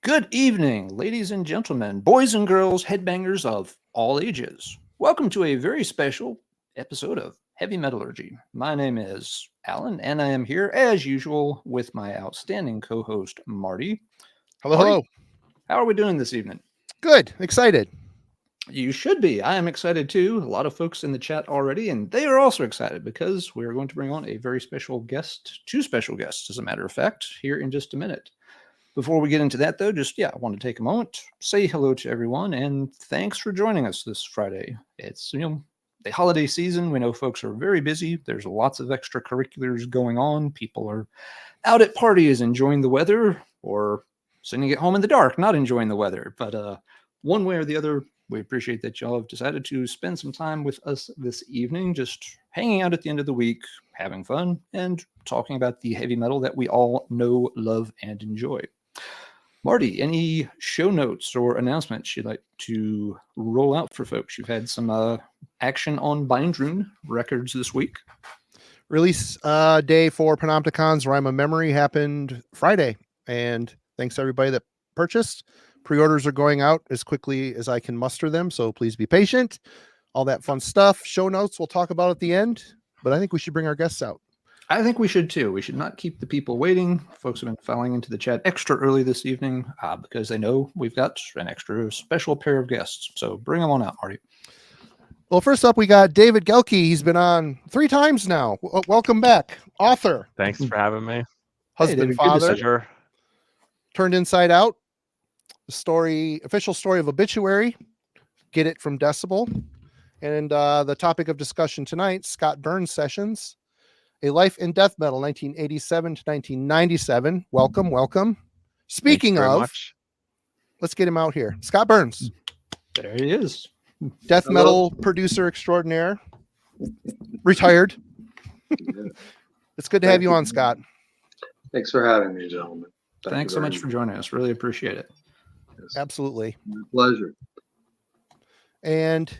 Good evening, ladies and gentlemen, boys and girls, headbangers of all ages. Welcome to a very special episode of Heavy Metallurgy. My name is Alan, and I am here, as usual, with my outstanding co-host, Marty. Hello, Marty, hello. how are we doing this evening? Good. Excited. You should be. I am excited too. A lot of folks in the chat already, and they are also excited because we're going to bring on a very special guest, two special guests, as a matter of fact, here in just a minute. Before we get into that, though, I want to take a moment, say hello to everyone, and thanks for joining us this Friday. It's, the holiday season. We know folks are very busy. There's lots of extracurriculars going on. People are out at parties enjoying the weather or sitting at home in the dark, not enjoying the weather. But one way or the other, we appreciate that y'all have decided to spend some time with us this evening, just hanging out at the end of the week, having fun, and talking about the heavy metal that we all know, love, and enjoy. Marty, any show notes or announcements you'd like to roll out for folks? You've had some action on Bindrune Records this week. Release day for Panopticon's Rhyme of Memory happened Friday. And thanks to everybody that purchased. Pre-orders are going out as quickly as I can muster them, so please be patient. All that fun stuff. Show notes we'll talk about at the end, but I think we should bring our guests out. I think we should too. We should not keep the people waiting. Folks have been filing into the chat extra early this evening because they know we've got an extra special pair of guests. So bring them on out, Marty. Well, first up, we got David Gehlke. He's been on 3 times now. Welcome back. Author. Thanks for having me. Husband, David, father. Turned Inside Out. The official story of Obituary. Get it from Decibel. And the topic of discussion tonight, Scott Burns Sessions. A Life in Death Metal, 1987 to 1997. Welcome, welcome. Speaking of, let's get him out here. Scott Burns. There he is. Death metal producer extraordinaire. Retired. It's good to have you on, Scott. Thanks for having me, gentlemen. Thanks so much for joining us. Really appreciate it. Yes. Absolutely. My pleasure. And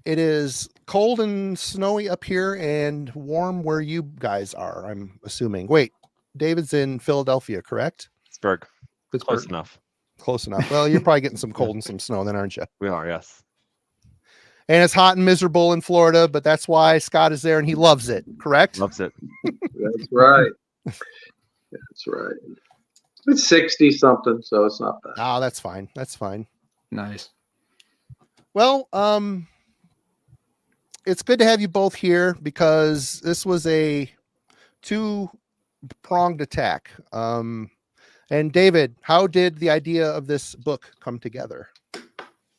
it is cold and snowy up here and warm where you guys are, I'm assuming. Wait, David's in Philadelphia, correct? Pittsburgh. Close enough. Close enough. Well, you're probably getting some cold and some snow then, aren't you? We are, yes. And it's hot and miserable in Florida, but that's why Scott is there and he loves it, correct? Loves it. That's right. That's right. It's 60 something, so it's not bad. Oh, that's fine. That's fine. Nice. Well, it's good to have you both here because this was a 2-pronged attack. And David, how did the idea of this book come together?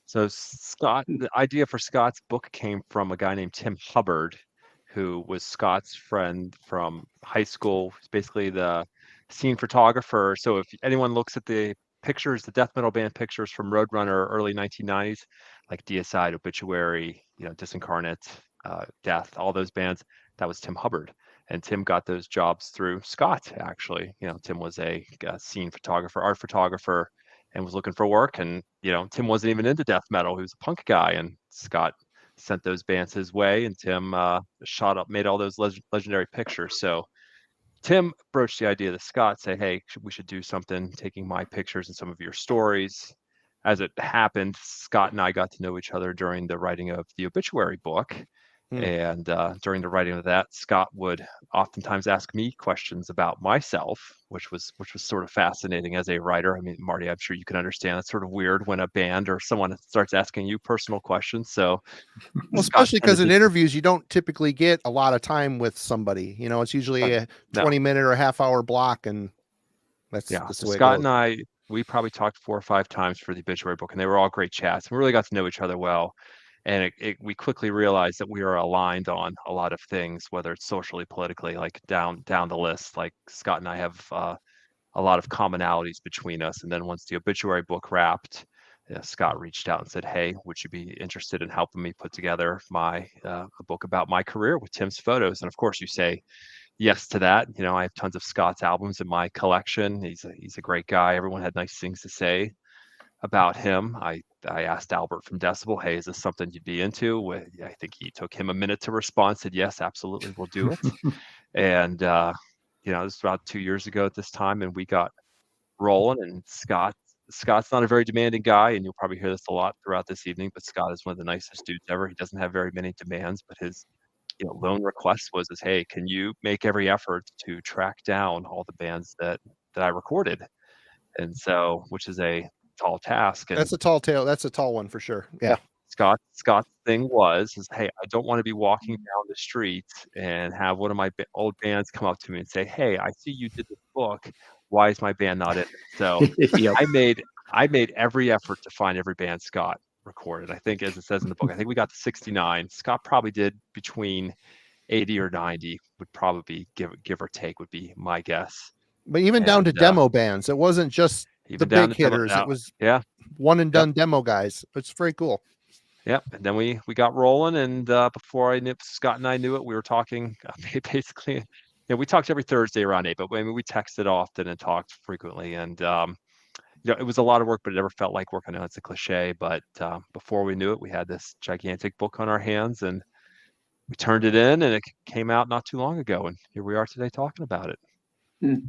So the idea for Scott's book came from a guy named Tim Hubbard, who was Scott's friend from high school. He's basically the scene photographer. So if anyone looks at the pictures, the death metal band pictures from Roadrunner early 1990s, like Deicide, Obituary, Disincarnate, Death, all those bands, that was Tim Hubbard. And Tim got those jobs through Scott, actually. Tim was a scene photographer, art photographer, and was looking for work. And, Tim wasn't even into death metal. He was a punk guy. And Scott sent those bands his way. And Tim made all those legendary pictures. So Tim broached the idea to Scott, say, hey, we should do something, taking my pictures and some of your stories. As it happened, Scott and I got to know each other during the writing of the Obituary book. And during the writing of that, Scott would oftentimes ask me questions about myself, which was sort of fascinating as a writer. I mean, Marty, I'm sure you can understand it's sort of weird when a band or someone starts asking you personal questions. So, well, especially because in interviews, you don't typically get a lot of time with somebody. It's usually a 20-minute or a half-hour block, and that's the way Scott and I, we probably talked 4 or 5 times for the Obituary book, and they were all great chats. We really got to know each other well. And we quickly realized that we are aligned on a lot of things, whether it's socially, politically, like down the list. Like Scott and I have a lot of commonalities between us. And then once the Obituary book wrapped, Scott reached out and said, hey, would you be interested in helping me put together a book about my career with Tim's photos? And of course, you say yes to that. I have tons of Scott's albums in my collection. He's a great guy. Everyone had nice things to say about him. I asked Albert from Decibel, hey, is this something you'd be into? I think he took him a minute to respond, said, yes, absolutely, we'll do it. And, it was about 2 years ago at this time, and we got rolling, and Scott Scott's not a very demanding guy, and you'll probably hear this a lot throughout this evening, but Scott is one of the nicest dudes ever. He doesn't have very many demands, but his lone request was, hey, can you make every effort to track down all the bands that I recorded? And so, which is a tall task. And That's a tall tale. That's a tall one for sure. Yeah. Scott's thing is, hey, I don't want to be walking down the street and have one of my old bands come up to me and say, hey, I see you did this book. Why is my band not in it? So Yep. I made every effort to find every band Scott recorded. I think, as it says in the book, I think we got to 69. Scott probably did between 80 or 90, would probably give or take, would be my guess. But even down to demo bands, it wasn't just the big hitters. It was one and done demo guys. It's very cool. Yep. And then we got rolling, and before I knew, Scott and I knew it, we were talking basically. We talked every Thursday around 8, but we texted often and talked frequently, and it was a lot of work, but it never felt like work. I know it's a cliche, but before we knew it, we had this gigantic book on our hands, and we turned it in, and it came out not too long ago, and here we are today talking about it.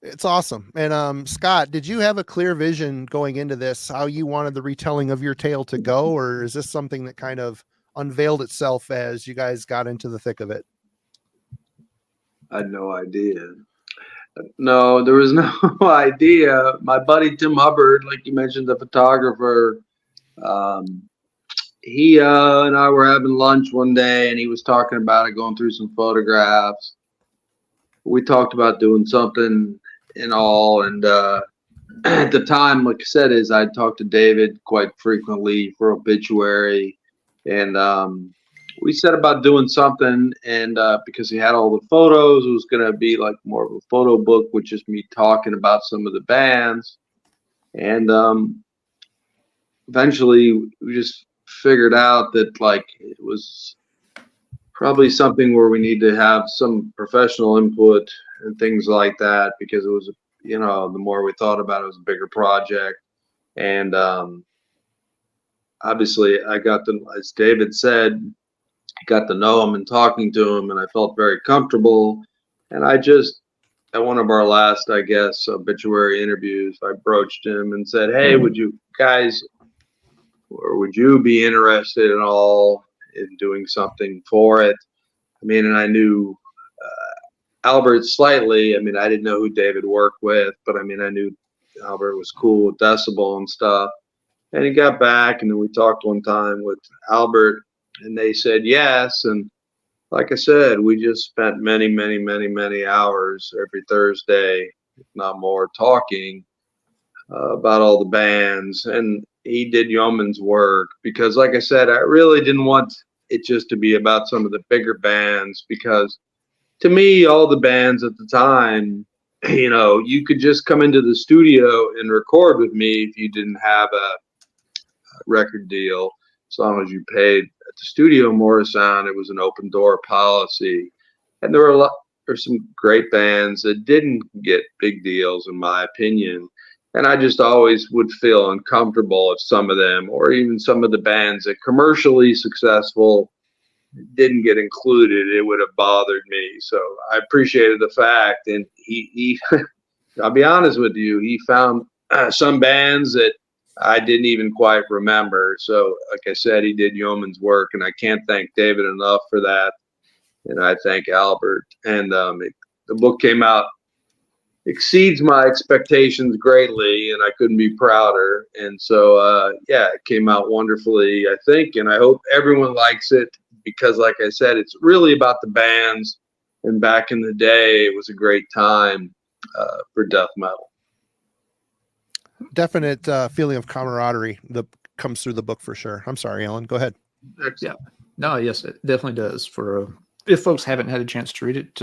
It's awesome. And Scott, did you have a clear vision going into this, how you wanted the retelling of your tale to go, or is this something that kind of unveiled itself as you guys got into the thick of it? I had no idea. No, there was no idea. My buddy Tim Hubbard, like you mentioned, the photographer, he and I were having lunch one day, and he was talking about it, going through some photographs. We talked about doing something and all, and at the time, like I said, I'd talked to David quite frequently for Obituary, and we set about doing something, and because he had all the photos, it was going to be like more of a photo book with just me talking about some of the bands. And eventually we just figured out that like it was probably something where we need to have some professional input and things like that, because it was, the more we thought about it, it was a bigger project. And obviously I got to, as David said, got to know him and talking to him, and I felt very comfortable. And I just, at one of our last, I guess, obituary interviews, I broached him and said, hey, would you guys, or would you be interested at all in doing something for it? I mean, and I knew Albert slightly. I mean, I didn't know who David worked with, but I mean, I knew Albert was cool with Decibel and stuff. And he got back, and then we talked one time with Albert, and they said yes. And like I said, we just spent many, many, many, many hours every Thursday, if not more, talking about all the bands. And he did yeoman's work, because like I said, I really didn't want it just to be about some of the bigger bands, because to me, all the bands at the time, you could just come into the studio and record with me if you didn't have a record deal. As long as you paid at the studio, Morrisound, it was an open door policy. And there's some great bands that didn't get big deals, in my opinion. And I just always would feel uncomfortable if some of them, or even some of the bands that commercially successful, didn't get included. It would have bothered me. So I appreciated the fact. And he I'll be honest with you, he found some bands that I didn't even quite remember. So like I said, he did yeoman's work, and I can't thank David enough for that. And I thank Albert. And the book came out, exceeds my expectations greatly, and I couldn't be prouder. And so, it came out wonderfully, I think, and I hope everyone likes it, because like I said, it's really about the bands. And back in the day, it was a great time for death metal. Definite feeling of camaraderie that comes through the book for sure. I'm sorry, Alan, go ahead. Yeah, no, yes, it definitely does. If folks haven't had a chance to read it,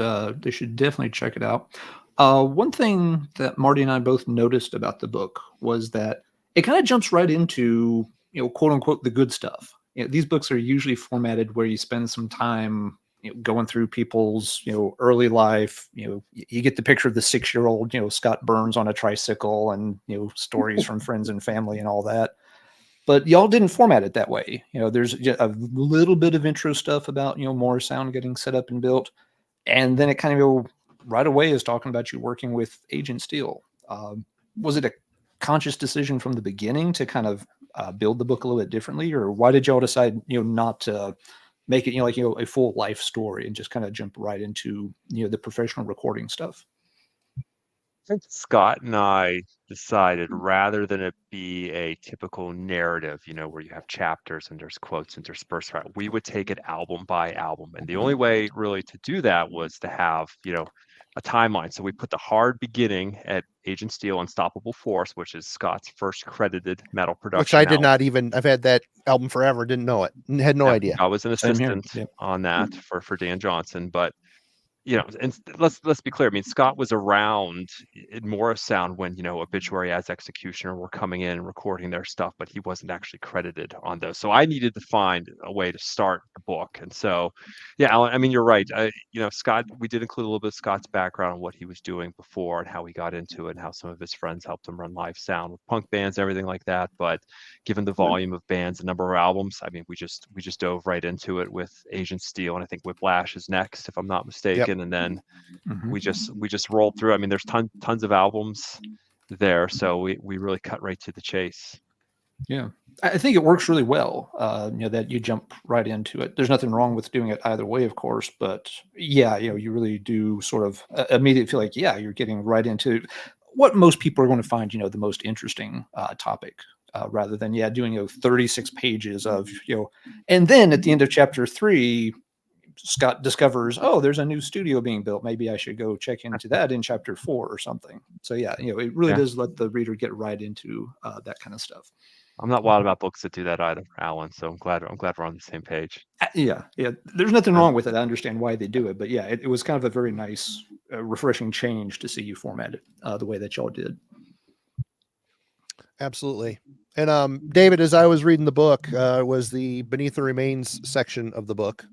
they should definitely check it out. One thing that Marty and I both noticed about the book was that it kind of jumps right into, quote unquote, the good stuff. These books are usually formatted where you spend some time going through people's, early life. You get the picture of the 6-year-old, Scott Burns on a tricycle, and, stories from friends and family and all that. But y'all didn't format it that way. There's a little bit of intro stuff about, Morrisound getting set up and built. And then it kind of right away is talking about you working with Agent Steel. Was it a conscious decision from the beginning to kind of build the book a little bit differently, or why did y'all decide, not to make it, a full life story and just kind of jump right into, the professional recording stuff? I think Scott and I decided rather than it be a typical narrative, where you have chapters and there's quotes interspersed throughout, we would take it album by album. And the only way really to do that was to have, a timeline. So we put the hard beginning at Agent Steel Unstoppable Force, which is Scott's first credited metal production. Which I did not even, I've had that album forever, didn't know it, had no idea. I was an Same here. assistant on that for Dan Johnson, but and let's be clear. I mean, Scott was around in Morrisound when, Obituary as Executioner were coming in and recording their stuff, but he wasn't actually credited on those. So I needed to find a way to start the book. And so, yeah, Alan, I mean, you're right. Scott, we did include a little bit of Scott's background on what he was doing before and how he got into it and how some of his friends helped him run live sound with punk bands, everything like that. But given the volume of bands and number of albums, I mean, we just dove right into it with Agent Steel, and I think Whiplash is next, if I'm not mistaken. Yep. And then we just rolled through. I mean, there's tons of albums there, so we really cut right to the chase. Yeah, I think it works really well. That you jump right into it. There's nothing wrong with doing it either way, of course, but yeah, you really do sort of immediately feel like, yeah, you're getting right into what most people are going to find, the most interesting topic. Rather than doing 36 pages of and then at the end of chapter 3, Scott discovers, oh, there's a new studio being built. Maybe I should go check into that in chapter 4 or something. So yeah, it really does let the reader get right into that kind of stuff. I'm not wild about books that do that either, Alan. So I'm glad we're on the same page. Yeah. There's nothing wrong with it. I understand why they do it, but yeah, it was kind of a very nice, refreshing change to see you format it the way that y'all did. Absolutely. And David, as I was reading the book, was the Beneath the Remains section of the book.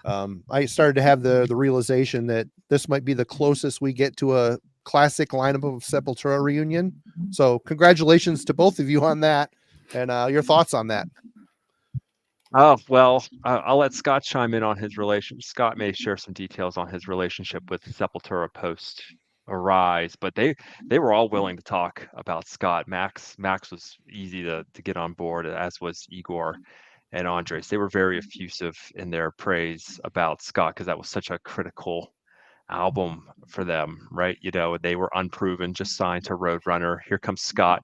I started to have the realization that this might be the closest we get to a classic lineup of Sepultura reunion. So congratulations to both of you on that, and your thoughts on that. Oh, well, I'll let Scott chime in on his relationship. Scott may share some details on his relationship with Sepultura post Arise, but they were all willing to talk about Scott. Max was easy to get on board, as was Igor and Andres. They were very effusive in their praise about Scott because that was such a critical album for them, right? They were unproven, just signed to Roadrunner. Here comes Scott,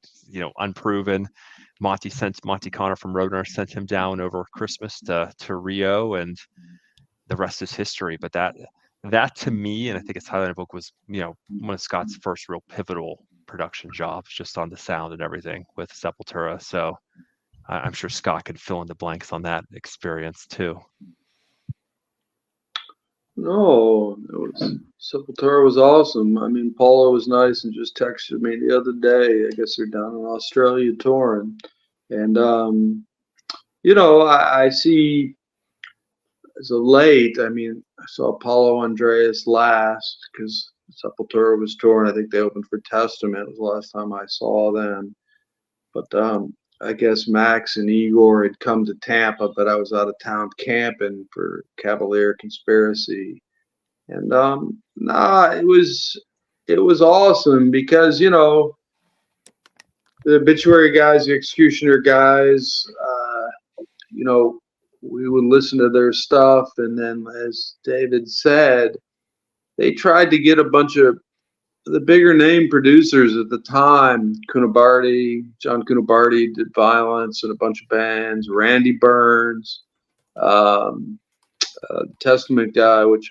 unproven. Monty Connor from Roadrunner sent him down over Christmas to Rio, and the rest is history. But that to me, and I think it's highlighted in the book, was one of Scott's first real pivotal production jobs, just on the sound and everything with Sepultura. So I'm sure Scott could fill in the blanks on that experience too. No, Sepultura was awesome. I mean, Paula was nice and just texted me the other day. I guess they're down in Australia touring. And, I see as of late, I mean, I saw Paulo Andreas last because Sepultura was touring. I think they opened for Testament. It was the last time I saw them. But I guess Max and Igor had come to Tampa, but I was out of town camping for Cavalier Conspiracy. And it was awesome because, the Obituary guys, the Executioner guys, we would listen to their stuff. And then, as David said, they tried to get a bunch of the bigger name producers at the time. John Cunabardi did Violence and a bunch of bands. Randy Burns, Testament guy, which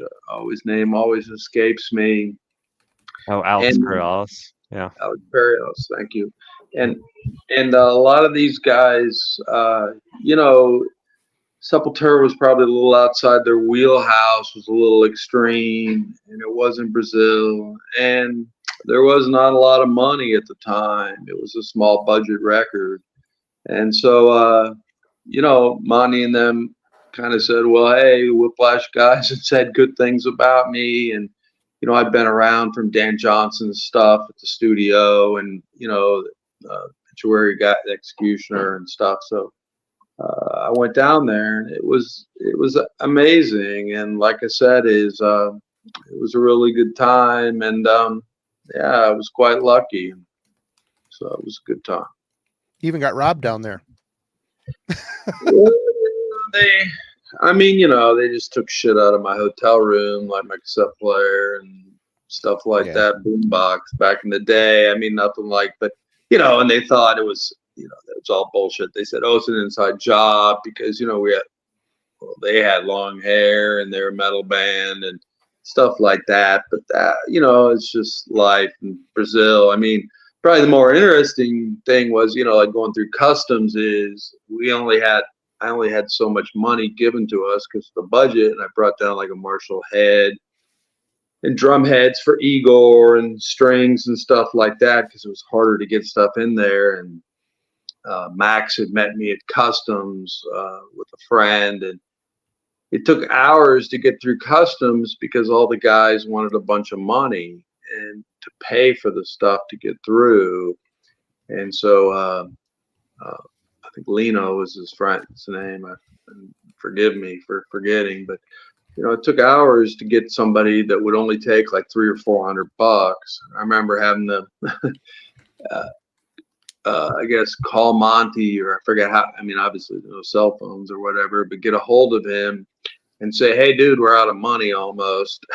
name always escapes me. Oh, Alex Perales. Yeah. Alex Perales, thank you. And a lot of these guys, Sepultura was probably a little outside their wheelhouse, was a little extreme, and it was in Brazil. And there was not a lot of money at the time. It was a small budget record. And so, Monty and them kind of said, well, hey, Whiplash guys had said good things about me. And, I'd been around from Dan Johnson's stuff at the studio and, Obituary guy, Executioner and stuff. So I went down there and it was amazing. And like I said, it was a really good time. And, I was quite lucky. So it was a good time. Even got robbed down there. They just took shit out of my hotel room, like my cassette player and stuff like that, boombox back in the day. Nothing like, but and they thought it was, it was all bullshit. They said, oh, it's an inside job because, they had long hair and they're a metal band and stuff like that. But that, it's just life in Brazil. Probably the more interesting thing was, like going through customs is I only had so much money given to us because of the budget, and I brought down like a Marshall head and drum heads for Igor and strings and stuff like that because it was harder to get stuff in there. And Max had met me at customs with a friend, and it took hours to get through customs because all the guys wanted a bunch of money and to pay for the stuff to get through. And so I think Lino was his friend's name. Forgive me for forgetting, but it took hours to get somebody that would only take like $300 or $400. I remember having to, I guess, call Monty, or I forget how. Obviously no cell phones or whatever, but get a hold of him and say, hey, dude, we're out of money almost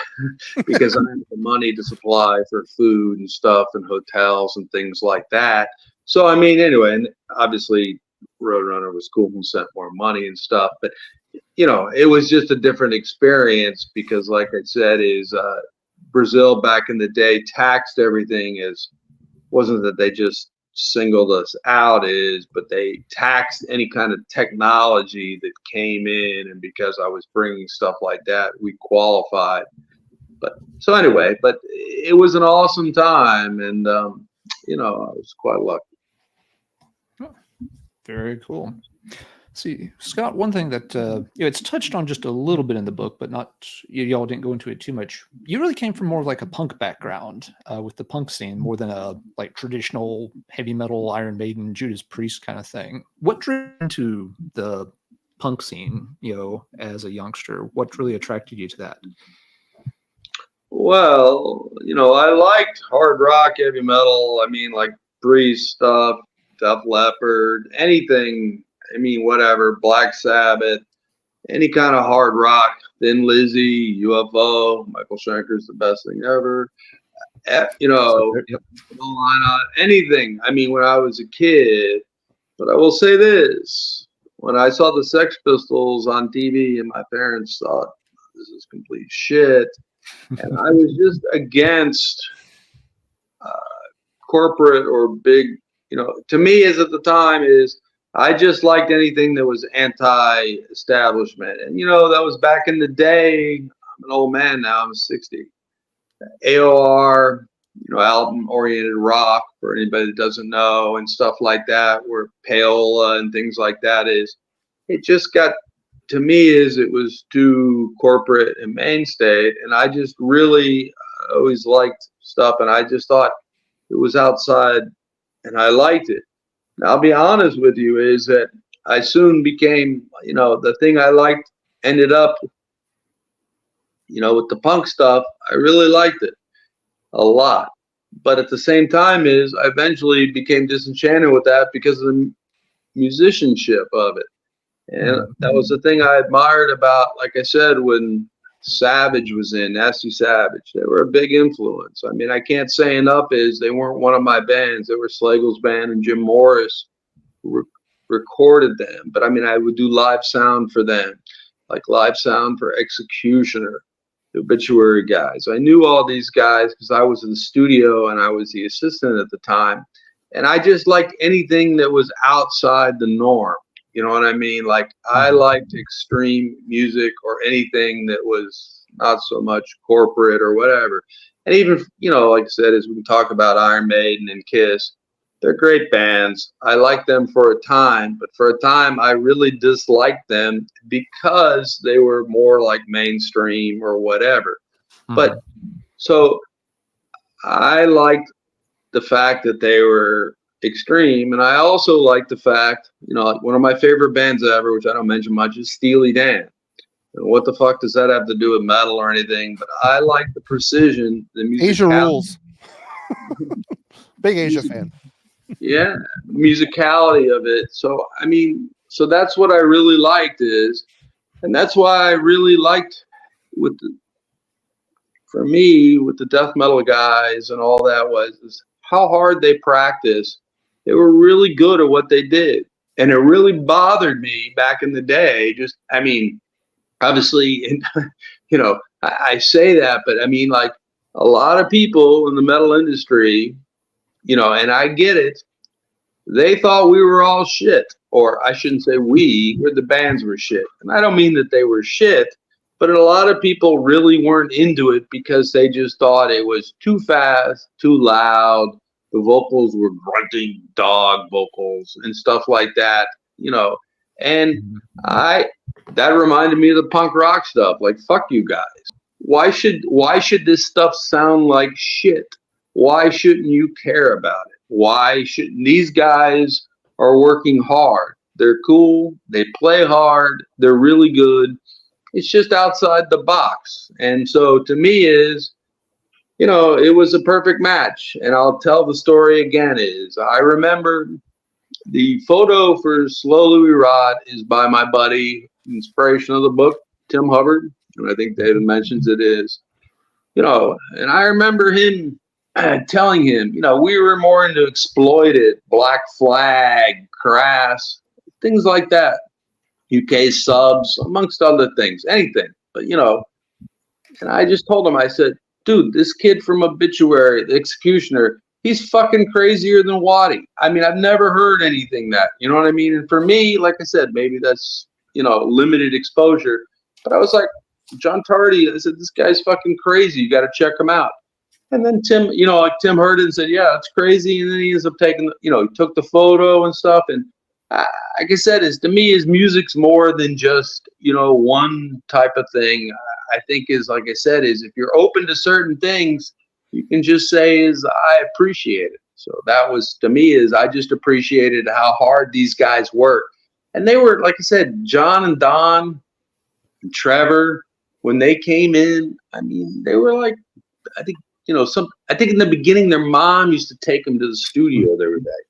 because I have the money to supply for food and stuff and hotels and things like that. So, anyway, and obviously Roadrunner was cool and sent more money and stuff, but it was just a different experience because, like I said, Brazil back in the day taxed everything wasn't that they just singled us out but they taxed any kind of technology that came in, and because I was bringing stuff like that, we qualified. But it was an awesome time, and I was quite lucky. Very cool. See, Scott, one thing that it's touched on just a little bit in the book, but not y'all didn't go into it too much. You really came from more of like a punk background with the punk scene, more than a like traditional heavy metal Iron Maiden, Judas Priest kind of thing. What drew you into the punk scene, as a youngster? What really attracted you to that? Well, I liked hard rock, heavy metal. Like Priest stuff, Def Leppard, anything. Whatever, Black Sabbath, any kind of hard rock, Thin Lizzy, UFO, Michael Schenker's the best thing ever. Anything. When I was a kid, but I will say this, when I saw the Sex Pistols on TV and my parents thought this is complete shit, and I was just against corporate or big, to me as at the time I just liked anything that was anti-establishment. And, that was back in the day. I'm an old man now. I'm 60. AOR, album-oriented rock, for anybody that doesn't know, and stuff like that, where Paola and things like that it just got, to me, it was too corporate and mainstay. And I just really always liked stuff, and I just thought it was outside, and I liked it. I'll be honest with you is that I soon became, the thing I liked ended up, with the punk stuff. I really liked it a lot. But at the same time I eventually became disenchanted with that because of the musicianship of it. And that was the thing I admired about, like I said, when Savage was in, Nasty Savage. They were a big influence. I can't say enough they weren't one of my bands. They were Slagle's band, and Jim Morris recorded them. But I would do live sound for them, like live sound for Executioner, the Obituary guys. I knew all these guys because I was in the studio and I was the assistant at the time. And I just liked anything that was outside the norm. You know what I mean? Like, I liked extreme music or anything that was not so much corporate or whatever. And even, like I said, as we can talk about Iron Maiden and Kiss, they're great bands. I liked them for a time, but for a time I really disliked them because they were more like mainstream or whatever. But so I liked the fact that they were extreme, and I also like the fact, like one of my favorite bands ever, which I don't mention much, is Steely Dan. And what the fuck does that have to do with metal or anything? But I like the precision, the music. Asia rules. Big Asia fan. Yeah, musicality of it. So I mean, so that's what I really liked and that's why I really liked for me with the death metal guys and all that is how hard they practiced. They were really good at what they did, and it really bothered me back in the day. Just, I mean, obviously, I say that, but I mean, like a lot of people in the metal industry, and I get it. They thought we were all shit, or I shouldn't say we, where the bands were shit. And I don't mean that they were shit, but a lot of people really weren't into it because they just thought it was too fast, too loud. The vocals were grunting dog vocals and stuff like that, And that reminded me of the punk rock stuff. Like, fuck you guys. Why should this stuff sound like shit? Why shouldn't you care about it? Why shouldn't these guys are working hard? They're cool. They play hard. They're really good. It's just outside the box. And so to me it was a perfect match. And I'll tell the story again I remember the photo for Slow Louis Rod is by my buddy, inspiration of the book, Tim Hubbard. And I think David mentions it is, and I remember him telling him, we were more into Exploited, Black Flag, Crass, things like that. UK Subs, amongst other things, anything. But, and I just told him, I said, dude, this kid from Obituary, the Executioner, he's fucking crazier than Waddy. I mean, I've never heard anything that, you know what I mean? And for me, like I said, maybe that's, limited exposure. But I was like, John Tardy, I said, this guy's fucking crazy. You got to check him out. And then Tim, like Tim heard it and said, yeah, it's crazy. And then he ends up taking, he took the photo and stuff. And like I said, to me, his music's more than just, one type of thing. I think like I said, if you're open to certain things, you can just say I appreciate it. So that was, to me, I just appreciated how hard these guys work. And they were, like I said, John and Don and Trevor, when they came in, I mean, they were like, I think, I think in the beginning, their mom used to take them to the studio. They were that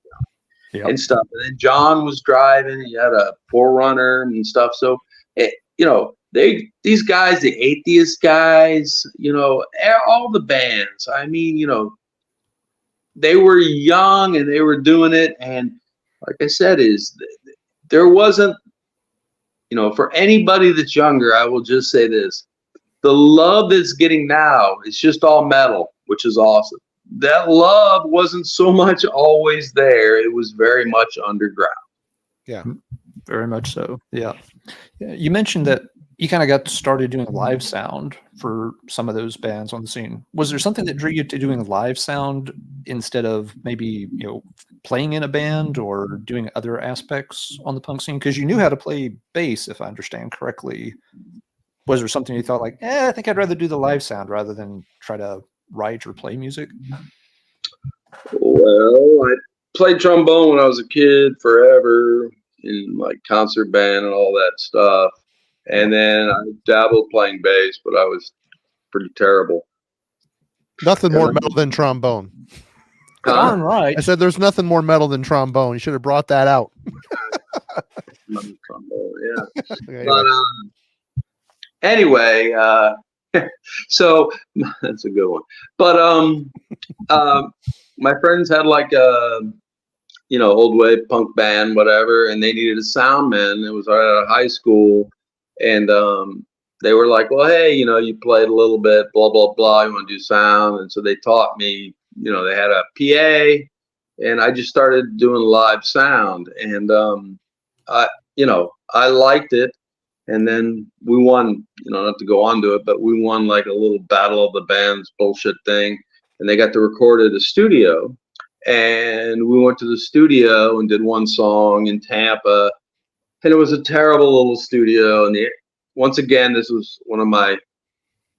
young and stuff. And then John was driving. He had a 4Runner and stuff. So, these guys, the Atheist guys, all the bands. I mean, they were young and they were doing it. And like I said, there wasn't, for anybody that's younger, I will just say this. The love that's getting now, it's just all metal, which is awesome. That love wasn't so much always there. It was very much underground. Yeah, very much so. Yeah. You mentioned that you kind of got started doing live sound for some of those bands on the scene. Was there something that drew you to doing live sound instead of maybe, playing in a band or doing other aspects on the punk scene? Because you knew how to play bass, if I understand correctly. Was there something you thought like, I think I'd rather do the live sound rather than try to write or play music? Well, I played trombone when I was a kid forever in like concert band and all that stuff. And then I dabbled playing bass, but I was pretty terrible. Nothing more metal than trombone. Darn right. I said there's nothing more metal than trombone. You should have brought that out. Trombone, yeah. Okay, But anyway, so that's a good one. But my friends had like a old wave punk band, whatever, and they needed a sound man. It was right out of high school, and they were like, well, hey, you played a little bit, blah blah blah, you want to do sound? And so they taught me. They had a PA, and I just started doing live sound, and I liked it. And then we won, not to go on to it, but we won like a little battle of the bands bullshit thing. And they got to record at a studio. And we went to the studio and did one song in Tampa. And it was a terrible little studio. And once again, this was one of my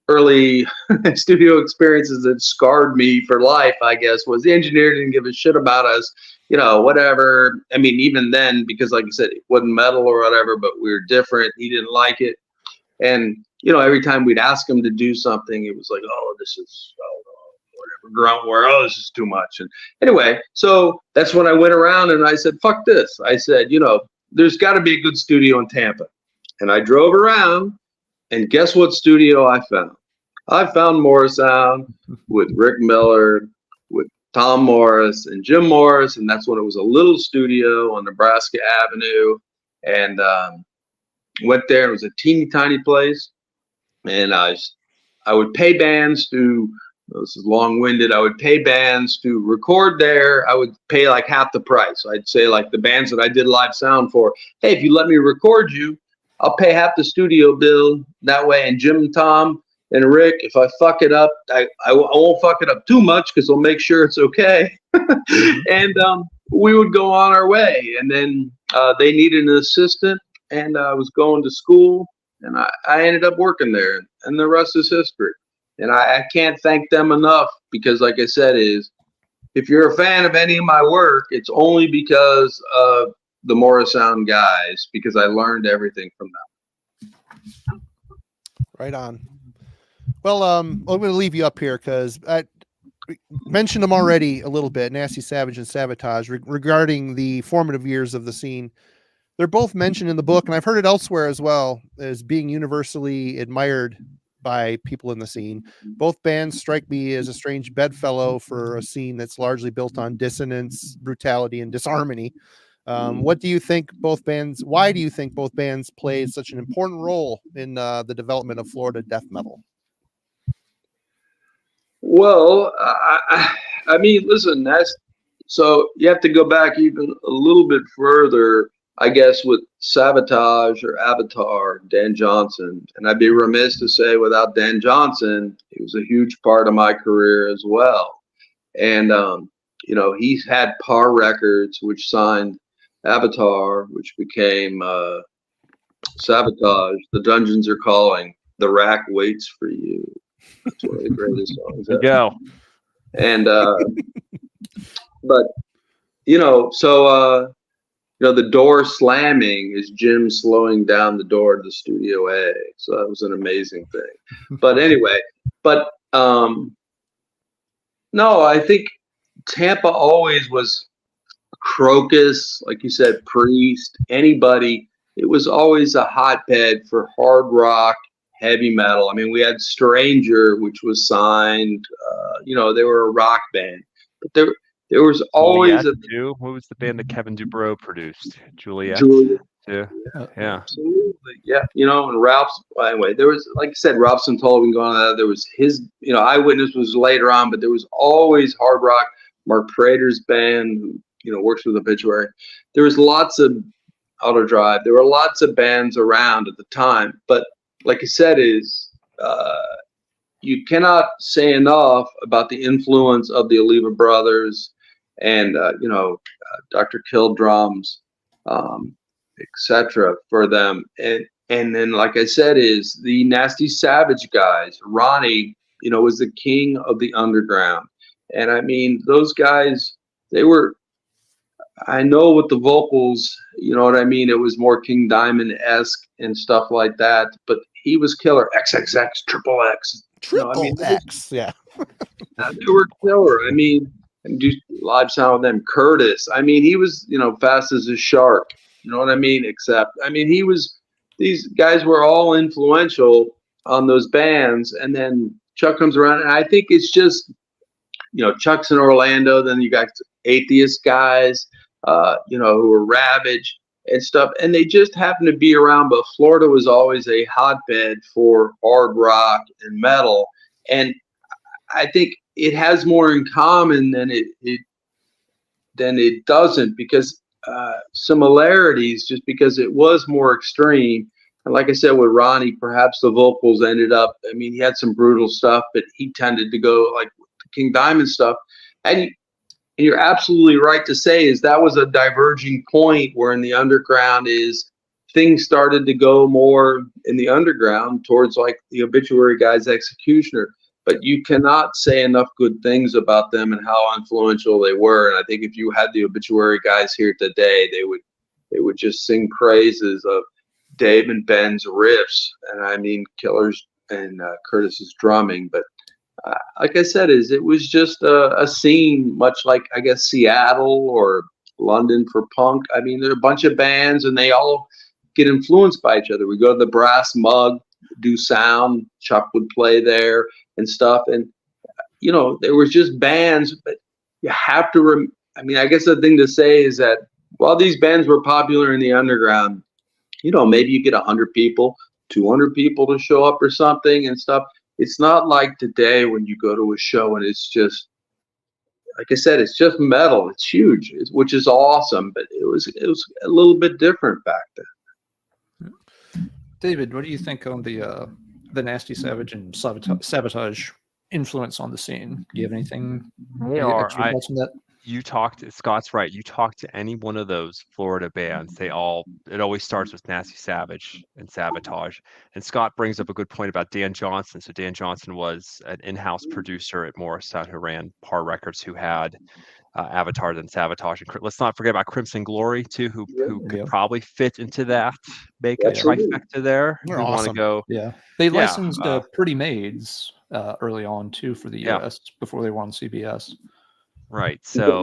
early studio experiences that scarred me for life, I guess, was the engineer didn't give a shit about us. Whatever. I mean, even then, because like I said, it wasn't metal or whatever, but we were different. He didn't like it. And, every time we'd ask him to do something, it was like, oh, this is, grunt where, oh, this is too much. And anyway, so that's when I went around and I said, fuck this. I said, there's got to be a good studio in Tampa. And I drove around, and guess what studio I found? I found Morrisound with Rick Miller, with Tom Morris and Jim Morris, and that's when it was a little studio on Nebraska Avenue. And went there. It was a teeny tiny place, and I would pay bands to. This is long-winded. I would pay bands to record there. I would pay like half the price. I'd say like the bands that I did live sound for, hey, if you let me record you, I'll pay half the studio bill that way. And Jim and Tom and Rick, if I fuck it up, I won't fuck it up too much because I'll make sure it's okay. And we would go on our way. And then they needed an assistant, and I was going to school, and I ended up working there, and the rest is history. And I can't thank them enough because, like I said, if you're a fan of any of my work, it's only because of the Morrisound guys, because I learned everything from them. Right on. Well, I'm going to leave you up here because I mentioned them already a little bit, Nasty Savage and Sabotage, regarding the formative years of the scene. They're both mentioned in the book, and I've heard it elsewhere as well, as being universally admired by people in the scene. Both bands strike me as a strange bedfellow for a scene that's largely built on dissonance, brutality, and disharmony. What do you think both bands, why do you think both bands played such an important role in the development of Florida death metal? Well, I mean, listen, so you have to go back even a little bit further, I guess, with Sabotage or Avatar, Dan Johnson. And I'd be remiss to say without Dan Johnson, he was a huge part of my career as well. And, he's had Par Records, which signed Avatar, which became Sabotage. The Dungeons Are Calling. The Rack Waits for You. That's one of the greatest songs ever. Go. And, but, the door slamming is Jim slowing down the door to the Studio A. So that was an amazing thing. But anyway, no, I think Tampa always was Crocus, like you said, Priest, anybody. It was always a hotbed for hard rock, heavy metal. I mean, we had Stranger, which was signed. They were a rock band. But there was always Juliet, what was the band that Kevin Dubrow produced? Juliet. Yeah. Absolutely. Yeah. And Ralph's, anyway, there was, like I said, Ralph Santola, we can go on that. There was his, Eyewitness was later on, but there was always hard rock. Mark Prater's band, who, works with Obituary. There was lots of Auto Drive. There were lots of bands around at the time. But like I said, you cannot say enough about the influence of the Oliva brothers and, Dr. Killdrums, etc. for them. And then, like I said, is the Nasty Savage guys. Ronnie, was the king of the underground. And I mean, those guys, they were, I know with the vocals, you know what I mean? It was more King Diamond-esque and stuff like that, but he was killer. XXX, Triple X. X, yeah. They were killer. I mean, and do live sound with them. Curtis, I mean, he was, fast as a shark. You know what I mean? These guys were all influential on those bands. And then Chuck comes around, and I think it's just, Chuck's in Orlando. Then you got Atheist guys, who were Ravage and stuff. And they just happened to be around. But Florida was always a hotbed for hard rock and metal. And I think it has more in common than it doesn't, because similarities, just because it was more extreme. And like I said, with Ronnie, perhaps the vocals ended up, I mean, he had some brutal stuff, but he tended to go like King Diamond stuff. And you're absolutely right to say is that was a diverging point where in the underground is things started to go more in the underground towards like the Obituary guys, Executioner. But you cannot say enough good things about them and how influential they were. And I think if you had the Obituary guys here today, they would just sing praises of Dave and Ben's riffs, and I mean Killer's and Curtis's drumming. But like I said, it was just a scene, much like I guess Seattle or London for punk. I mean, there are a bunch of bands, and they all get influenced by each other. We go to the Brass Mug, do sound. Chuck would play there and stuff, and there was just bands. But you have to. I mean, I guess the thing to say is that while these bands were popular in the underground, maybe you get 100 people, 200 people to show up or something and stuff. It's not like today when you go to a show and it's just, like I said, it's just metal. It's huge, which is awesome. But it was a little bit different back then. David, what do you think on the Nasty Savage and Sabotage influence on the scene? Do you have anything? Scott's right. You talk to any one of those Florida bands, it always starts with Nasty Savage and Sabotage. And Scott brings up a good point about Dan Johnson. So Dan Johnson was an in-house producer at Morrisound who ran Par Records, who had Avatar and Sabotage. And let's not forget about Crimson Glory too, who could probably fit into that trifecta there. They're we awesome. Want to go. Yeah, they licensed Pretty Maids early on too for the US before they were on CBS. Right. So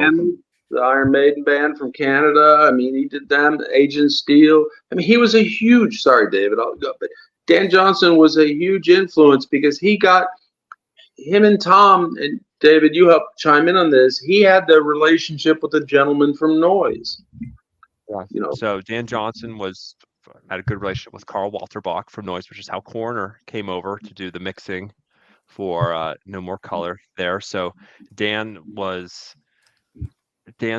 the Iron Maiden band from Canada. I mean, he did them. Agent Steel. I mean, he was a huge. Sorry, David. I'll go. But Dan Johnson was a huge influence because he got him and Tom and David. You help chime in on this. He had the relationship with the gentleman from Noise. Yeah. So Dan Johnson had a good relationship with Carl Walterbach from Noise, which is how Corner came over to do the mixing for No More Color there. So Dan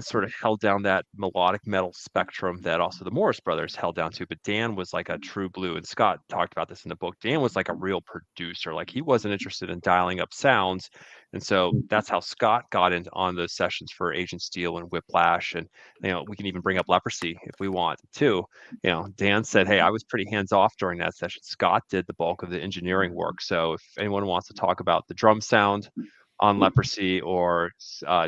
sort of held down that melodic metal spectrum that also the Morris brothers held down to, but Dan was like a true blue, and Scott talked about this in the book. Dan was like a real producer. Like, he wasn't interested in dialing up sounds, and so that's how Scott got on those sessions for Agent Steel and Whiplash. And we can even bring up Leprosy if we want to. Dan said, hey, I was pretty hands off during that session. Scott did the bulk of the engineering work. So if anyone wants to talk about the drum sound on Leprosy or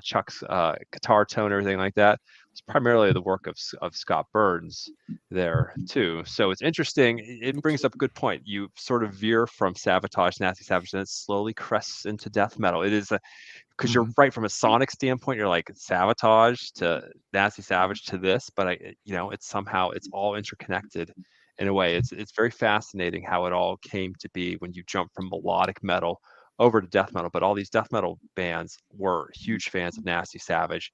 Chuck's guitar tone or anything like that, it's primarily the work of Scott Burns there too. So it's interesting. It brings up a good point. You sort of veer from Sabotage, Nasty Savage, and it slowly crests into death metal. It is because you're right, from a sonic standpoint, you're like Sabotage to Nasty Savage to this, but it's all interconnected in a way. It's very fascinating how it all came to be when you jump from melodic metal over to death metal. But all these death metal bands were huge fans of Nasty Savage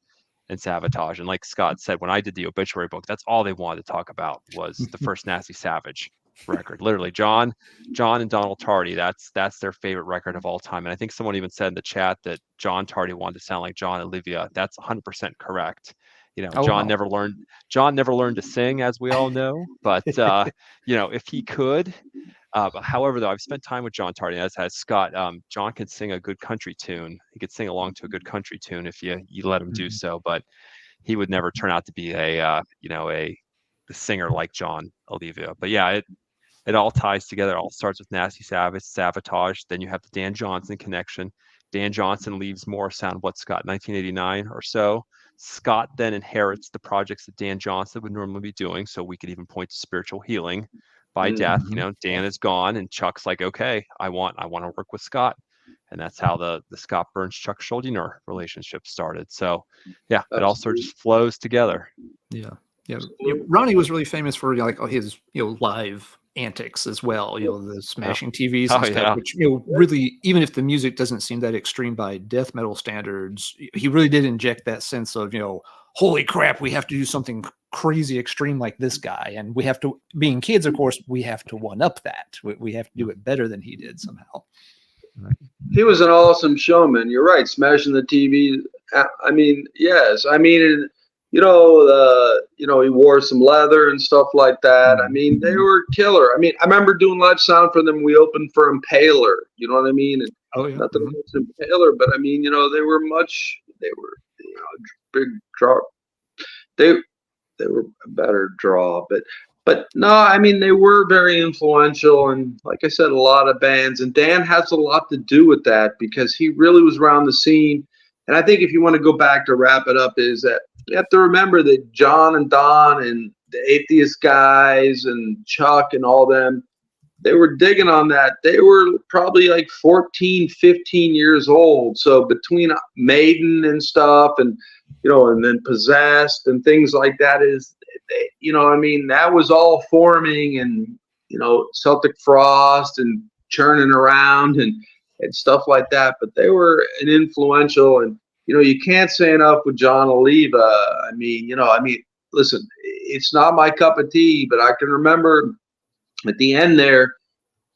and Sabotage. And like Scott said, when I did the obituary book, that's all they wanted to talk about was the first Nasty Savage record. Literally, John and Donald Tardy, that's their favorite record of all time. And I think someone even said in the chat that John Tardy wanted to sound like John Olivia. That's 100% correct. John never learned to sing, as we all know, but if he could. However, though, I've spent time with John Tardy, as has Scott. John can sing a good country tune. He could sing along to a good country tune if you let him do so, but he would never turn out to be a singer like John Olivia. But yeah, it all ties together. It all starts with Nasty Savage, Sabotage. Then you have the Dan Johnson connection. Dan Johnson leaves Morrisound, Scott, 1989 or so. Scott then inherits the projects that Dan Johnson would normally be doing. So we could even point to Spiritual Healing by Death. Dan is gone, and Chuck's like, okay, I want to work with Scott. And that's how the Scott Burns, Chuck Schuldiner relationship started. So yeah, it all sort of just flows together. Yeah. Ronnie was really famous for his live antics as well, the smashing TVs and stuff, which really, even if the music doesn't seem that extreme by death metal standards, he really did inject that sense of holy crap, we have to do something crazy extreme like this guy, and we have to, being kids, of course, we have to one up that. We have to do it better than he did somehow. He was an awesome showman. You're right, smashing the TV. I mean, yes, I mean, he wore some leather and stuff like that. I mean, they were killer. I mean, I remember doing live sound for them. We opened for Impaler. You know what I mean? And not that it was Impaler, but I mean, they were big draw. They were a better draw, but no, I mean, they were very influential, and like I said, a lot of bands. And Dan has a lot to do with that because he really was around the scene. And I think if you want to go back to wrap it up, is that you have to remember that John and Don and the Atheist guys and Chuck and all them, they were digging on that. They were probably like 14, 15 years old. So between Maiden and stuff, and and then Possessed and things like that, that was all forming, and Celtic Frost and churning around and stuff like that. But they were an influential, and you can't say enough with John Oliva. Listen, it's not my cup of tea, but I can remember at the end there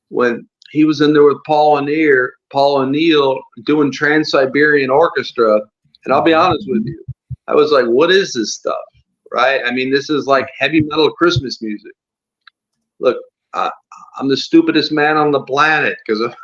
when he was in there with Paul O'Neill doing Trans-Siberian Orchestra. And I'll be honest with you, I was like, what is this stuff? Right? This is like heavy metal Christmas music. Look, I'm the stupidest man on the planet because,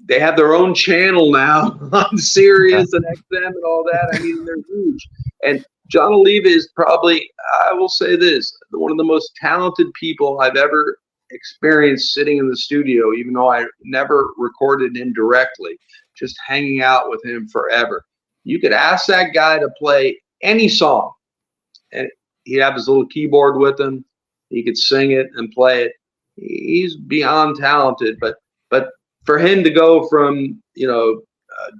they have their own channel now on Sirius and XM and all that. They're huge. And John Oliva is probably, I will say this, one of the most talented people I've ever experienced sitting in the studio, even though I never recorded him directly, just hanging out with him forever. You could ask that guy to play any song, and he'd have his little keyboard with him. He could sing it and play it. He's beyond talented, but for him to go from,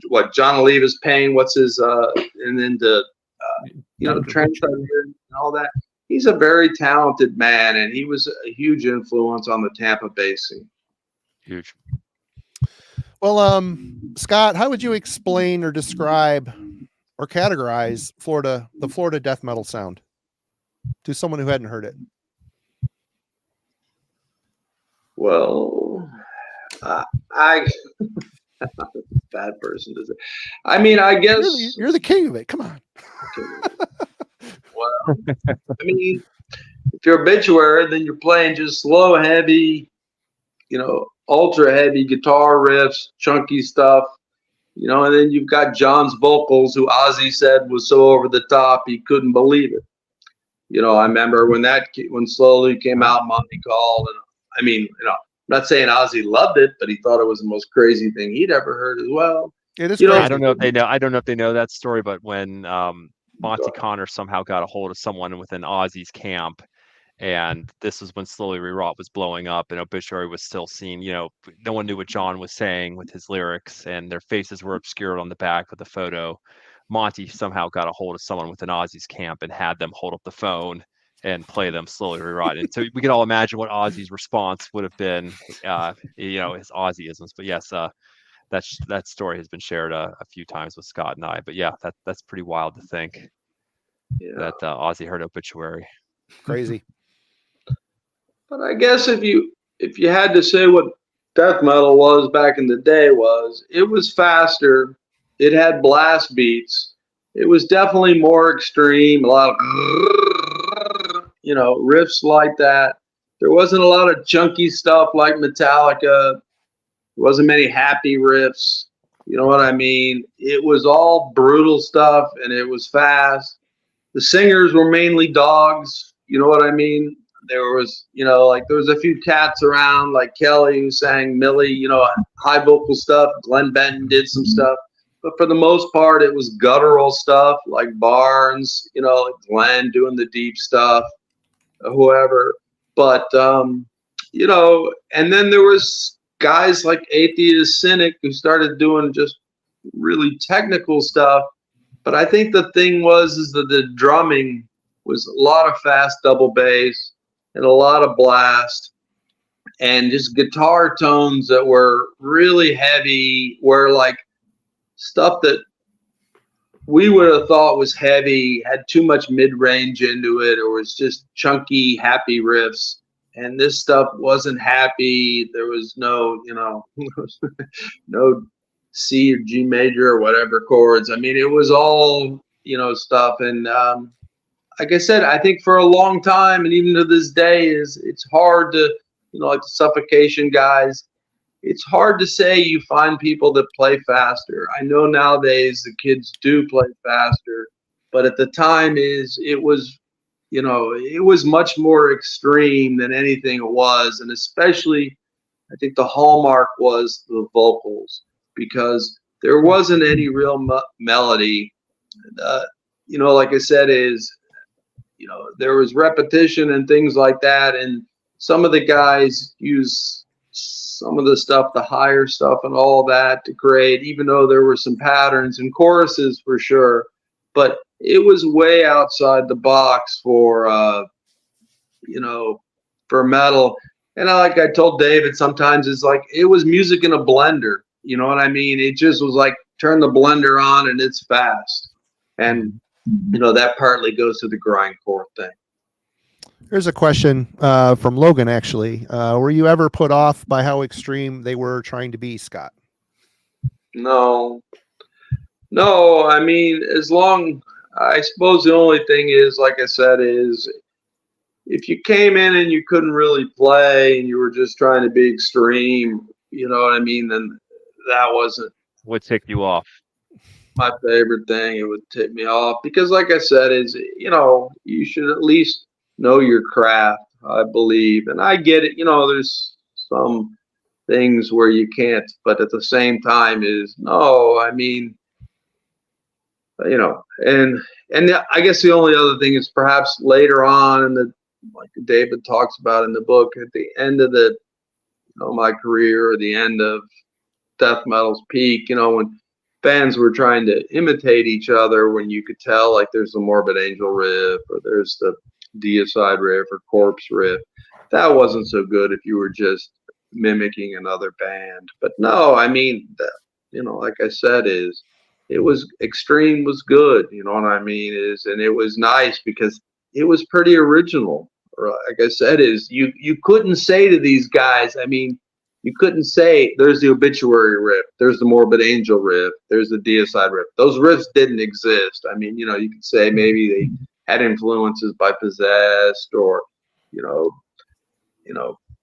what John Oliva's paying, and then to, Trans-Siberian and all that. He's a very talented man, and he was a huge influence on the Tampa Bay scene. Huge. Well, Scott, how would you explain or describe or categorize the Florida death metal sound to someone who hadn't heard it? Well, I'm a bad person to say. I guess you're the king of it. Come on. Well, if you're Obituary, then you're playing just slow, heavy, ultra heavy guitar riffs, chunky stuff, and then you've got John's vocals, who Ozzy said was so over the top he couldn't believe it. I remember when Slowly came out, Monty called, and I'm not saying Ozzy loved it, but he thought it was the most crazy thing he'd ever heard as well. It is. I don't know if they know that story, but when Monty Connor somehow got a hold of someone within Ozzy's camp, and this is when Slowly Rewrought was blowing up, and Obituary was still seen. No one knew what John was saying with his lyrics, and their faces were obscured on the back of the photo. Monty somehow got a hold of someone within Ozzy's camp and had them hold up the phone and play them Slowly Rewrought. And so we can all imagine what Ozzy's response would have been, his Ozzyisms. But yes, that story has been shared a few times with Scott and I. But yeah, that's pretty wild to think that Ozzy heard Obituary. Crazy. But I guess if you had to say what death metal was back in the day, it was faster. It had blast beats. It was definitely more extreme. A lot of riffs like that. There wasn't a lot of chunky stuff like Metallica. There wasn't many happy riffs. You know what I mean? It was all brutal stuff, and it was fast. The singers were mainly dogs. You know what I mean? There was, there was a few cats around, like Kelly, who sang Millie, high vocal stuff. Glenn Benton did some stuff. But for the most part, it was guttural stuff, like Barnes, like Glenn doing the deep stuff, whoever. But, and then there was guys like Atheist Cynic who started doing just really technical stuff. But I think the thing is that the drumming was a lot of fast double bass and a lot of blast and just guitar tones that were really heavy, where like stuff that we would have thought was heavy had too much mid-range into it, or was just chunky, happy riffs. And this stuff wasn't happy. There was no, no C or G major or whatever chords. It was all, stuff. And like I said, I think for a long time, and even to this day, it's hard to, like the Suffocation guys, it's hard to say you find people that play faster. I know nowadays the kids do play faster, but at the time it was much more extreme than anything it was. And especially, I think the hallmark was the vocals, because there wasn't any real melody. Like I said, there was repetition and things like that. And some of the guys use some of the stuff, the higher stuff and all that to create, even though there were some patterns and choruses for sure, but it was way outside the box for, for metal. And like I told David, sometimes it's like, it was music in a blender. You know what I mean? It just was like, turn the blender on and it's fast. And, that partly goes to the grindcore thing. Here's a question from Logan, actually. Were you ever put off by how extreme they were trying to be, Scott? No, I mean, I suppose the only thing is, like I said, is if you came in and you couldn't really play and you were just trying to be extreme, you know what I mean, then that wasn't Would tick you off. my favorite thing. It would tip me off because, like I said, you should at least know your craft, I believe. And I get it, there's some things where you can't, but at the same time and I guess the only other thing is perhaps later on like David talks about in the book, at the end of my career, or the end of death metal's peak, when bands were trying to imitate each other, when you could tell, like, there's the Morbid Angel riff, or there's the Deicide riff, or Corpse riff. That wasn't so good if you were just mimicking another band. But no, I mean, like I said, it was extreme was good. You know what I mean? And it was nice because it was pretty original. Or like I said, you couldn't say to these guys, I mean, you couldn't say there's the Obituary riff, there's the Morbid Angel riff, there's the Deicide riff. Those riffs didn't exist. I mean, you could say maybe they had influences by Possessed, or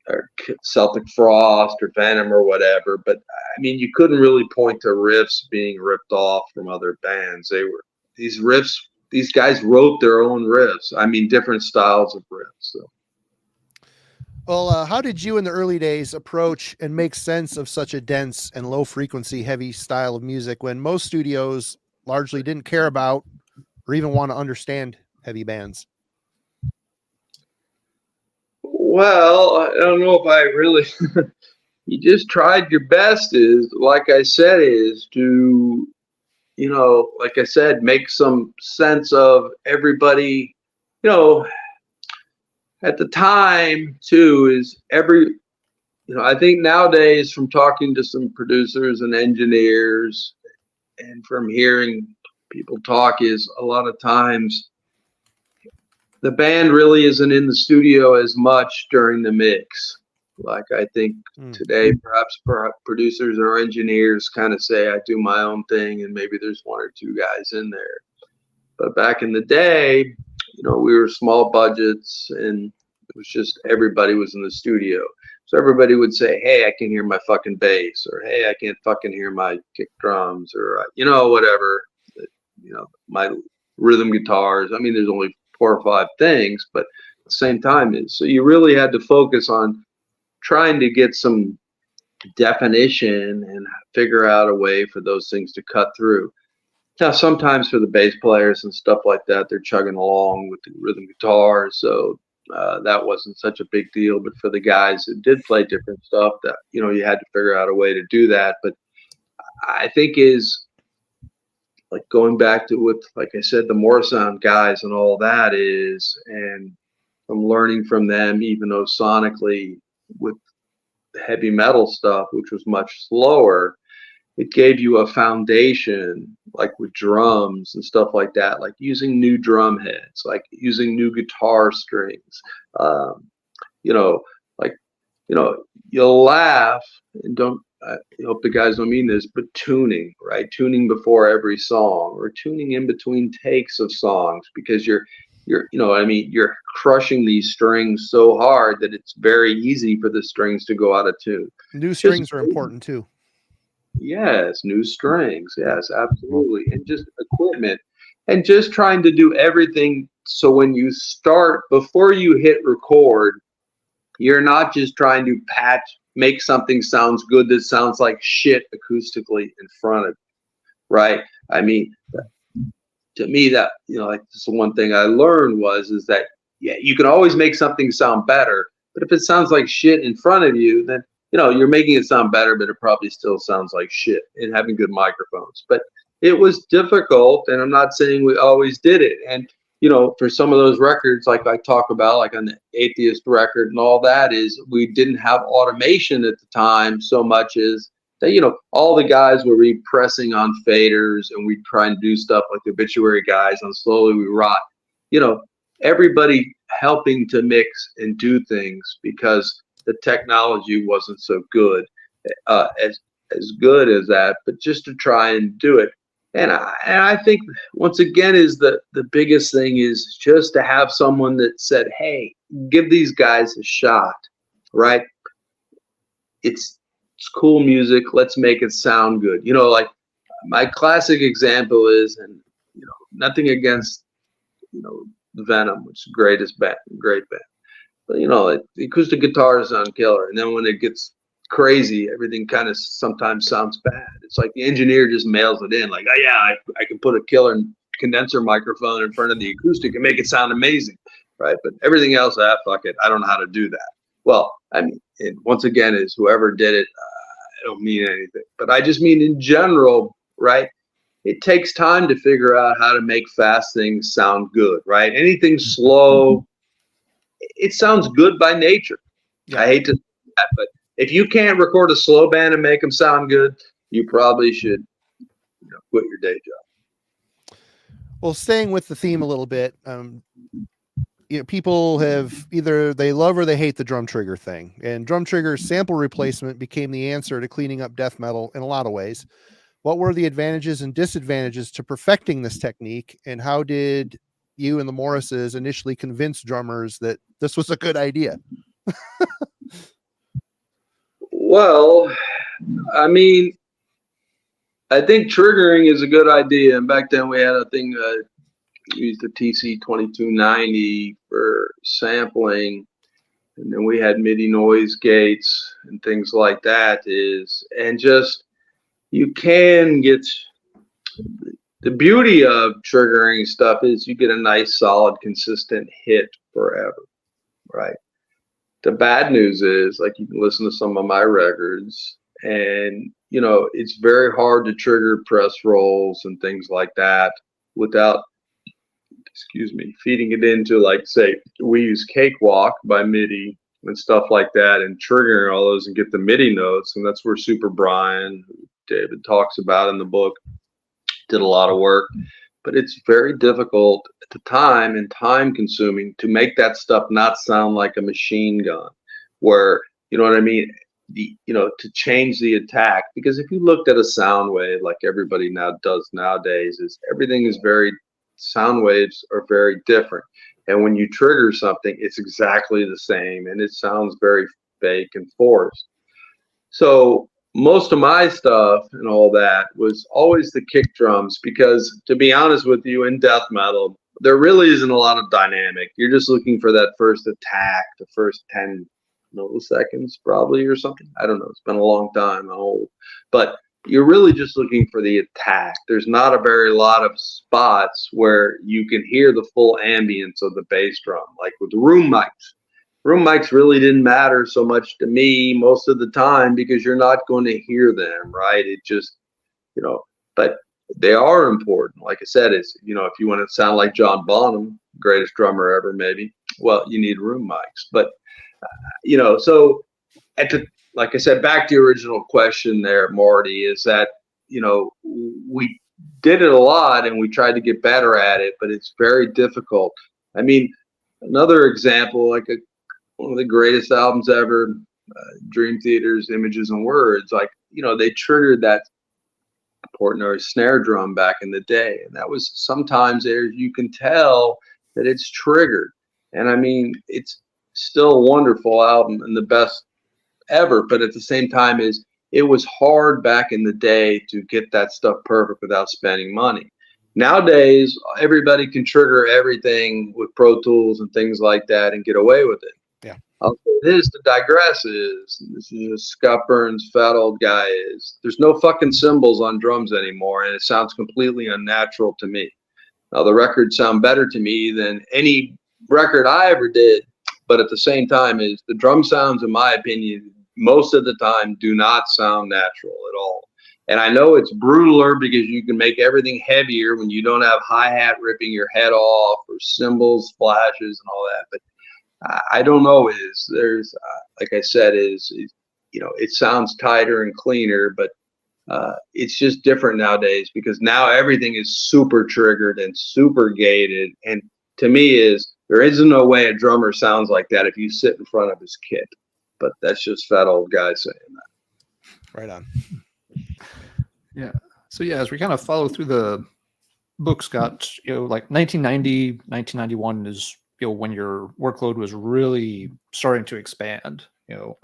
or Celtic Frost, or Venom, or whatever. But I mean, you couldn't really point to riffs being ripped off from other bands. These guys wrote their own riffs. I mean, different styles of riffs. So. Well, how did you in the early days approach and make sense of such a dense and low frequency heavy style of music when most studios largely didn't care about or even want to understand heavy bands? Well, I don't know if I really, you just tried your best, like I said, to, like I said, make some sense of everybody, at the time too, I think nowadays, from talking to some producers and engineers and from hearing people talk, is a lot of times the band really isn't in the studio as much during the mix. Like, I think today, perhaps producers or engineers kind of say, I do my own thing, and maybe there's one or two guys in there. But back in the day, we were small budgets, and it was just everybody was in the studio. So everybody would say, hey, I can hear my fucking bass, or hey, I can't fucking hear my kick drums, or, whatever, my rhythm guitars. I mean, there's only 4 or 5 things, but at the same time, so you really had to focus on trying to get some definition and figure out a way for those things to cut through. Now, sometimes for the bass players and stuff like that, they're chugging along with the rhythm guitar, so that wasn't such a big deal. But for the guys that did play different stuff, that you had to figure out a way to do that. But I think is like going back to what, like I said, the Morrisound guys and all that and I'm learning from them, even though sonically with the heavy metal stuff, which was much slower, it gave you a foundation, like with drums and stuff like that, like using new drum heads, like using new guitar strings. You'll laugh and I hope the guys don't mean this, but tuning, right? Tuning before every song, or tuning in between takes of songs, because you're crushing these strings so hard that it's very easy for the strings to go out of tune. New strings are important too. Yes, new strings. Yes, absolutely. And just equipment, and just trying to do everything. So when you start, before you hit record, you're not just trying to make something sounds good that sounds like shit acoustically in front of you, right? I mean, to me, that, like, this is one thing I learned is that, yeah, you can always make something sound better, But if it sounds like shit in front of you, then, you know, you're making it sound better, but it probably still sounds like shit, and having good microphones. But it was difficult, and I'm not saying we always did it. And, you know, for some of those records, like I talk about, like on the Atheist record and all that, is we didn't have automation at the time so much as that, you know, all the guys were repressing on faders, and we'd try and do stuff like the Obituary guys on Slowly We Rot. You know, everybody helping to mix and do things because the technology wasn't so good, as good as that, but just to try and do it. And I think once again is the biggest thing is just to have someone that said, hey, give these guys a shot, right? It's cool music. Let's make it sound good. You know, like my classic example is, and, you know, nothing against, you know, Venom, which is the greatest band, great band. But, you know, the acoustic guitars sound killer. And then when it gets crazy, everything kind of sometimes sounds bad. It's like the engineer just mails it in, like, oh yeah, I can put a killer condenser microphone in front of the acoustic and make it sound amazing, right? But everything else, fuck it, I don't know how to do that. Well, I mean, and once again, is whoever did it, I don't mean anything, but I just mean in general, right? It takes time to figure out how to make fast things sound good, right? Anything slow, it sounds good by nature. Yeah. I hate to say that, but if you can't record a slow band and make them sound good, you probably should, you know, quit your day job. Well, staying with the theme a little bit, you know, people have either they love or they hate the drum trigger thing, and drum trigger sample replacement became the answer to cleaning up death metal in a lot of ways. What were the advantages and disadvantages to perfecting this technique, and how did you and the Morrises initially convince drummers that this was a good idea? Well, I mean, I think triggering is a good idea. And back then we had a thing, we used the TC2290 for sampling. And then we had MIDI noise gates and things like that and just, you can get, the beauty of triggering stuff is you get a nice, solid, consistent hit forever, right? The bad news is, like, you can listen to some of my records and, you know, it's very hard to trigger press rolls and things like that without, excuse me, feeding it into, like, say, we use Cakewalk by MIDI and stuff like that, and triggering all those and get the MIDI notes. And that's where Super Brian, who David talks about in the book, did a lot of work. But it's very difficult at the time and time consuming to make that stuff not sound like a machine gun, where, you know what I mean? You know, to change the attack, because if you looked at a sound wave like everybody now does nowadays, is everything is very, sound waves are very different. And when you trigger something, it's exactly the same and it sounds very fake and forced. So most of my stuff and all that was always the kick drums, because to be honest with you, in death metal, there really isn't a lot of dynamic. You're just looking for that first attack, the first 10 milliseconds probably or something. I don't know. It's been a long time. I'm old. But you're really just looking for the attack. There's not a very lot of spots where you can hear the full ambience of the bass drum, like with the room mics. Room mics really didn't matter so much to me most of the time, because you're not going to hear them, right? It just, you know, but they are important. Like I said, it's, you know, if you want to sound like John Bonham, greatest drummer ever, maybe, well, you need room mics. But, you know, so at the, like I said, back to your original question there, Marty, is that, you know, we did it a lot and we tried to get better at it, but it's very difficult. I mean, another example, like one of the greatest albums ever, Dream Theater's Images and Words, like, you know, they triggered that Portnoy snare drum back in the day. And that was sometimes there, you can tell that it's triggered. And I mean, it's still a wonderful album and the best ever, but at the same time it was hard back in the day to get that stuff perfect without spending money. Nowadays, everybody can trigger everything with Pro Tools and things like that and get away with it. Yeah. I'll say this to digress is, this is Scott Burns' fat old guy, is there's no fucking cymbals on drums anymore, and it sounds completely unnatural to me. Now, the records sound better to me than any record I ever did, But at the same time, is the drum sounds, in my opinion, most of the time do not sound natural at all. And I know it's brutaler because you can make everything heavier when you don't have hi-hat ripping your head off or cymbals, flashes, and all that. But I don't know. There's like I said, it sounds tighter and cleaner, but it's just different nowadays because now everything is super triggered and super gated. And to me, there isn't no way a drummer sounds like that if you sit in front of his kit. But that's just fat old guys saying that. Right on. Yeah. So yeah, as we kind of follow through the book, Scott, like 1990, 1991 is, when your workload was really starting to expand.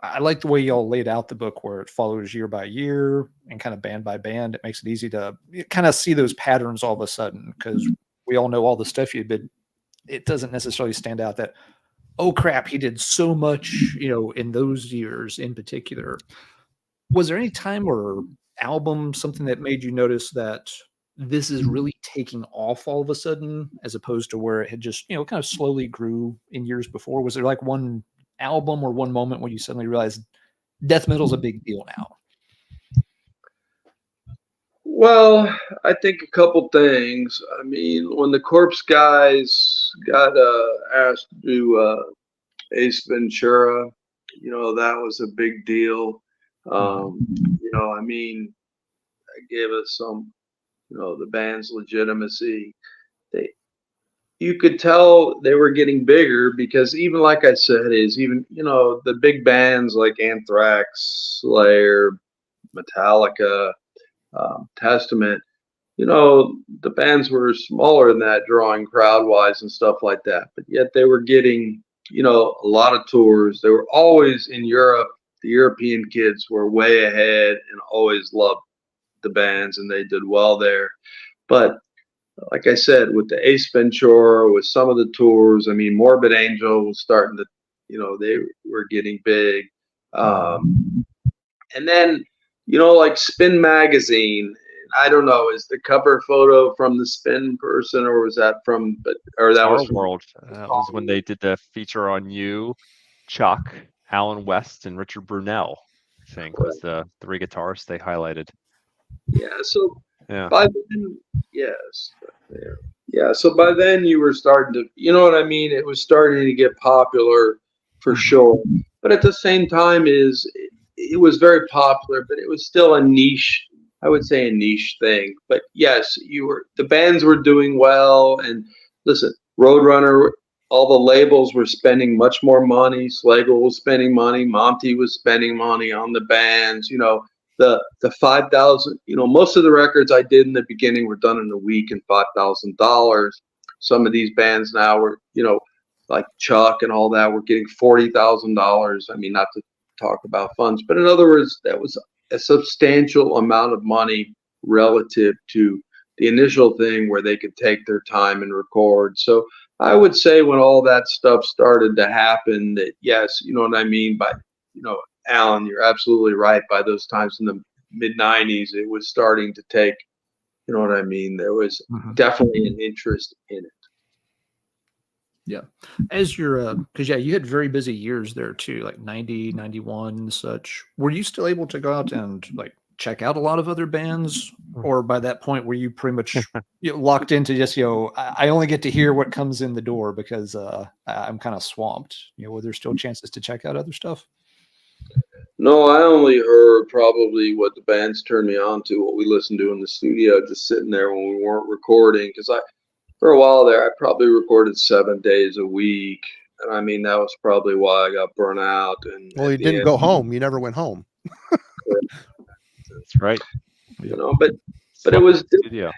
I like the way y'all laid out the book where it follows year by year and kind of band by band. It makes it easy to kind of see those patterns all of a sudden, because we all know all the stuff you did. It doesn't necessarily stand out that, oh crap, he did so much, in those years in particular. Was there any time or album, something that made you notice that this is really taking off all of a sudden, as opposed to where it had just, kind of slowly grew in years before? Was there like one album or one moment when you suddenly realized death metal's a big deal now? Well, I think a couple things. I mean, when the Corpse guys got asked to do Ace Ventura, that was a big deal. I mean, it gave us some, the band's legitimacy. You could tell they were getting bigger because even like I said, the big bands like Anthrax, Slayer, Metallica, Testament, the bands were smaller than that, drawing crowd wise and stuff like that. But yet they were getting, a lot of tours. They were always in Europe. The European kids were way ahead and always loved the bands, and they did well there. But like I said, with the Ace Ventura, with some of the tours, I mean, Morbid Angel was starting to, they were getting big. And then, like Spin Magazine, I don't know, is the cover photo from the Spin person, or was that Star World? That was when they did the feature on you, Chuck, Alan West, and Richard Brunel, I think, was the three guitarists they highlighted. Yeah, so by then, yes. Yeah, so by then you were starting to, you know what I mean? It was starting to get popular for sure. But at the same time, it was very popular, but it was still a niche, I would say a niche thing. But yes, the bands were doing well. And listen, Roadrunner, all the labels were spending much more money. Slagle was spending money. Monty was spending money on the bands. The 5,000, most of the records I did in the beginning were done in a week and $5,000. Some of these bands now were, like Chuck and all that, were getting $40,000. I mean, not to talk about funds, but in other words, that was a substantial amount of money relative to the initial thing where they could take their time and record. So I would say when all that stuff started to happen, that yes, you know what I mean by, Alan, you're absolutely right. By those times in the mid 90s, it was starting to take, you know what I mean? There was definitely an interest in it. Yeah. As you're, because you had very busy years there too, like 90, 91 and such. Were you still able to go out and like check out a lot of other bands? Or by that point, were you pretty much locked into just, I only get to hear what comes in the door because I'm kind of swamped? Were there still chances to check out other stuff? No, I only heard probably what the bands turned me on to, what we listened to in the studio, just sitting there when we weren't recording. Because for a while there, I probably recorded 7 days a week. And I mean, that was probably why I got burnt out. And well, you didn't go home. You never went home. That's right. But it was studio.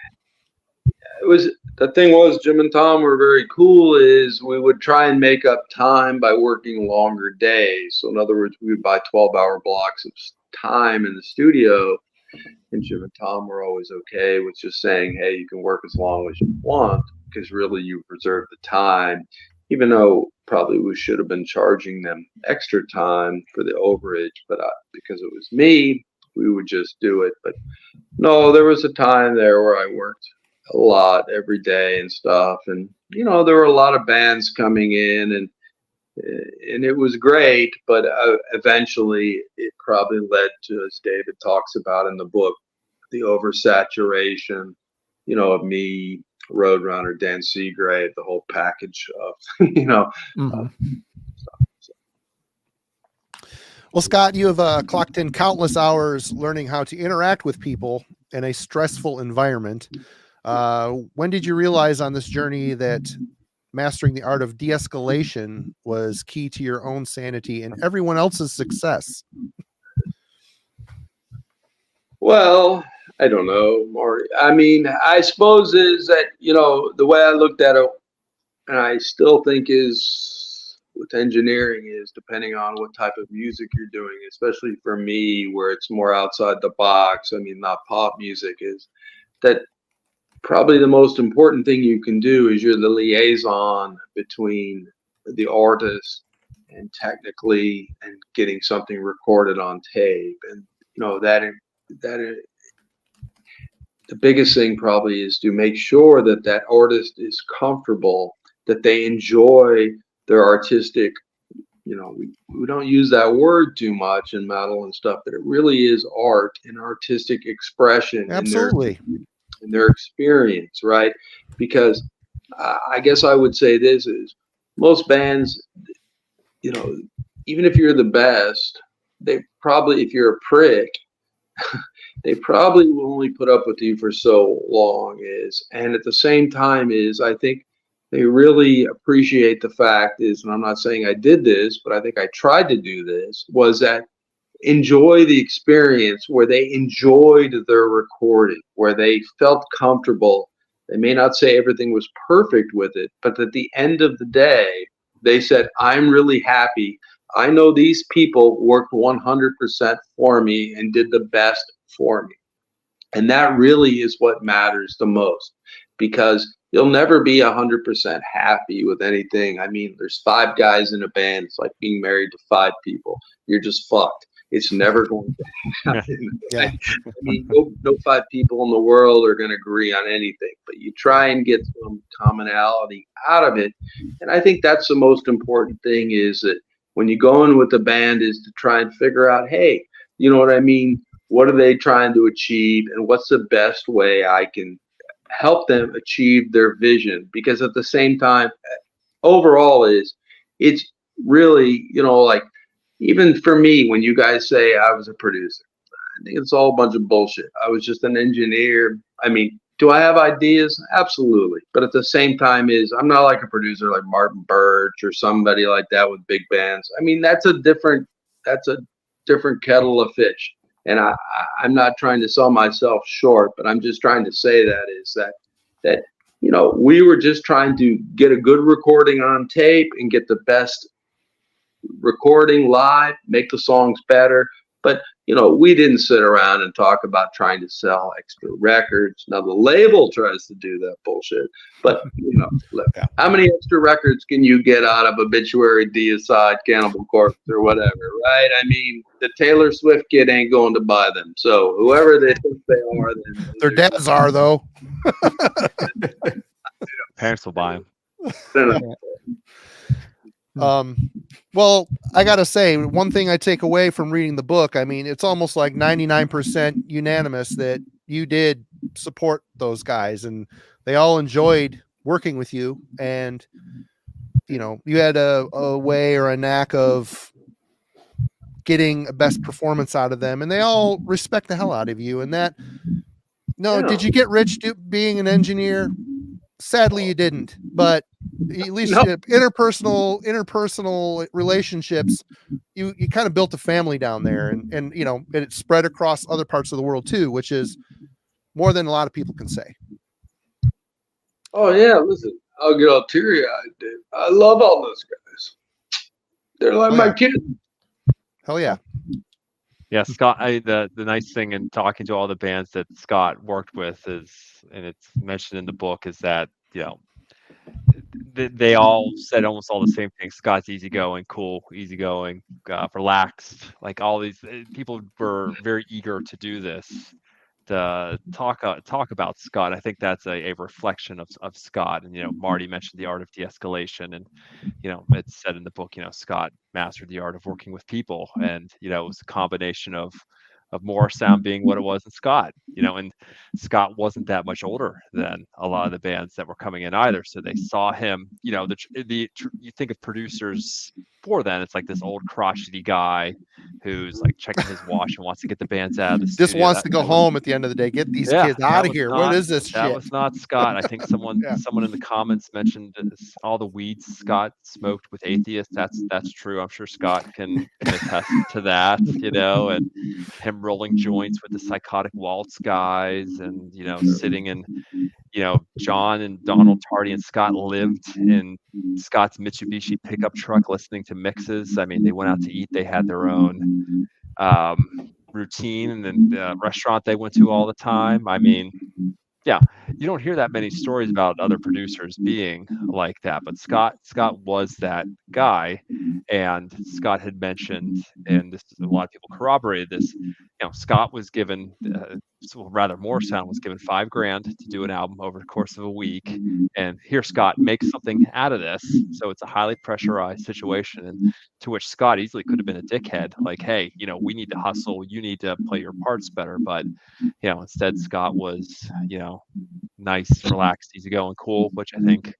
The thing was, Jim and Tom were very cool. Is we would try and make up time by working longer days. So in other words, we would buy 12-hour blocks of time in the studio, and Jim and Tom were always okay with just saying, "Hey, you can work as long as you want," because really you preserve the time. Even though probably we should have been charging them extra time for the overage, but because it was me, we would just do it. But no, there was a time there where I worked a lot every day and stuff, and there were a lot of bands coming in, and and it was great, but eventually it probably led to, as David talks about in the book, the oversaturation, of me, Roadrunner, Dan Seagrave, the whole package of, Well, Scott, you have clocked in countless hours learning how to interact with people in a stressful environment. When did you realize on this journey that mastering the art of de-escalation was key to your own sanity and everyone else's success? Well, I don't know, Marty. I mean, I suppose is that, the way I looked at it, and I still think is with engineering, is depending on what type of music you're doing, especially for me, where it's more outside the box. I mean, not pop music, is that probably the most important thing you can do is you're the liaison between the artist and technically and getting something recorded on tape. And, that the biggest thing probably is to make sure that that artist is comfortable, that they enjoy their artistic, we don't use that word too much in metal and stuff, but it really is art and artistic expression. Absolutely. In their experience, right? Because I guess I would say this is most bands, even if you're the best, they probably, if you're a prick, they probably will only put up with you for so long. And at the same time I think they really appreciate the fact is, and I'm not saying I did this, but I think I tried to do this, was that enjoy the experience where they enjoyed their recording, where they felt comfortable. They may not say everything was perfect with it, but at the end of the day, they said, I'm really happy. I know these people worked 100% for me and did the best for me. And that really is what matters the most, because you'll never be 100% happy with anything. I mean, there's 5 guys in a band. It's like being married to 5 people. You're just fucked. It's never going to happen. Yeah. I mean, no 5 people in the world are going to agree on anything, but you try and get some commonality out of it. And I think that's the most important thing, is that when you go in with the band, is to try and figure out, hey, you know what I mean? What are they trying to achieve? And what's the best way I can help them achieve their vision? Because at the same time, overall it's really, like, even for me, when you guys say I was a producer, I think it's all a bunch of bullshit. I was just an engineer. I mean, do I have ideas? Absolutely. But at the same time I'm not like a producer like Martin Birch or somebody like that with big bands. I mean, that's a different kettle of fish. And I'm not trying to sell myself short, but I'm just trying to say that we were just trying to get a good recording on tape and get the best recording live, make the songs better. But we didn't sit around and talk about trying to sell extra records. Now the label tries to do that bullshit, but look, how many extra records can you get out of Obituary, Deicide, Cannibal Corpse, or whatever, right? I mean, the Taylor Swift kid ain't going to buy them. So whoever they think they are, then Their dads are, though. Parents will buy them. Well, I gotta say, one thing I take away from reading the book, I mean, it's almost like 99% unanimous that you did support those guys and they all enjoyed working with you. And, you had a way or a knack of getting a best performance out of them, and they all respect the hell out of you. And that, did you get rich being an engineer? Sadly, you didn't, but at least interpersonal relationships, you kind of built a family down there, and it spread across other parts of the world too, which is more than a lot of people can say. Oh yeah, listen, I'll get all teary-eyed, dude. I love all those guys. They're like my kids. Hell yeah. Yeah, Scott, the nice thing in talking to all the bands that Scott worked with is, and it's mentioned in the book, is that, they all said almost all the same things. Scott's easygoing, cool, relaxed. Like all these people were very eager to do this, talk about Scott. I think that's a reflection of Scott. And Marty mentioned the art of de-escalation, and it's said in the book, Scott mastered the art of working with people, and it was a combination of Morrisound being what it was in Scott, and Scott wasn't that much older than a lot of the bands that were coming in either. So they saw him, you think of producers before then, it's like this old crotchety guy who's like checking his watch and wants to get the bands out of the Just studio. wants to go home at the end of the day. Get these kids out of here. What is this That shit? was not Scott. I think someone in the comments mentioned all the weeds Scott smoked with atheists. That's true. I'm sure Scott can attest to that, and him rolling joints with the Psychotic Waltz guys, and sitting in, John and Donald Tardy and Scott lived in Scott's Mitsubishi pickup truck listening to mixes. I mean, they went out to eat. They had their own routine, and then the restaurant they went to all the time. I mean, yeah, you don't hear that many stories about other producers being like that, but Scott was that guy. And Scott had mentioned, and this a lot of people corroborated this, Scott was given, Morrisound was given $5,000 to do an album over the course of a week, and here Scott makes something out of this. So it's a highly pressurized situation, and to which Scott easily could have been a dickhead, like, hey, we need to hustle, you need to play your parts better. But instead Scott was nice, relaxed, easygoing, cool, which I think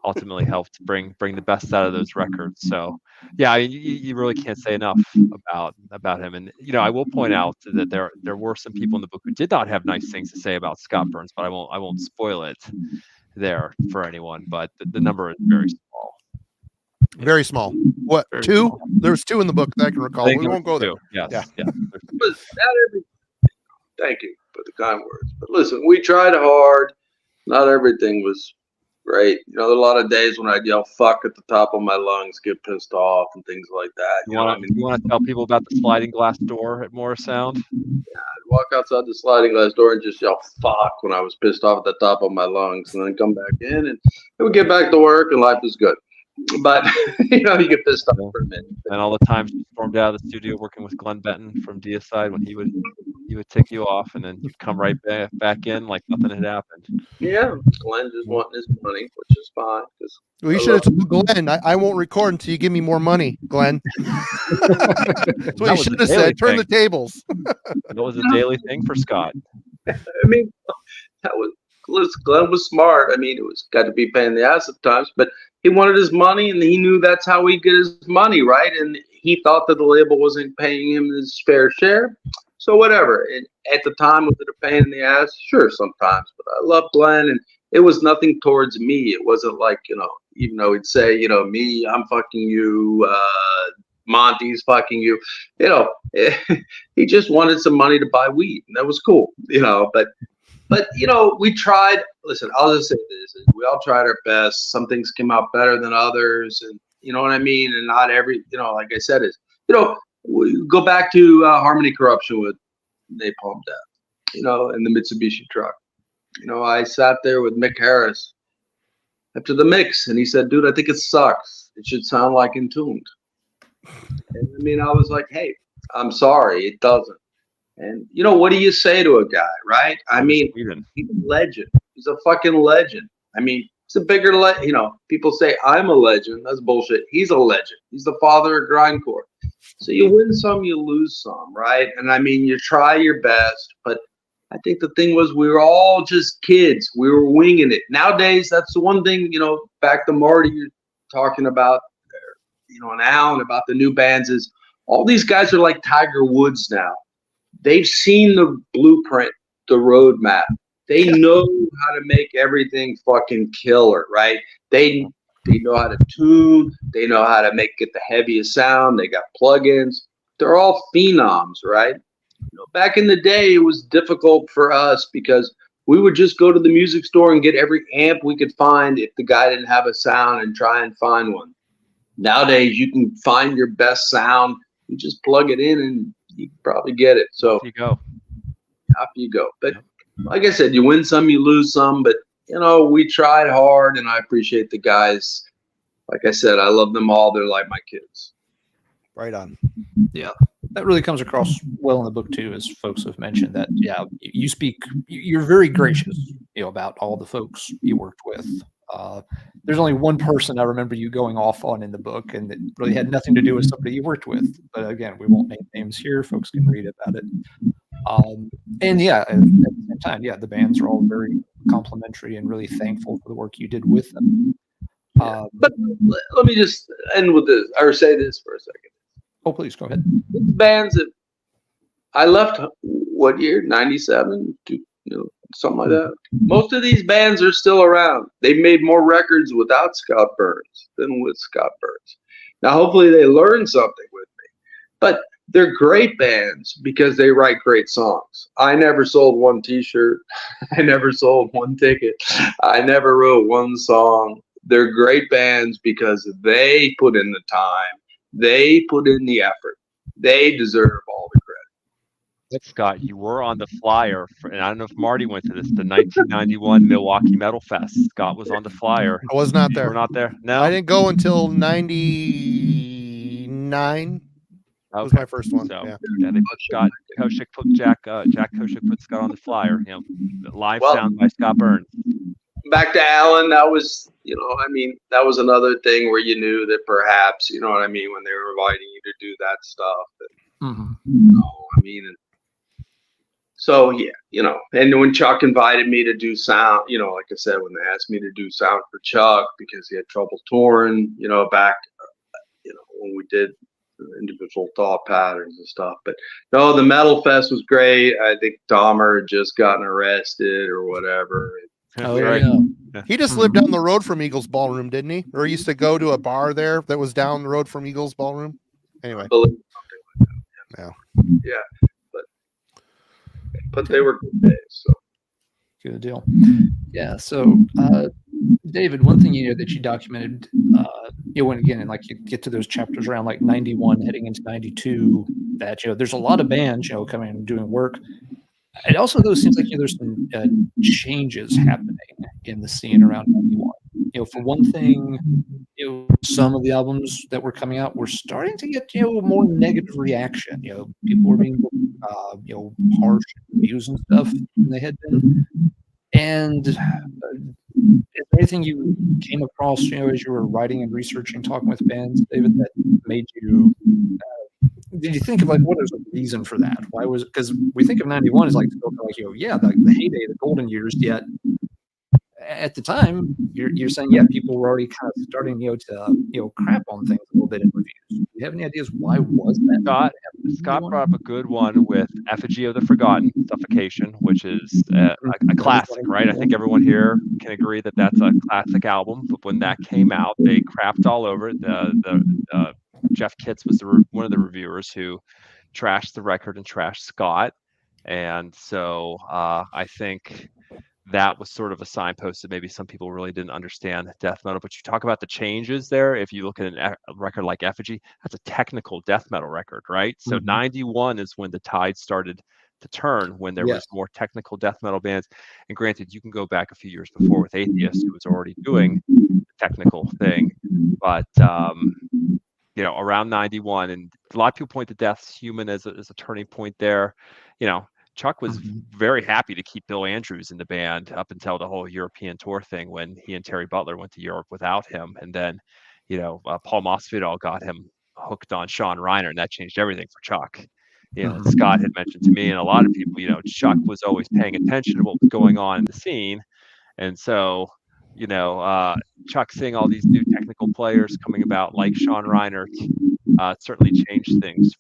ultimately helped bring the best out of those records. So yeah, you really can't say enough about him. And I will point out that there were some people in the book who did not have nice things to say about Scott Burns, but I won't spoil it there for anyone. But the number is very small. Very small. What, Very 2? small. There's 2 in the book that I can recall. We won't go there. Yes. Yeah. Yeah. But thank you for the kind words. But listen, we tried hard. Not everything was great. There are a lot of days when I'd yell "fuck" at the top of my lungs, get pissed off, and things like that. You want to tell people about the sliding glass door at Morrisound? Yeah, I'd walk outside the sliding glass door and just yell "fuck" when I was pissed off at the top of my lungs, and then come back in, and it would get back to work, and life is good. But you get pissed off for a minute. And all the times you stormed out of the studio working with Glenn Benton from Deicide, when he would tick you off, and then you'd come right back in like nothing had happened. Yeah, Glenn just wanting his money, which is fine. Well, you should have told Glenn, I won't record until you give me more money, Glenn. That's what you should have said. Turn the tables. That was a daily thing for Scott. I mean, Glenn was smart. I mean, it was got to be paying the ass at times, but he wanted his money, and he knew that's how he get his money, right? And he thought that the label wasn't paying him his fair share. So whatever. And at the time, was it a pain in the ass? Sure, sometimes. But I love Glenn, and it was nothing towards me. It wasn't like, even though he'd say, me, I'm fucking you, Monty's fucking you. He just wanted some money to buy weed, and that was cool, But we tried. Listen, I'll just say this: we all tried our best. Some things came out better than others, and you know what I mean. And not every, like I said, we go back to Harmony Corruption with Napalm Death, in the Mitsubishi truck. I sat there with Mick Harris after the mix, and he said, "Dude, I think it sucks. It should sound like Entombed." And I was like, "Hey, I'm sorry, it doesn't." And what do you say to a guy, right? I mean, he's a legend. He's a fucking legend. I mean, he's a bigger people say I'm a legend. That's bullshit. He's a legend. He's the father of grindcore. So you win some, you lose some, right? And I mean, you try your best, but I think the thing was we were all just kids. We were winging it. Nowadays, that's the one thing, back to Marty, you're talking about, and Alan about the new bands is all these guys are like Tiger Woods now. They've seen the blueprint, the roadmap. They know how to make everything fucking killer, right? They know how to tune. They know how to get the heaviest sound. They got plugins. They're all phenoms, right? Back in the day, it was difficult for us because we would just go to the music store and get every amp we could find if the guy didn't have a sound and try and find one. Nowadays, you can find your best sound. You just plug it in and you can probably get it. So off you go. But like I said, you win some, you lose some. But we tried hard, and I appreciate the guys. Like I said, I love them all. They're like my kids. Right on. Yeah, that really comes across well in the book too, as folks have mentioned that. Yeah, you speak. You're very gracious, about all the folks you worked with. There's only one person I remember you going off on in the book, and it really had nothing to do with somebody you worked with. But again, we won't name names here. Folks can read about it. And yeah, at the same time, yeah, the bands are all very complimentary and really thankful for the work you did with them. But let me just end with this, or say this for a second. Oh, please go ahead. Bands that I left, what year? 97, something like that. Most of these bands are still around. They made more records without Scott Burns than with Scott Burns. Now, hopefully they learned something with me. But they're great bands because they write great songs. I never sold one T-shirt. I never sold one ticket. I never wrote one song. They're great bands because they put in the time. They put in the effort. They deserve all the credit. Scott, you were on the flyer, and I don't know if Marty went to this, the 1991 Milwaukee Metal Fest. Scott was on the flyer. I was not You there. were not there? No? I didn't go until 99. That was my first one. So, yeah, they put Scott Koshik, Jack Koshik put Scott on the flyer. Live sound by Scott Burns. Back to Alan, that was, that was another thing where you knew that perhaps, when they were inviting you to do that stuff. So yeah, and when Chuck invited me to do sound, like I said, when they asked me to do sound for Chuck because he had trouble touring, back, when we did individual thought patterns and stuff. But no, the Metal Fest was great. I think Dahmer had just gotten arrested or whatever. Oh, yeah. He just lived down the road from Eagles Ballroom, didn't he? Or he used to go to a bar there that was down the road from Eagles Ballroom. Anyway. Yeah. But they were good days. So. Good deal. Yeah. So, David, one thing that you documented, when again, and like you get to those chapters around like 91 heading into 92, that there's a lot of bands coming and doing work. It also though seems like there's some changes happening in the scene around 91. For one thing, some of the albums that were coming out were starting to get more negative reaction. People were being harsh reviews and stuff than they had been. And is there anything you came across as you were writing and researching, talking with bands, David, that made you? Did you think of what is the reason for that? Why was it? Because we think of 91 as still the heyday, the golden years. Yet at the time, you're saying people were already kind of starting to crap on things a little bit in reviews. Do you have any ideas why was that? Scott brought up a good one with Effigy of the Forgotten, Suffocation, which is a classic, right? I think everyone here can agree that that's a classic album. But when that came out, they crapped all over it. Jeff Kitts was one of the reviewers who trashed the record and trashed Scott. And so I think that was sort of a signpost that maybe some people really didn't understand death metal. But you talk about the changes there. If you look at a record like Effigy, that's a technical death metal record, right? So 91 is when the tide started to turn, when there was more technical death metal bands. And granted, you can go back a few years before with Atheist, who was already doing the technical thing. But around 91, and a lot of people point to Death's Human as a turning point there. Chuck was very happy to keep Bill Andrews in the band up until the whole European tour thing, when he and Terry Butler went to Europe without him. And then, Paul Masvidal got him hooked on Sean Reiner, and that changed everything for Chuck. Scott had mentioned to me and a lot of people, Chuck was always paying attention to what was going on in the scene. And so, Chuck seeing all these new technical players coming about like Sean Reiner certainly changed things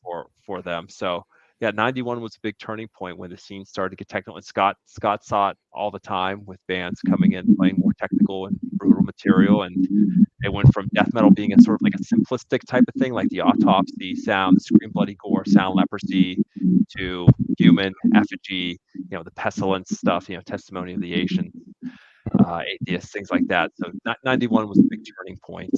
for them. So, 91 was a big turning point when the scene started to get technical. And Scott saw it all the time with bands coming in, playing more technical and brutal material. And it went from death metal being a sort of like a simplistic type of thing, like the Autopsy sound, the Scream Bloody Gore sound, Leprosy, to Human, Effigy, the Pestilence stuff, Testimony of the Asian, Atheists, things like that. So 91 was a big turning point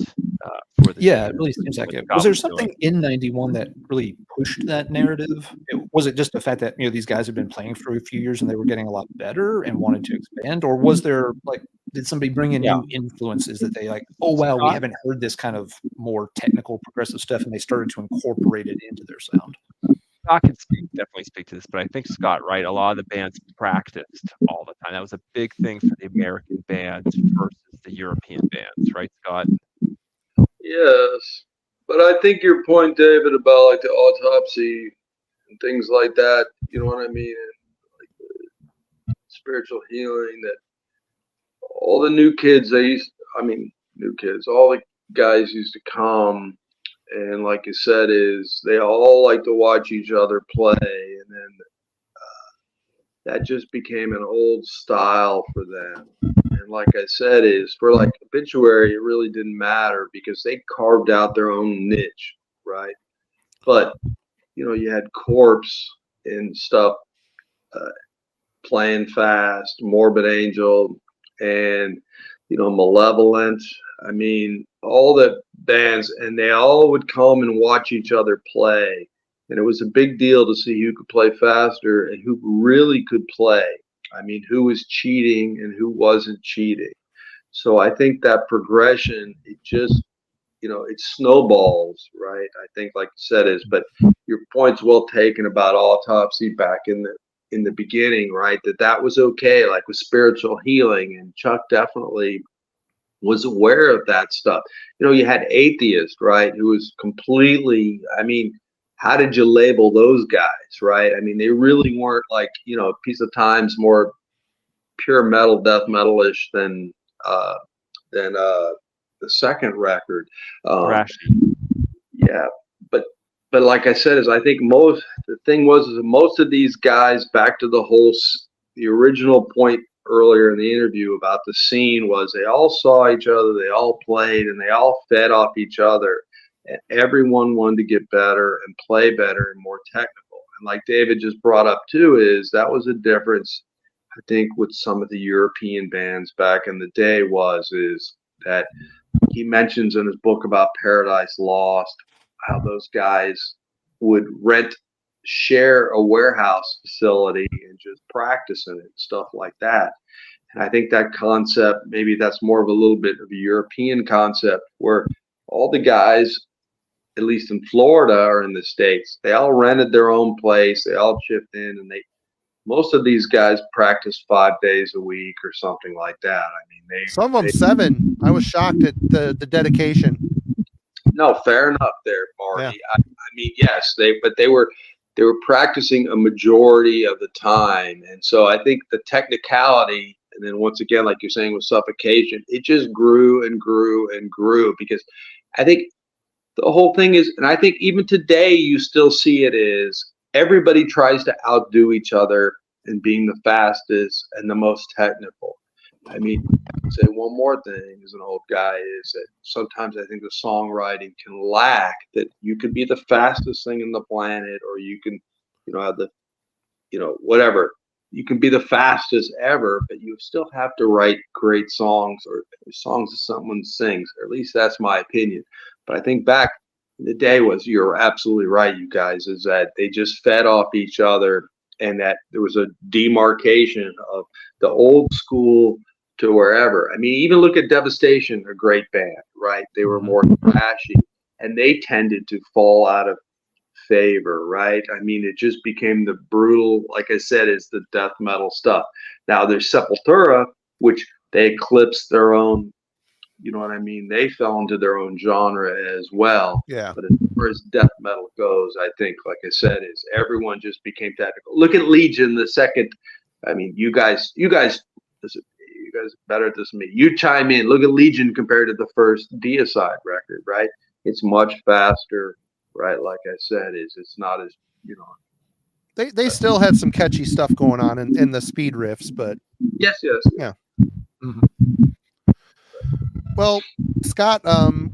for the it really seems like it. Was there something in 91 that really pushed that narrative? Was it just the fact that these guys had been playing for a few years and they were getting a lot better and wanted to expand, or was there Did somebody bring in new influences that they like, oh, wow, we haven't heard this kind of more technical progressive stuff, and they started to incorporate it into their sound? Scott can definitely speak to this, but I think Scott, right? A lot of the bands practiced all the time. That was a big thing for the American bands versus the European bands, right, Scott? Yes, but I think your point, David, about like the autopsy and things like that, you know what I mean? And like the spiritual healing, that all the new kids, new kids, all the guys used to come, and like you said, is they all like to watch each other play, and then that just became an old style for them. And like I said, is for like Obituary, it really didn't matter because they carved out their own niche, right? But you had Corpse and stuff playing fast, Morbid Angel, and Malevolent. I mean, all the bands, and they all would come and watch each other play. And it was a big deal to see who could play faster and who really could play. I mean, who was cheating and who wasn't cheating. So I think that progression, it just, it snowballs, right? I think, like you said, but your point's well taken about Autopsy back in the beginning, right? That was okay, like with spiritual healing, and Chuck definitely was aware of that stuff. You had Atheist, right, who was completely, I mean, how did you label those guys, right? I mean, they really weren't like, Piece of Time's more pure metal, death metal-ish than the second record. Yeah, but like I said, I think the thing was most of these guys, back to the original point earlier in the interview about the scene, was they all saw each other, they all played, and they all fed off each other, and everyone wanted to get better and play better and more technical. And like David just brought up too, is that was a difference, I think, with some of the European bands back in the day, is that he mentions in his book about Paradise Lost how those guys would share a warehouse facility and just practice in it and stuff like that. And I think that concept, maybe that's more of a little bit of a European concept, where all the guys, at least in Florida or in the States, they all rented their own place, they all chipped in, and most of these guys practiced 5 days a week or something like that. I mean, some of them 7. I was shocked at the dedication. No, fair enough there, Marty. Yeah. I mean, yes, they were practicing a majority of the time, and so I think the technicality, and then once again, like you're saying with suffocation, it just grew and grew and grew, because I think the whole thing is, and I think even today you still see it, is everybody tries to outdo each other in being the fastest and the most technical. I mean, I'd say one more thing as an old guy is that sometimes I think the songwriting can lack that you could be the fastest thing in the planet, or you can, have the, whatever. You can be the fastest ever, but you still have to write great songs, or songs that someone sings, or at least that's my opinion. But I think back in the day you're absolutely right, you guys, is that they just fed off each other, and that there was a demarcation of the old school to wherever. I mean, even look at Devastation, a great band, right? They were more flashy, and they tended to fall out of favor, right? I mean, it just became the brutal, like I said, is the death metal stuff. Now there's Sepultura, which they eclipsed their own, you know what I mean? They fell into their own genre as well. Yeah. But as far as death metal goes, I think, like I said, is everyone just became technical. Look at Legion, the second. I mean, you guys are better at this than me. You chime in. Look at Legion compared to the first Deicide record, right? It's much faster, right? Like I said, it's not as, They still had some catchy stuff going on in the speed riffs, but yes. Yeah. Mm-hmm. Well, Scott,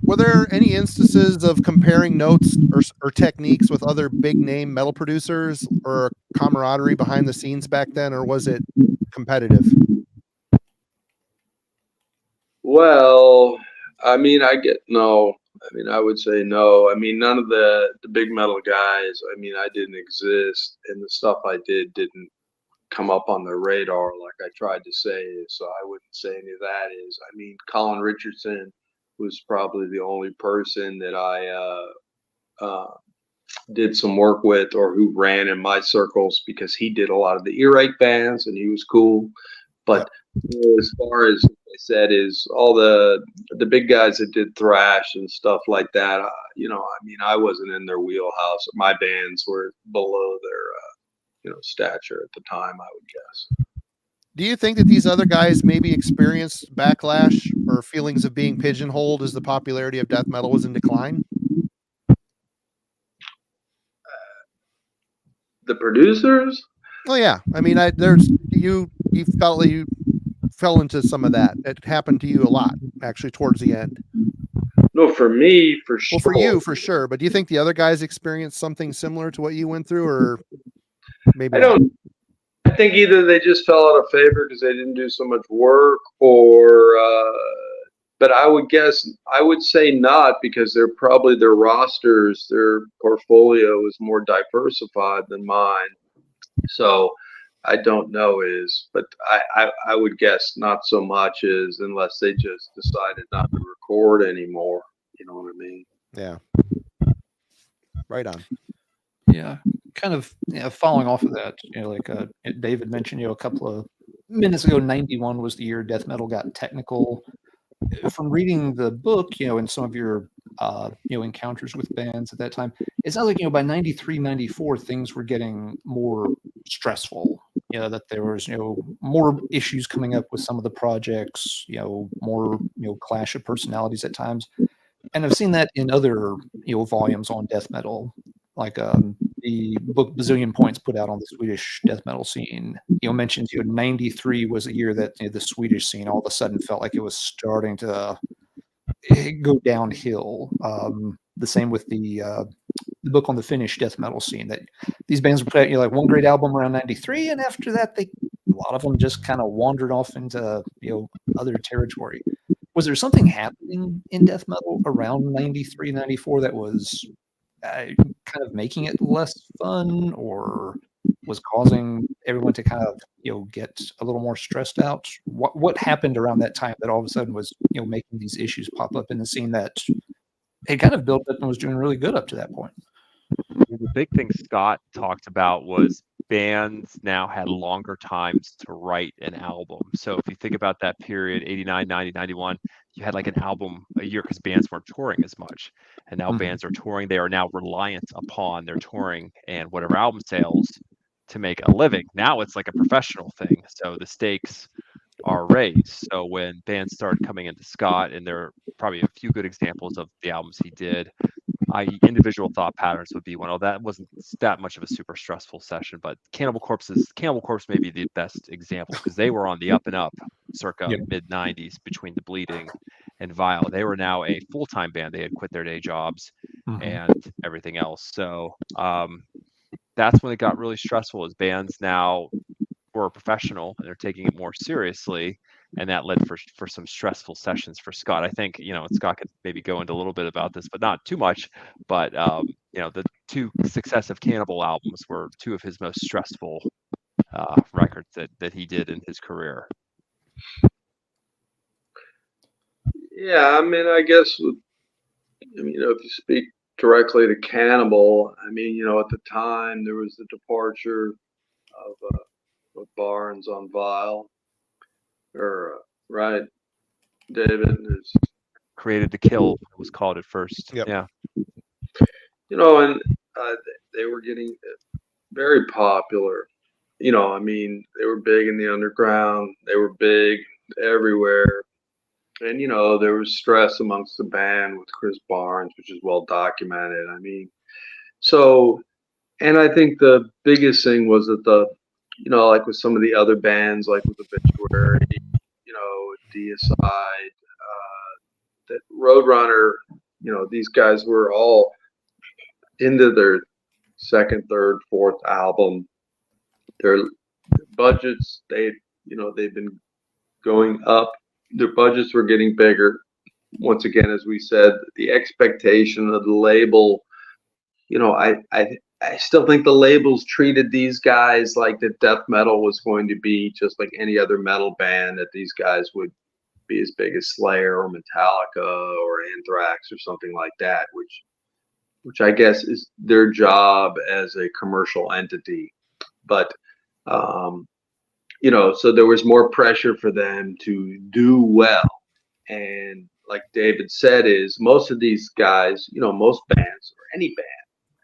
were there any instances of comparing notes or techniques with other big name metal producers, or camaraderie behind the scenes back then, or was it competitive? Well, I mean, no. I mean, I would say no. I mean, none of the big metal guys, I mean, I didn't exist, and the stuff I did didn't come up on the radar like I tried to say. So I wouldn't say any of that is. I mean, Colin Richardson was probably the only person that I did some work with or who ran in my circles, because he did a lot of the earache bands and he was cool. But as far as I said, is all the big guys that did thrash and stuff like that, I mean, I wasn't in their wheelhouse. My bands were below their stature at the time, I would guess. Do you think that these other guys maybe experienced backlash or feelings of being pigeonholed as the popularity of death metal was in decline? The producers? Oh yeah, I mean, you felt like you fell into some of that. It happened to you a lot, actually, towards the end. No, for me, for sure. Well, for you, for sure. But do you think the other guys experienced something similar to what you went through, or maybe I think either they just fell out of favor because they didn't do so much work, or but I would say not, because they're probably their rosters, their portfolio is more diversified than mine. So I don't know but I would guess not so much is, unless they just decided not to record anymore. You know what I mean? Yeah. Right on. Yeah, kind of following off of that, like David mentioned, a couple of minutes ago, 91 was the year death metal got technical. From reading the book, and some of your encounters with bands at that time, it sounds like by 93, 94 things were getting more stressful. That there was more issues coming up with some of the projects, more clash of personalities at times. And I've seen that in other volumes on death metal, like the book Bazillion Points put out on the Swedish death metal scene. Mentions 93 was a year that the Swedish scene all of a sudden felt like it was starting to go downhill. The same with the book on the Finnish death metal scene, that these bands would put out like one great album around 93, and after that a lot of them just kind of wandered off into other territory. Was there something happening in death metal around 93, 94 that was kind of making it less fun, or was causing everyone to kind of get a little more stressed out? What happened around that time that all of a sudden was making these issues pop up in the scene that had kind of built up and was doing really good up to that point? The big thing Scott talked about was bands now had longer times to write an album. So if you think about that period, 89, 90, 91, you had like an album a year because bands weren't touring as much. And now bands are touring. They are now reliant upon their touring and whatever album sales to make a living. Now it's like a professional thing. So the stakes are raised. So when bands started coming into Scott, and there are probably a few good examples of the albums he did, individual thought patterns would be one. Oh, that wasn't that much of a super stressful session, but Cannibal Corpse may be the best example, because they were on the up and up circa mid 90s between the Bleeding and Vile. They were now a full-time band. They had quit their day jobs and everything else. So that's when it got really stressful, as bands now were professional and they're taking it more seriously. And that led for some stressful sessions for Scott. I think, Scott could maybe go into a little bit about this, but not too much. But, the two successive Cannibal albums were two of his most stressful records that he did in his career. Yeah, I mean, I guess, if you speak directly to Cannibal, I mean, at the time there was the departure of Barnes on Vile. Right, David is Created to Kill, it was called at first. Yep. Yeah. And they were getting very popular. I mean, they were big in the underground. They were big everywhere. And, there was stress amongst the band with Chris Barnes, which is well documented. I mean, and I think the biggest thing was that like with some of the other bands, like with Obituary, Deicide, that Roadrunner, these guys were all into their second, third, fourth album. Their budgets, they've been going up. Their budgets were getting bigger. Once again, as we said, the expectation of the label, I I still think the labels treated these guys like that death metal was going to be just like any other metal band, that these guys would be as big as Slayer or Metallica or Anthrax or something like that, which I guess is their job as a commercial entity. But you know, so there was more pressure for them to do well. And like David said, is most of these guys, you know, most bands or any band,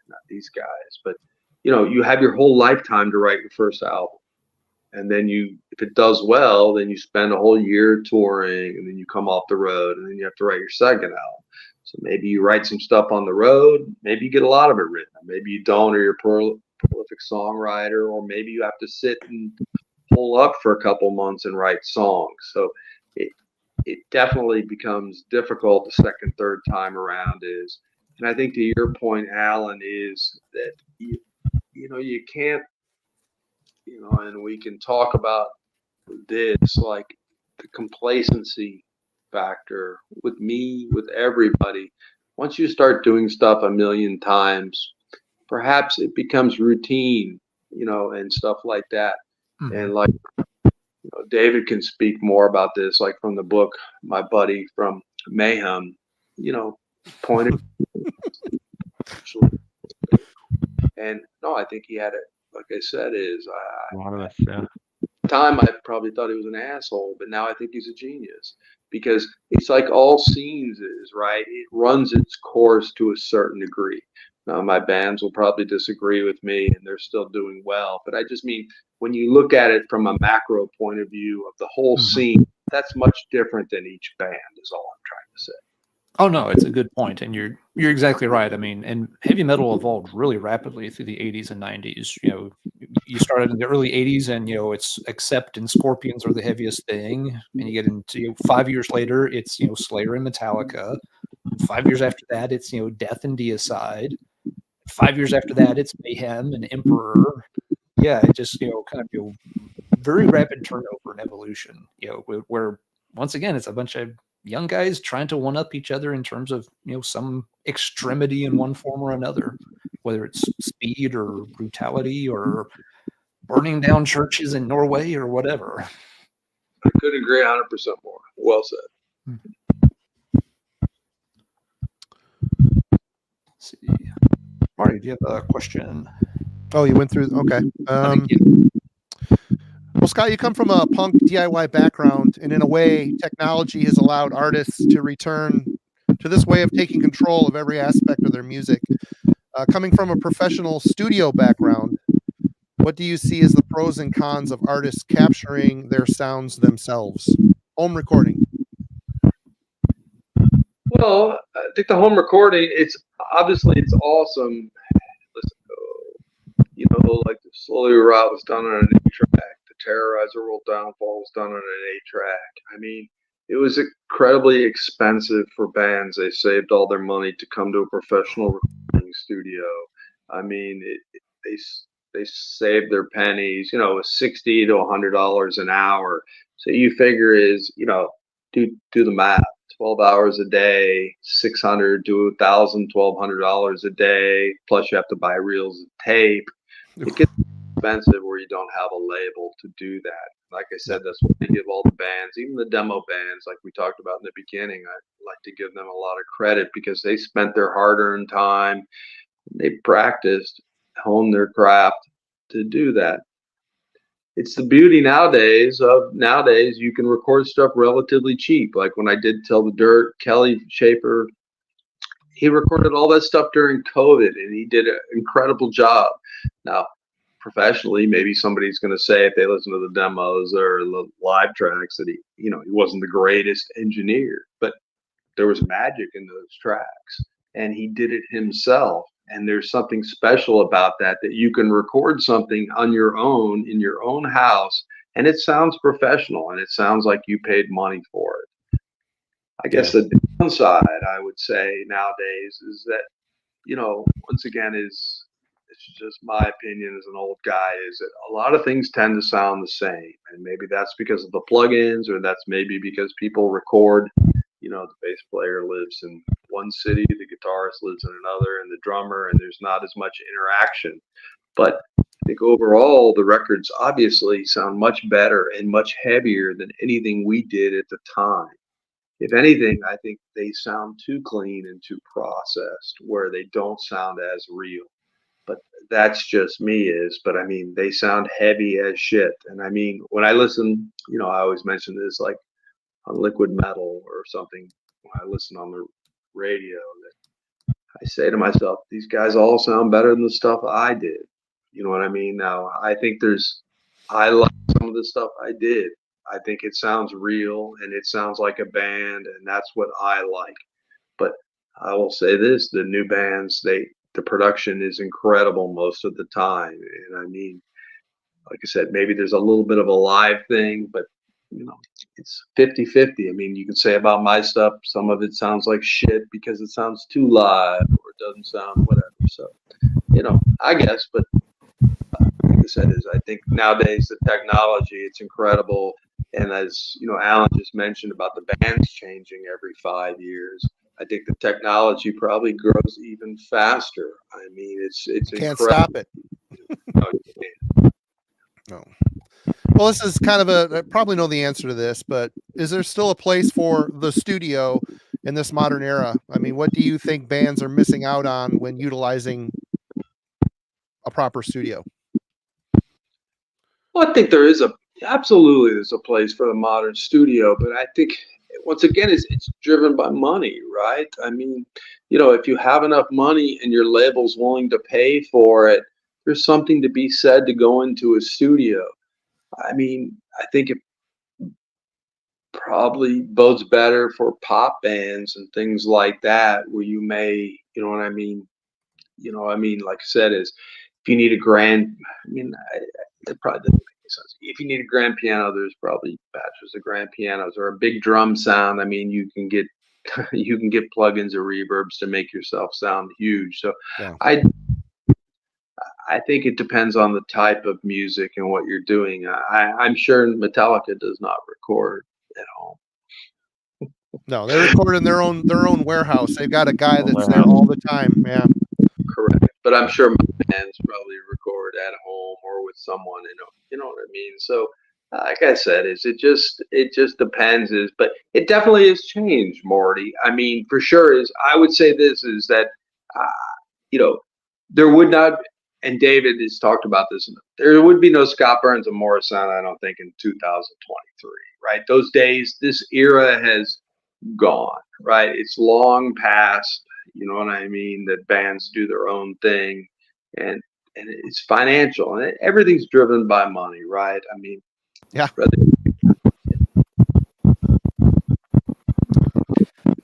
not these guys, but you know, you have your whole lifetime to write your first album. And then you, if it does well, then you spend a whole year touring, and then you come off the road, and then you have to write your second album. So maybe you write some stuff on the road, maybe you get a lot of it written, maybe you don't, or you're a prolific songwriter, or maybe you have to sit and pull up for a couple months and write songs. So it definitely becomes difficult the second, third time around is, and I think to your point, Alan, is that you know, you can't, you know, and we can talk about this, like the complacency factor with me, with everybody. Once you start doing stuff a million times, perhaps it becomes routine, you know, and stuff like that. Mhm. And like, you know, David can speak more about this, like from the book, my buddy from Mayhem, you know, pointed. And no, I think he had it. Like I said, is A lot of us, yeah. time I probably thought he was an asshole, but now I think he's a genius, because it's like all scenes is, right? It runs its course to a certain degree. Now my bands will probably disagree with me, and they're still doing well, but I just mean when you look at it from a macro point of view of the whole scene, that's much different than each band, is all I'm trying to say. Oh no, it's a good point, and you're exactly right. I mean, and heavy metal evolved really rapidly through the 80s and 90s. You know, you started in the early 80s, and you know, it's Accept and Scorpions are the heaviest thing, and you get into, you know, 5 years later, it's, you know, Slayer and Metallica. 5 years after that, it's, you know, Death and Deicide. 5 years after that, it's Mayhem and Emperor. Yeah, it just, you know, kind of, you know, very rapid turnover and evolution. You know, where once again, it's a bunch of young guys trying to one up each other in terms of, you know, some extremity in one form or another, whether it's speed or brutality or burning down churches in Norway or whatever. I couldn't agree 100% more. Well said. Let's see. Marty, do you have a question? Oh, you went through. Okay. I think you- Well, Scott, you come from a punk DIY background, and in a way, technology has allowed artists to return to this way of taking control of every aspect of their music. Coming from a professional studio background, what do you see as the pros and cons of artists capturing their sounds themselves? Home recording. Well, I think the home recording, it's obviously it's awesome. Listen, you know, like the Slowly Rot was done on an 8-track. The Terrorizer World Downfall was done on an 8-track. I mean, it was incredibly expensive for bands. They saved all their money to come to a professional recording studio. I mean, they saved their pennies. You know, it was $60 to $100 an hour. So you figure is, you know, do the math. 12 hours a day, $600 to $1,000, $1,200 a day. Plus, you have to buy reels of tape. It gets expensive where you don't have a label to do that. Like I said, that's what they give all the bands, even the demo bands, like we talked about in the beginning. I like to give them a lot of credit because they spent their hard-earned time. They practiced, honed their craft to do that. It's the beauty nowadays you can record stuff relatively cheap. Like when I did Tell the Dirt, Kelly Schaefer, he recorded all that stuff during COVID, and he did an incredible job. Now, professionally, maybe somebody's going to say if they listen to the demos or the live tracks that he wasn't the greatest engineer, but there was magic in those tracks, and he did it himself. And there's something special about that you can record something on your own in your own house, and it sounds professional, and it sounds like you paid money for it. I guess the downside, I would say nowadays, is that, you know, once again, it's just my opinion as an old guy, is that a lot of things tend to sound the same, and maybe that's because of the plugins, or that's maybe because people record. You know, the bass player lives in one city, the guitarist lives in another, and the drummer, and there's not as much interaction. But I think overall, the records obviously sound much better and much heavier than anything we did at the time. If anything, I think they sound too clean and too processed, where they don't sound as real. But that's just me but I mean, they sound heavy as shit. And I mean, when I listen, I always mention this, like on liquid metal or something, when I listen on the radio, that I say to myself, these guys all sound better than the stuff I did. You know what I mean? Now, I think I like some of the stuff I did. I think it sounds real and it sounds like a band, and that's what I like. But I will say this, the new bands, the production is incredible most of the time. And I mean, like I said, maybe there's a little bit of a live thing, but it's 50-50. I mean, you can say about my stuff, some of it sounds like shit because it sounds too live, or it doesn't sound whatever. So, I guess, but like I said, I think nowadays the technology, it's incredible. And as Alan just mentioned about the bands changing every 5 years, I think the technology probably grows even faster. I mean, it's Can't incredible. stop it. No, you can't. No. Well, this is kind of I probably know the answer to this, but is there still a place for the studio in this modern era? I mean, what do you think bands are missing out on when utilizing a proper studio? Well, I think absolutely there's a place for the modern studio, but I think once again, it's driven by money, right? I mean, if you have enough money and your label's willing to pay for it, there's something to be said to go into a studio. I mean, I think it probably bodes better for pop bands and things like that, where you may, you know what I mean? Like I said, if you need a grand, it probably doesn't make any sense. If you need a grand piano, there's probably batches of grand pianos, or a big drum sound. I mean, you can get plugins or reverbs to make yourself sound huge. So yeah. I think it depends on the type of music and what you're doing. I'm sure Metallica does not record at home. No, they record in their own warehouse. They've got a guy that's there all the time. Yeah. Correct. But I'm sure my bands probably record at home or with someone, you know what I mean? So like I said, it just depends, but it definitely has changed, Morty. I mean, for sure I would say this is that, there would not, and David has talked about this, there would be no Scott Burns and Morrisound, I don't think, in 2023, right? Those days, this era has gone, right? It's long past, you know what I mean, that bands do their own thing, and it's financial, and everything's driven by money, right? I mean, yeah.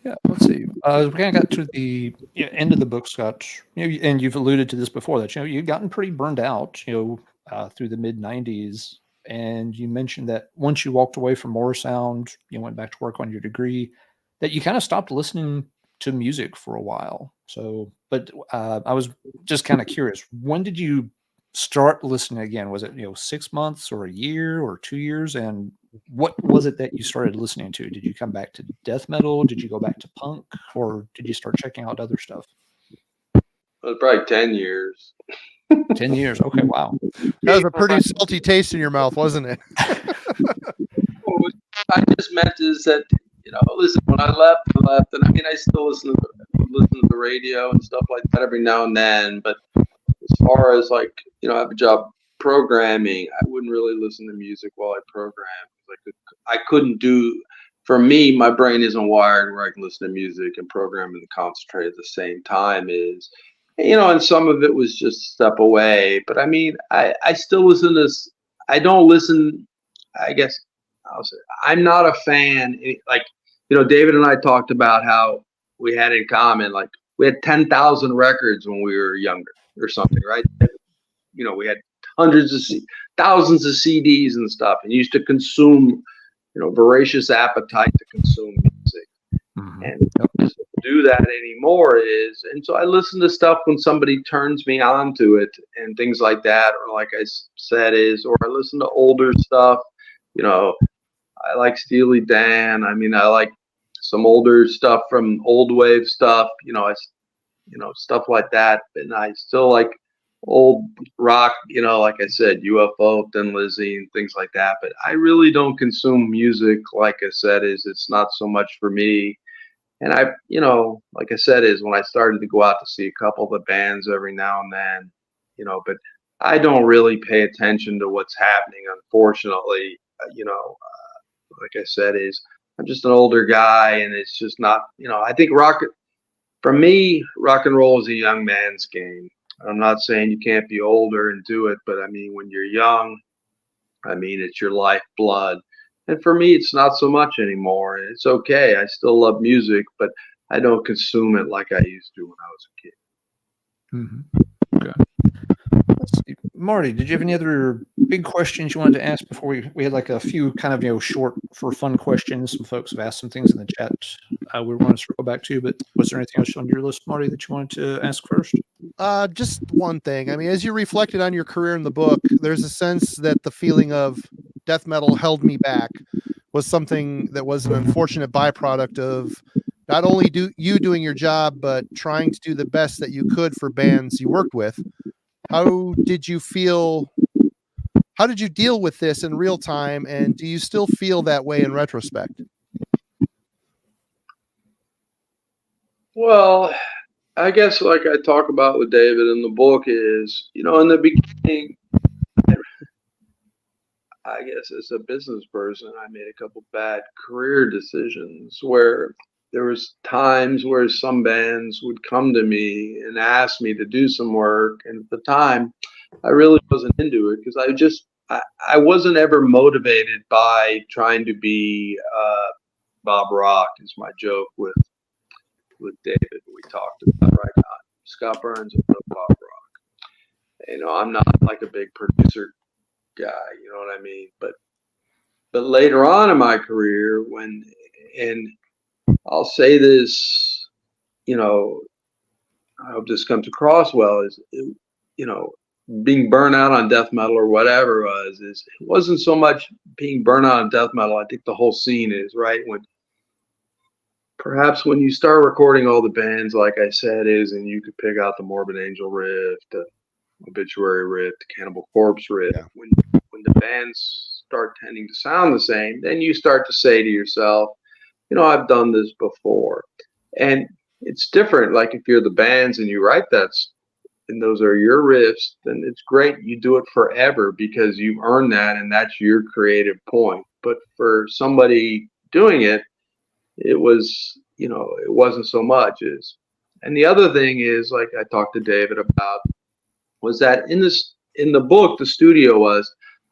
Yeah, let's see. We kind of got to the end of the book, Scott. And you've alluded to this before, that you've gotten pretty burned out, through the mid '90s. And you mentioned that once you walked away from Morrisound, you went back to work on your degree, that you kind of stopped listening to music for a while. So, but I was just kind of curious, when did you start listening again? Was it 6 months or a year or 2 years? And what was it that you started listening to? Did you come back to death metal? Did you go back to punk, or did you start checking out other stuff? It was probably 10 years. 10 years. Okay. Wow. That was a pretty salty taste in your mouth, wasn't it? I just meant is that, listen, when I left, and I mean, I still listen to the radio and stuff like that every now and then. But as far as I have a job programming, I wouldn't really listen to music while I program. I couldn't do. For me, my brain isn't wired where I can listen to music and program and concentrate at the same time. And some of it was just step away. But I mean, I still listen to. I don't listen. I guess I'll say I'm not a fan. David and I talked about how we had in common, like we had 10,000 records when we were younger or something, right? We had thousands of CDs and stuff, and used to consume, voracious appetite to consume music. Mm-hmm. And just do that anymore and so I listen to stuff when somebody turns me on to it and things like that, or like I said or I listen to older stuff. I like Steely Dan. I mean, I like some older stuff from old wave stuff. stuff like that. And I still like old rock, like I said, UFO, Thin Lizzy, and things like that. But I really don't consume music, like I said, it's not so much for me. And I, like I said, is when I started to go out to see a couple of the bands every now and then, but I don't really pay attention to what's happening, unfortunately. Like I said, is I'm just an older guy, and it's just not, I think for me, rock and roll is a young man's game. I'm not saying you can't be older and do it, but I mean, when you're young, it's your lifeblood. And for me, it's not so much anymore. And it's okay. I still love music, but I don't consume it like I used to when I was a kid. Mm-hmm. Okay. Let's see. Marty, did you have any other big questions you wanted to ask before we had like a few kind of, short for fun questions? Some folks have asked some things in the chat we want to circle back to, but was there anything else on your list, Marty, that you wanted to ask first? Just one thing. I mean, as you reflected on your career in the book, there's a sense that the feeling of death metal held me back was something that was an unfortunate byproduct of not only doing your job, but trying to do the best that you could for bands you worked with. How did you deal with this in real time? And do you still feel that way in retrospect? Well, I guess like I talk about with David in the book is, in the beginning, I guess as a business person, I made a couple bad career decisions where there was times where some bands would come to me and ask me to do some work. And at the time, I really wasn't into it because I wasn't ever motivated by trying to be Bob Rock, is my joke with David we talked about right now. Scott Burns and Bob Rock. I'm not like a big producer guy, you know what I mean? But later on in my career, and I'll say this, I hope this comes across well, is being burnt out on death metal or whatever it wasn't so much being burnt out on death metal. I think the whole scene is right when you start recording all the bands, like I said, and you could pick out the Morbid Angel riff, the Obituary riff, the Cannibal Corpse riff. Yeah. When the bands start tending to sound the same, then you start to say to yourself, I've done this before. And it's different. Like if you're the bands and you write and those are your riffs, then it's great. You do it forever because you've earned that and that's your creative point. But for somebody doing it, it was, it wasn't so much. And the other thing is, like I talked to David about, was that in the book, the studio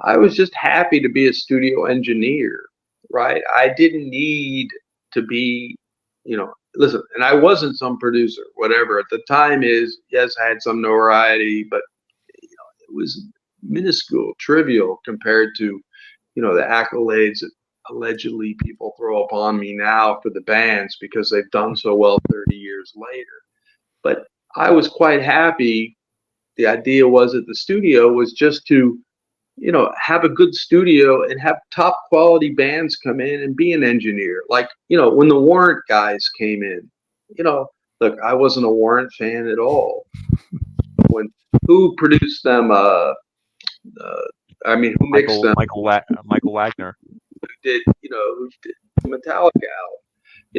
I was just happy to be a studio engineer, right? I didn't need to be, listen, and I wasn't some producer, whatever. At the time yes, I had some notoriety, but, it was minuscule, trivial compared to, the accolades that allegedly people throw upon me now for the bands because they've done so well 30 years later. But I was quite happy. The idea was at the studio was just to, have a good studio and have top quality bands come in and be an engineer. Like, when the Warrant guys came in, look, I wasn't a Warrant fan at all. Who produced them? Who mixed them? Michael Wagner. Who did Metallica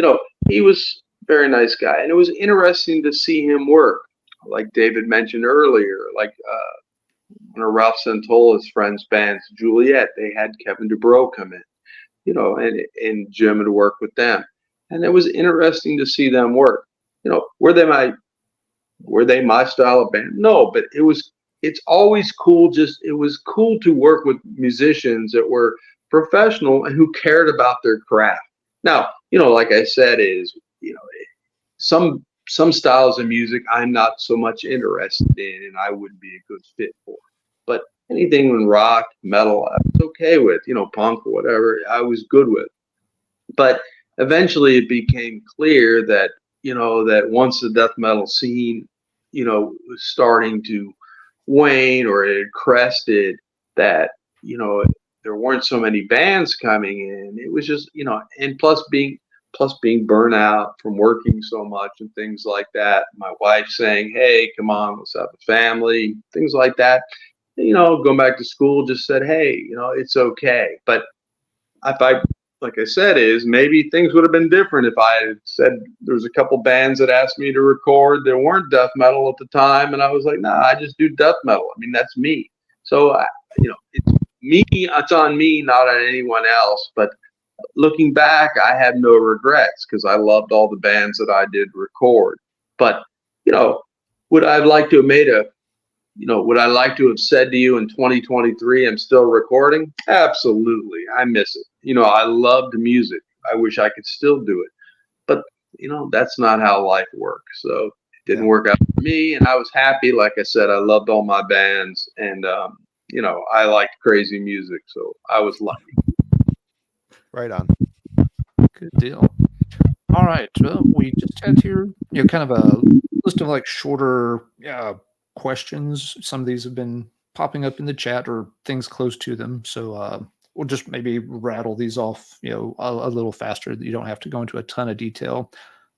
album? He was a very nice guy, and it was interesting to see him work. Like David mentioned earlier, like one of Ralph Santola's friends' bands, Juliet, they had Kevin DuBrow come in, and Jim had worked with them, and it was interesting to see them work. Were they my style of band? No, but it's always cool. It was cool to work with musicians that were professional and who cared about their craft. Now, like I said, some styles of music I'm not so much interested in and I wouldn't be a good fit for. But anything in rock, metal, I was okay with, punk or whatever, I was good with. But eventually it became clear that, that once the death metal scene, was starting to wane or it had crested, that, there weren't so many bands coming in. It was just, and plus plus being burnt out from working so much and things like that. My wife saying, hey, come on, let's have a family, things like that. Going back to school, just said, hey, it's okay. But if I, like I said, is maybe things would have been different if I had said there was a couple bands that asked me to record. There weren't death metal at the time. And I was like, nah, I just do death metal. I mean, that's me. So, it's me, it's on me, not on anyone else. But looking back, I have no regrets because I loved all the bands that I did record. But, would I have liked to have would I like to have said to you in 2023, I'm still recording? Absolutely. I miss it. I loved music. I wish I could still do it. But, that's not how life works. So it didn't work out for me. And I was happy. Like I said, I loved all my bands. And, I liked crazy music. So I was lucky. Right on. Good deal. All right. Well, we just had here, kind of a list of like shorter questions. Some of these have been popping up in the chat or things close to them. So we'll just maybe rattle these off, a little faster. You don't have to go into a ton of detail.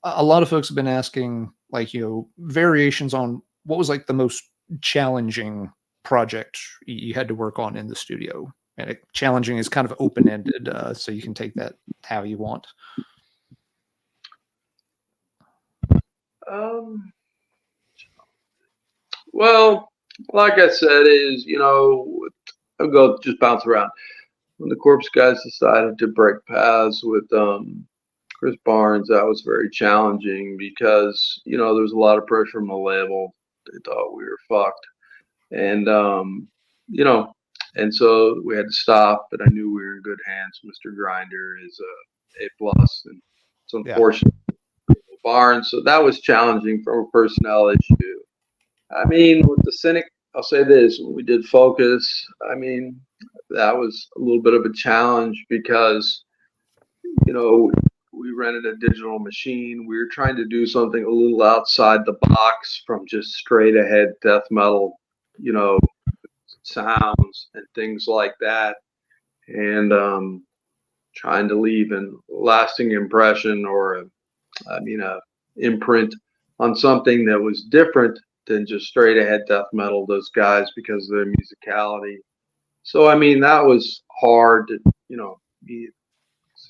A lot of folks have been asking like, variations on what was like the most challenging project you had to work on in the studio. And challenging is kind of open-ended, so you can take that how you want. Well, like I said, I'll go just bounce around. When the Corpse guys decided to break paths with Chris Barnes, that was very challenging because, there was a lot of pressure from the label. They thought we were fucked. And, and so we had to stop, but I knew we were in good hands. Mr. Grinder is A+, and it's unfortunate. Barnes, so that was challenging from a personnel issue. I mean, with the Cynic, I'll say this: when we did Focus, I mean, that was a little bit of a challenge because, we rented a digital machine. We were trying to do something a little outside the box from just straight ahead death metal, sounds and things like that, and trying to leave a lasting impression or a imprint on something that was different than just straight ahead death metal, those guys, because of their musicality. So, I mean, that was hard to, it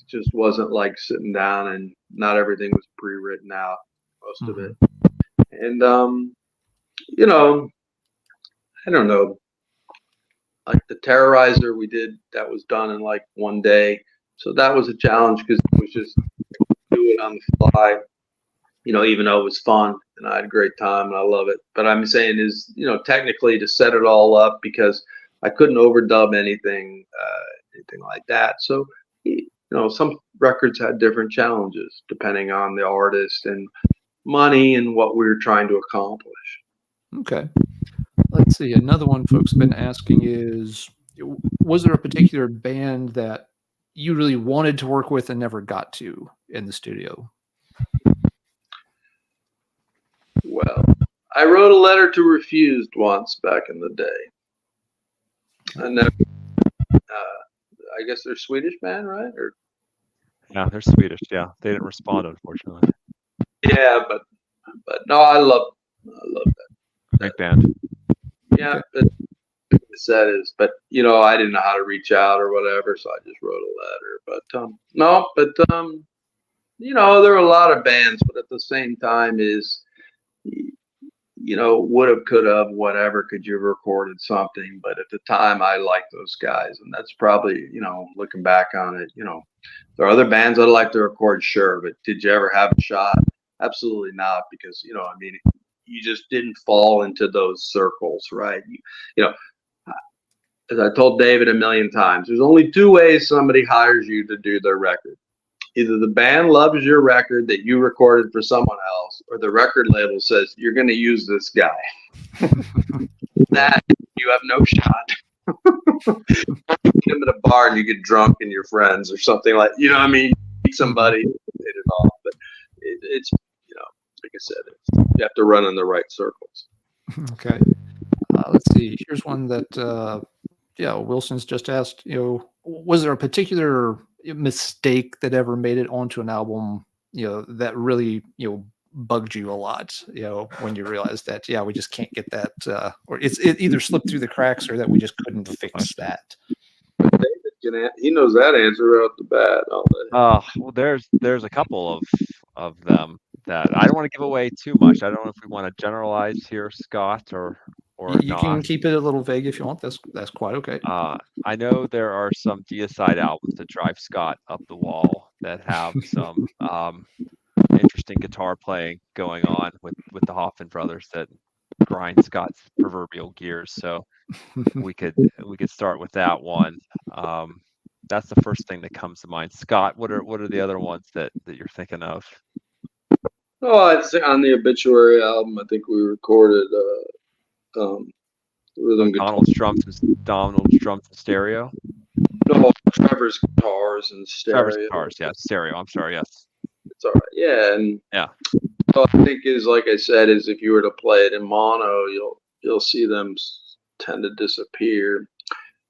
just wasn't like sitting down and not everything was pre-written out, most of it. And, I don't know, like the Terrorizer we did, that was done in like one day. So that was a challenge because it was just do it on the fly, even though it was fun and I had a great time and I love it. But I'm saying is, technically to set it all up because I couldn't overdub anything like that. So, some records had different challenges depending on the artist and money and what we were trying to accomplish. Okay. Let's see. Another one folks have been asking is, was there a particular band that you really wanted to work with and never got to in the studio? Well, I wrote a letter to Refused once back in the day. And then, I guess they're Swedish band, right? Or Yeah, they're Swedish. Yeah, they didn't respond, unfortunately. yeah, but no, I love that. Great band. Yeah, okay. But sad is, but I didn't know how to reach out or whatever, so I just wrote a letter. But there are a lot of bands, but at the same time is, would have, could have, whatever, could you have recorded something? But at the time, I liked those guys, and that's probably, looking back on it, there are other bands I'd like to record, sure, but did you ever have a shot? Absolutely not, because you just didn't fall into those circles, right? As I told David a million times, there's only two ways somebody hires you to do their record. Either the band loves your record that you recorded for someone else, or the record label says, you're going to use this guy. That, you have no shot. You get them at a bar and you get drunk and your friends or something like, you meet somebody, hit it off. But it's, like I said, you have to run in the right circles. Okay. Let's see. Here's one that, Wilson's just asked, was there a particular, mistake that ever made it onto an album, that really, bugged you a lot, when you realized that, we just can't get that, or it either slipped through the cracks or that we just couldn't fix that. He knows that answer right off the bat. Well, there's a couple of them that I don't want to give away too much. I don't know if we want to generalize here, Scott, or You not. can keep it a little vague if you want. That's quite okay. I know there are some Deicide albums that drive Scott up the wall that have some interesting guitar playing going on with the Hoffman brothers that grind Scott's proverbial gears. So we could start with that one. That's the first thing that comes to mind. Scott, what are the other ones that you're thinking of? Oh, I'd say on the Obituary album, I think we recorded rhythm guitar. Donald's drums and stereo. No, Trevor's guitars and stereo. Trevor's guitars, yeah, stereo. I'm sorry, yes. It's all right. Yeah, and yeah. So I think is like I said, is if you were to play it in mono, you'll see them tend to disappear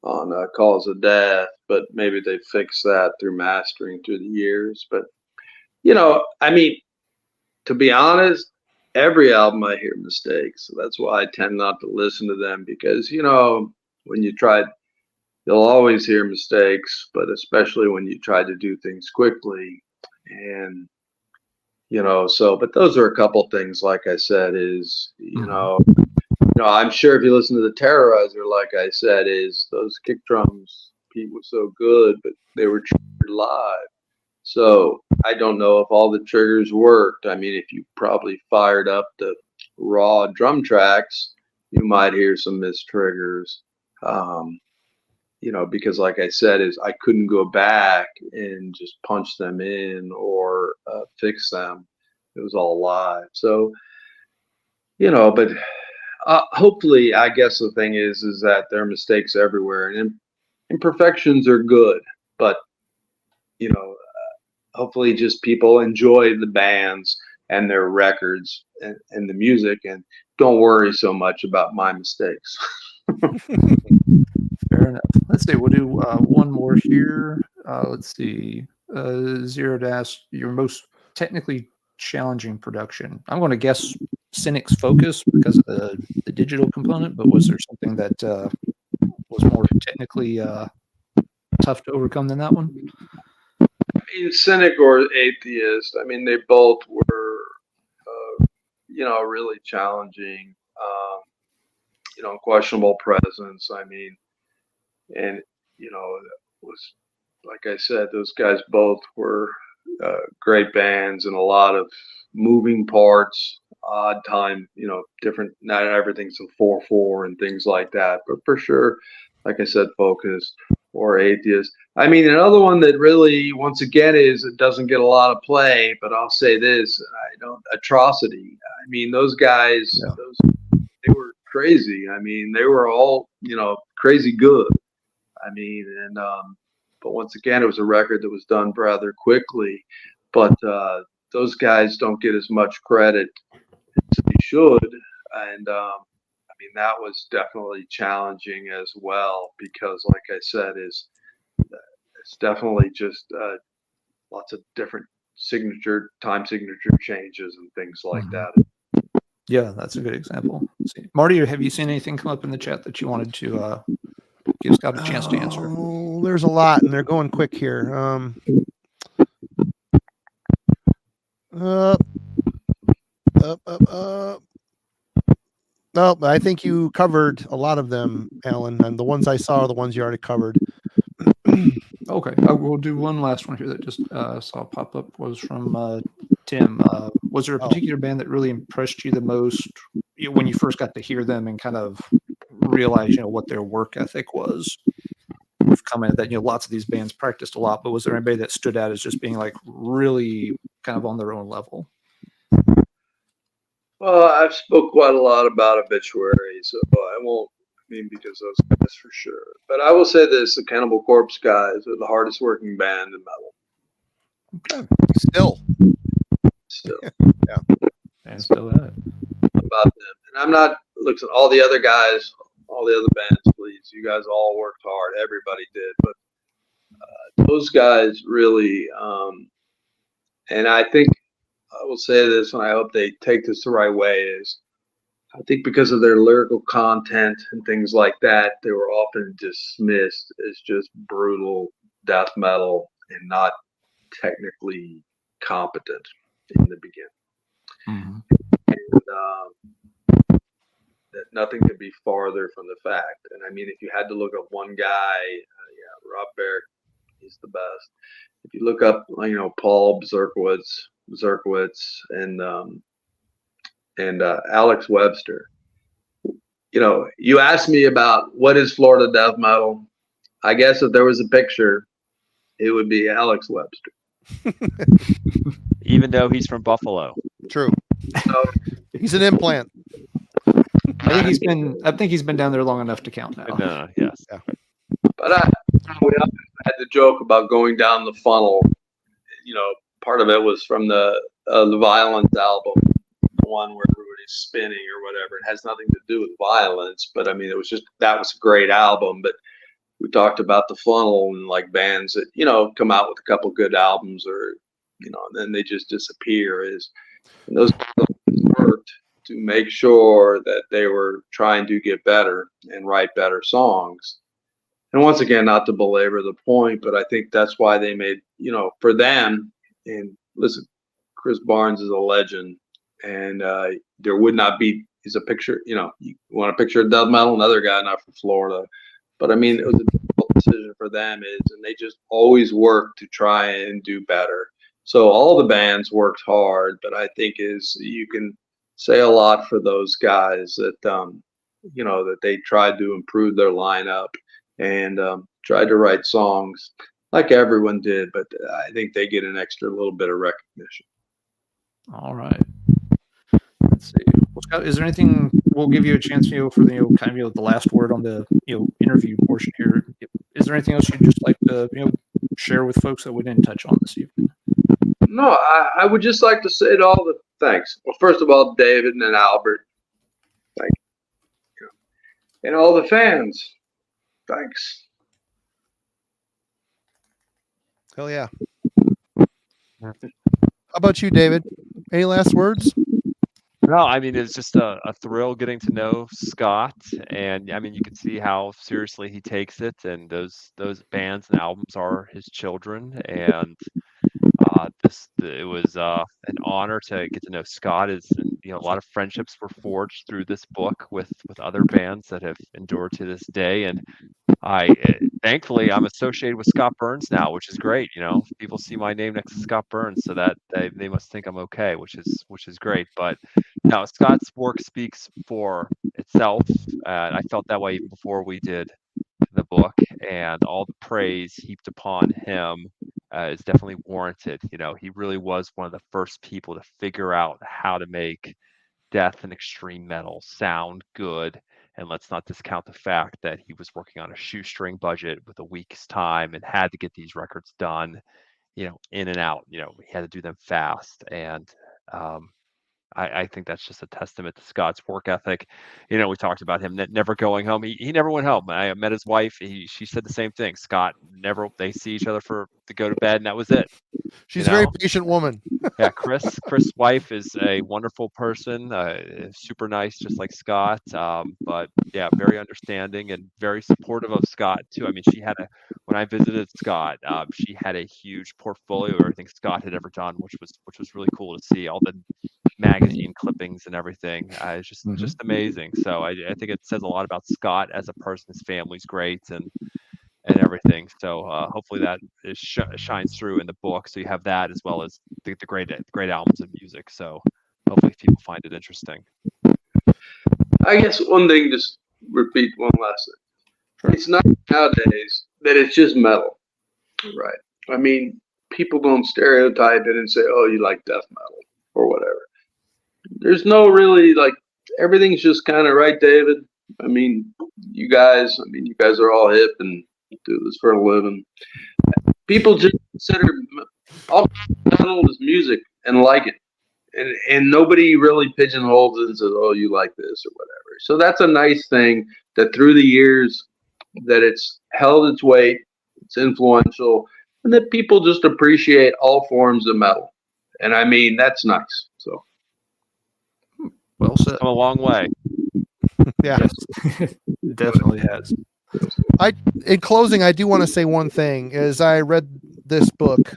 on Cause of Death, but maybe they fix that through mastering through the years. But I mean, to be honest, every album I hear mistakes. So that's why I tend not to listen to them, because when you try, you'll always hear mistakes, but especially when you try to do things quickly. And but those are a couple things, like I said, is I'm sure if you listen to the Terrorizer, like I said, is those kick drums, Pete was so good, but they were triggered live. So I don't know if all the triggers worked. I mean, if you probably fired up the raw drum tracks, you might hear some missed triggers. Because like I said, is I couldn't go back and just punch them in or fix them. It was all live. So, but hopefully, I guess the thing is that there are mistakes everywhere, and imperfections are good, but hopefully just people enjoy the bands and their records and the music, and don't worry so much about my mistakes. Fair enough. Let's see. We'll do one more here. Let's see. Zero Dash, your most technically challenging production. I'm going to guess Cynic's Focus because of the digital component, but was there something that was more technically tough to overcome than that one? I mean, Cynic or Atheist, I mean, they both were, really challenging, questionable presence. I mean, and, it was, like I said, those guys both were great bands, and a lot of moving parts, odd time, different, not everything's a 4/4 and things like that, but for sure, like I said, Focus or Atheist. I mean, another one that really, once again, it doesn't get a lot of play, but I'll say this, Atrocity. I mean, those guys, they were crazy. I mean, they were all, crazy good. I mean, and but once again, it was a record that was done rather quickly, but those guys don't get as much credit as they should. And I mean, that was definitely challenging as well, because like I said, it's definitely just lots of different time signature changes and things like that. Yeah, that's a good example. Let's see. Marty, have you seen anything come up in the chat that you wanted to give Scott a chance to answer? Oh, there's a lot, and they're going quick here. No, I think you covered a lot of them, Alan, and the ones I saw are the ones you already covered. Okay, we'll do one last one here that just saw pop up. Was from Tim. Was there a particular band that really impressed you the most when you first got to hear them and kind of realize, what their work ethic was? We've commented that lots of these bands practiced a lot, but was there anybody that stood out as just being like really kind of on their own level? Well, I've spoke quite a lot about Obituary, so I won't because those guys for sure. But I will say this: the Cannibal Corpse guys are the hardest working band in metal. Okay. Still. Yeah. And still at it. About them, and I'm not looking at all the other guys, all the other bands. Please, you guys all worked hard. Everybody did, but those guys really, and I think I will say this, and I hope they take this the right way, is I think because of their lyrical content and things like that, they were often dismissed as just brutal death metal and not technically competent in the beginning. Mm-hmm. And that nothing could be farther from the fact. And I mean, if you had to look up one guy, Rob Barrett, he's the best. If you look up, Paul Zerkowitz, and Alex Webster, you asked me about what is Florida death metal. I guess if there was a picture, it would be Alex Webster. Even though he's from Buffalo. True. So, He's an implant. I think he's been down there long enough to count now. Yes. Yeah. but we always had the joke about going down the funnel. Part of it was from the Violence album, the one where everybody's spinning or whatever. It has nothing to do with violence, but I mean, that was a great album. But we talked about the funnel and like bands that come out with a couple good albums, or and then they just disappear. And those worked to make sure that they were trying to get better and write better songs. And once again, not to belabor the point, but I think that's why they made, for them. And listen, Chris Barnes is a legend, and there would not be. He's a picture. You want a picture of death metal? Another guy, not from Florida, but I mean, it was a difficult decision for them. And they just always worked to try and do better. So all the bands worked hard, but I think you can say a lot for those guys that that they tried to improve their lineup and tried to write songs like everyone did, but I think they get an extra little bit of recognition. All right. Let's see. Well, Scott, is there anything we'll give you a chance, for the kind of the last word on the interview portion here? Is there anything else you'd just like to share with folks that we didn't touch on this evening? No, I would just like to say to all the thanks. Well, first of all, David and Albert, thank you, and all the fans, thanks. Hell yeah. How about you, David? Any last words? No, I mean, it's just a thrill getting to know Scott, and I mean, you can see how seriously he takes it, and those bands and albums are his children, and it was an honor to get to know Scott. A lot of friendships were forged through this book with other bands that have endured to this day, and thankfully I'm associated with Scott Burns now, which is great. People see my name next to Scott Burns, so that they must think I'm okay, which is great. But no, Scott's work speaks for itself, and I felt that way even before we did the book, and all the praise heaped upon him is definitely warranted. He really was one of the first people to figure out how to make death and extreme metal sound good. And let's not discount the fact that he was working on a shoestring budget with a week's time and had to get these records done, in and out. He had to do them fast. And I think that's just a testament to Scott's work ethic. We talked about him never going home. He never went home. I met his wife. She said the same thing. Scott they see each other to go to bed, and that was it. She's a very patient woman. Yeah, Chris' wife is a wonderful person, super nice, just like Scott. But yeah, very understanding and very supportive of Scott too. I mean, when I visited Scott, she had a huge portfolio of everything Scott had ever done, which was really cool to see. All the magazine clippings and everything. It's just amazing. So I think it says a lot about Scott as a person. His family's great and everything. So hopefully that shines through in the book. So you have that as well as the great albums of music. So hopefully people find it interesting. I guess one thing, just repeat one last thing. Sure. It's not nowadays that it's just metal, right? I mean, people don't stereotype it and say, "Oh, you like death metal," or whatever. There's no really everything's just kind of right, David. I mean, you guys are all hip and do this for a living. People just consider all metal as music and like it. And nobody really pigeonholes it and says, "Oh, you like this," or whatever. So that's a nice thing that through the years that it's held its weight. it's influential, and that people just appreciate all forms of metal. And I mean, that's nice. So, Well said. Come a long way. Yeah. Yes, definitely has. In closing, I do want to say one thing. As I read this book,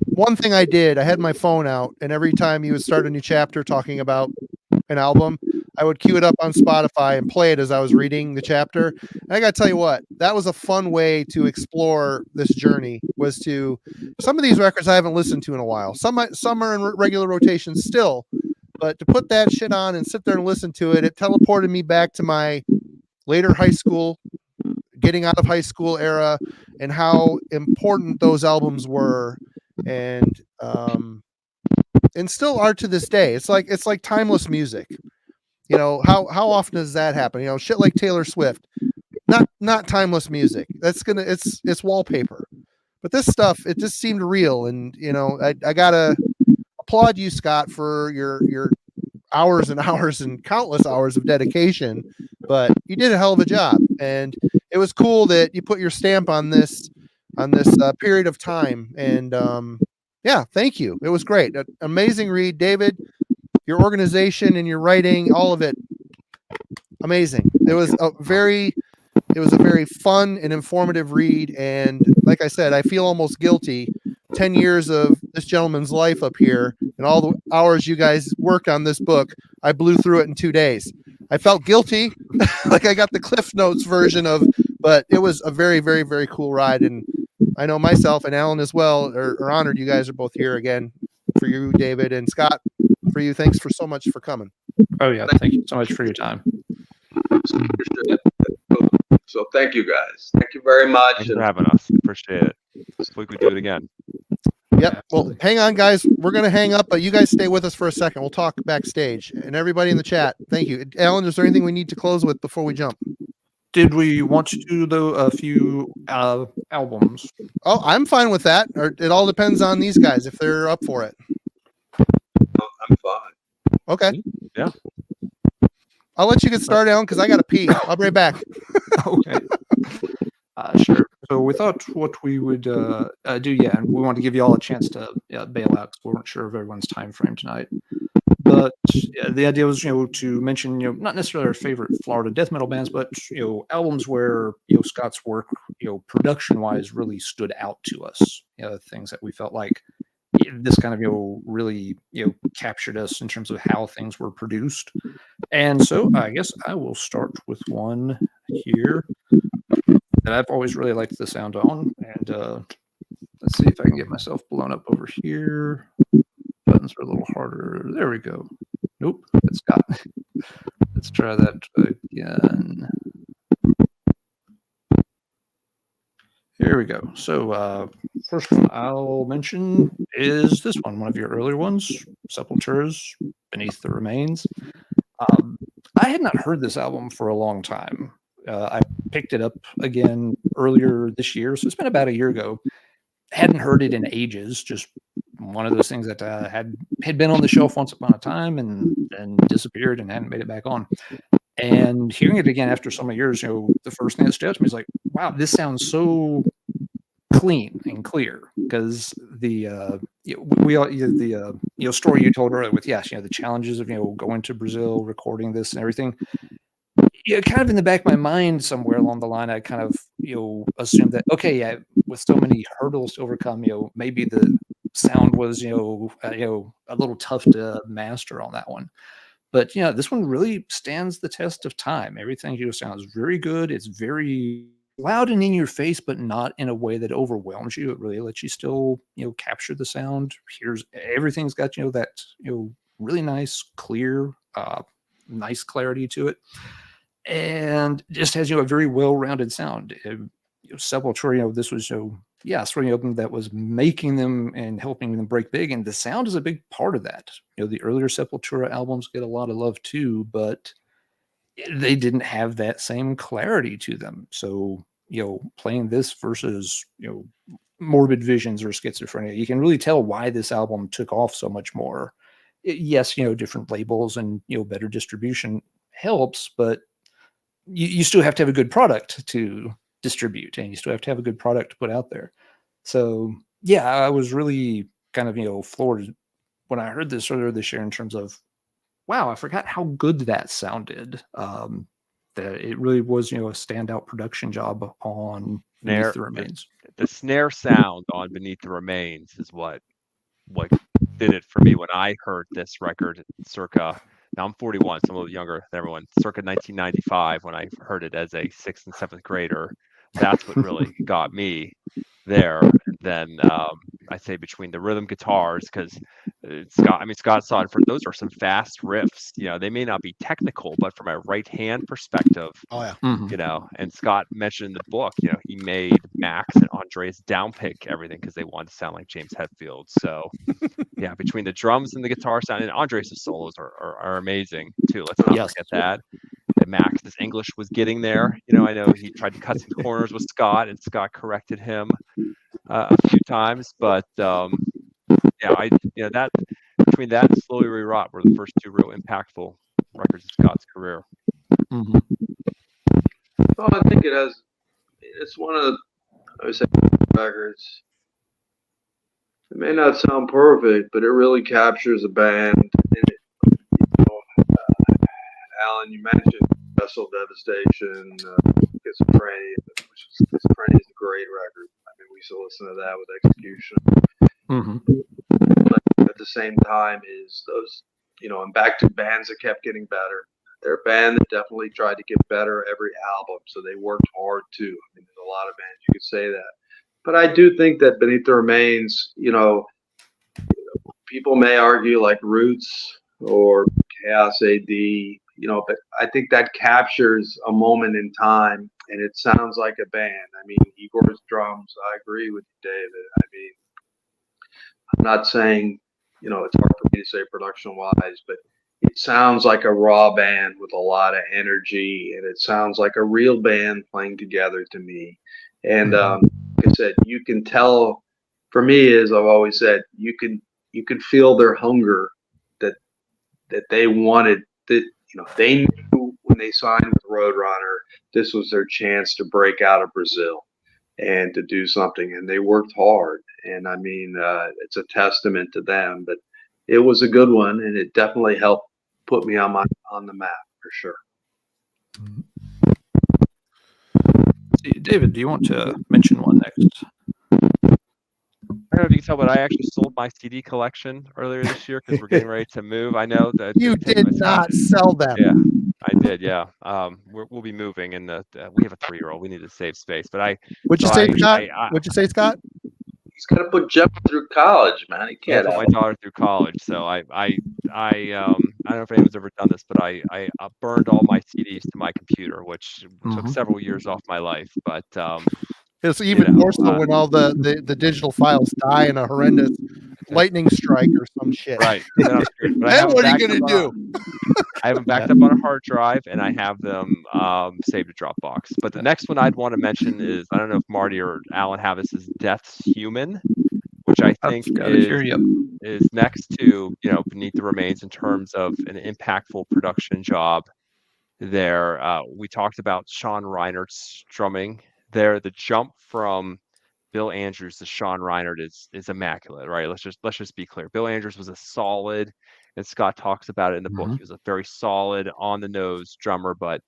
one thing I did, I had my phone out, and every time you would start a new chapter talking about an album, I would cue it up on Spotify and play it as I was reading the chapter. And I got to tell you what, that was a fun way to explore this journey. Was to some of these records I haven't listened to in a while. Some are in regular rotation still, but to put that shit on and sit there and listen to it, it teleported me back to my later high school, getting out of high school era, and how important those albums were, and still are to this day. It's like timeless music. You know, how often does that happen? You know, shit like Taylor Swift, not timeless music. It's wallpaper. But this stuff, it just seemed real, and you know, I gotta applaud you, Scott, for your hours and hours and countless hours of dedication. But you did a hell of a job, and it was cool that you put your stamp on this period of time. And yeah, thank you. It was great. Amazing read, David. Your organization and your writing, all of it, amazing. It was a very fun and informative read. And like I said, I feel almost guilty. 10 years of this gentleman's life up here and all the hours you guys worked on this book, I blew through it in 2 days. I felt guilty, like I got the Cliff Notes version but it was a very, very, very cool ride. And I know myself and Alan as well are honored you guys are both here again. For you, David, and Scott, for you, thanks for so much for coming. Oh yeah, thank you so much for your time. So thank you guys. Thank you very much. Thanks for having us. Appreciate it. Hopefully we do it again. Yep. Well, hang on, guys. We're going to hang up, but you guys stay with us for a second. We'll talk backstage. And everybody in the chat, thank you. Alan, is there anything we need to close with before we jump? Did we want to do a few albums? Oh, I'm fine with that. Or it all depends on these guys if they're up for it. I'm fine. Okay. Yeah. I'll let you get started, Alan, because I got to pee. I'll be right back. Okay. Sure. So we thought what we would do, and we want to give you all a chance to bail out because we weren't sure of everyone's time frame tonight. But the idea was, to mention, not necessarily our favorite Florida death metal bands, but albums where Scott's work, production-wise, really stood out to us. Things that we felt like this kind of really captured us in terms of how things were produced. And so I guess I will start with one here that I've always really liked the sound on. And let's see if I can get myself blown up over here. Buttons are a little harder. There we go. Nope, it's got. Let's try that again. Here we go. So first one I'll mention is this one of your earlier ones, Sepultura's Beneath the Remains. I had not heard this album for a long time. I picked it up again earlier this year, so it's been about a year ago. Hadn't heard it in ages, just one of those things that had been on the shelf once upon a time and disappeared and hadn't made it back on. And hearing it again after so many years, the first thing that stood out to me is like, wow, this sounds so clean and clear. Because the story you told earlier with the challenges of going to Brazil, recording this and everything. Kind of in the back of my mind somewhere along the line, I kind of assumed that with so many hurdles to overcome, maybe the sound was a little tough to master on that one. But this one really stands the test of time. Everything sounds very good. It's very loud and in your face, but not in a way that overwhelms you. It really lets you still capture the sound. Everything's got that really nice, clear, nice clarity to it, and just has a very well-rounded sound. Sepultura, this was album that was making them and helping them break big, and the sound is a big part of that. The earlier Sepultura albums get a lot of love too, but they didn't have that same clarity to them. So playing this versus Morbid Visions or Schizophrenia, you can really tell why this album took off so much more. Yes, different labels and better distribution helps, but you still have to have a good product to distribute, and you still have to have a good product to put out there. So yeah, I was really kind of floored when I heard this earlier this year in terms of, wow, I forgot how good that sounded. That it really was a standout production job on Beneath the Remains. The snare sound on Beneath the Remains is what did it for me when I heard this record circa. Now I'm 41, so I'm a little younger than everyone. Circa 1995, when I heard it as a 6th and 7th grader, that's what really got me there. Then I say between the rhythm guitars, because Scott saw it. Those are some fast riffs. They may not be technical, but from a right hand perspective, Oh yeah. And Scott mentioned in the book, he made Max and Andre's downpick everything because they wanted to sound like James Hetfield. So yeah, between the drums and the guitar sound, and Andre's solos are amazing too. Let's not forget that. And Max's English was getting there. I know he tried to cut some corners with Scott, and Scott corrected him a few times, but that between that and Slowly Rewrought were the first two real impactful records in Scott's career. Mm-hmm. Well, I think it's one of the, I would say, records. It may not sound perfect, but it really captures a band. Alan, you mentioned Vessel Devastation, Schizophrenia, Schizophrenia is a great record. I mean, we used to listen to that with Execution. Mm-hmm. But at the same time is those, and back to bands that kept getting better. They're a band that definitely tried to get better every album, so they worked hard too. I mean, there's a lot of bands you could say that. But I do think that Beneath the Remains, people may argue like Roots or Chaos AD, but I think that captures a moment in time, and it sounds like a band. I mean, Igor's drums, I agree with you, David. I mean, I'm not saying, it's hard for me to say production-wise, but it sounds like a raw band with a lot of energy, and it sounds like a real band playing together to me. And like I said, you can tell, for me, as I've always said, you can feel their hunger that they wanted, that they knew when they signed with Roadrunner, this was their chance to break out of Brazil and to do something, and they worked hard. And I mean, it's a testament to them, but it was a good one, and it definitely helped put me on the map for sure. David, do you want to mention one next? I don't know if you can tell, but I actually sold my CD collection earlier this year because we're getting ready to move. I know that you did not sell them. Yeah, I did. Yeah, we'll be moving, and we have a 3-year-old. We need to save space. But What'd you say, Scott? What'd you say, Scott? He's got to put Jeff through college, man. He can't put my daughter through college. So I don't know if anyone's ever done this, but I burned all my CDs to my computer, which took several years off my life. But it's even more so when all the digital files die in a horrendous lightning strike or some shit. Right. Then what are you gonna do? I have them backed up on a hard drive, and I have them saved to Dropbox. But the next one I'd want to mention is, I don't know if Marty or Alan have this, is Death's Human, which I think is next to Beneath the Remains in terms of an impactful production job. There, we talked about Sean Reinert's drumming. There, the jump from Bill Andrews to Sean Reinert is immaculate, right? Let's just be clear. Bill Andrews was a solid, and Scott talks about it in the book. He was a very solid, on the nose drummer, but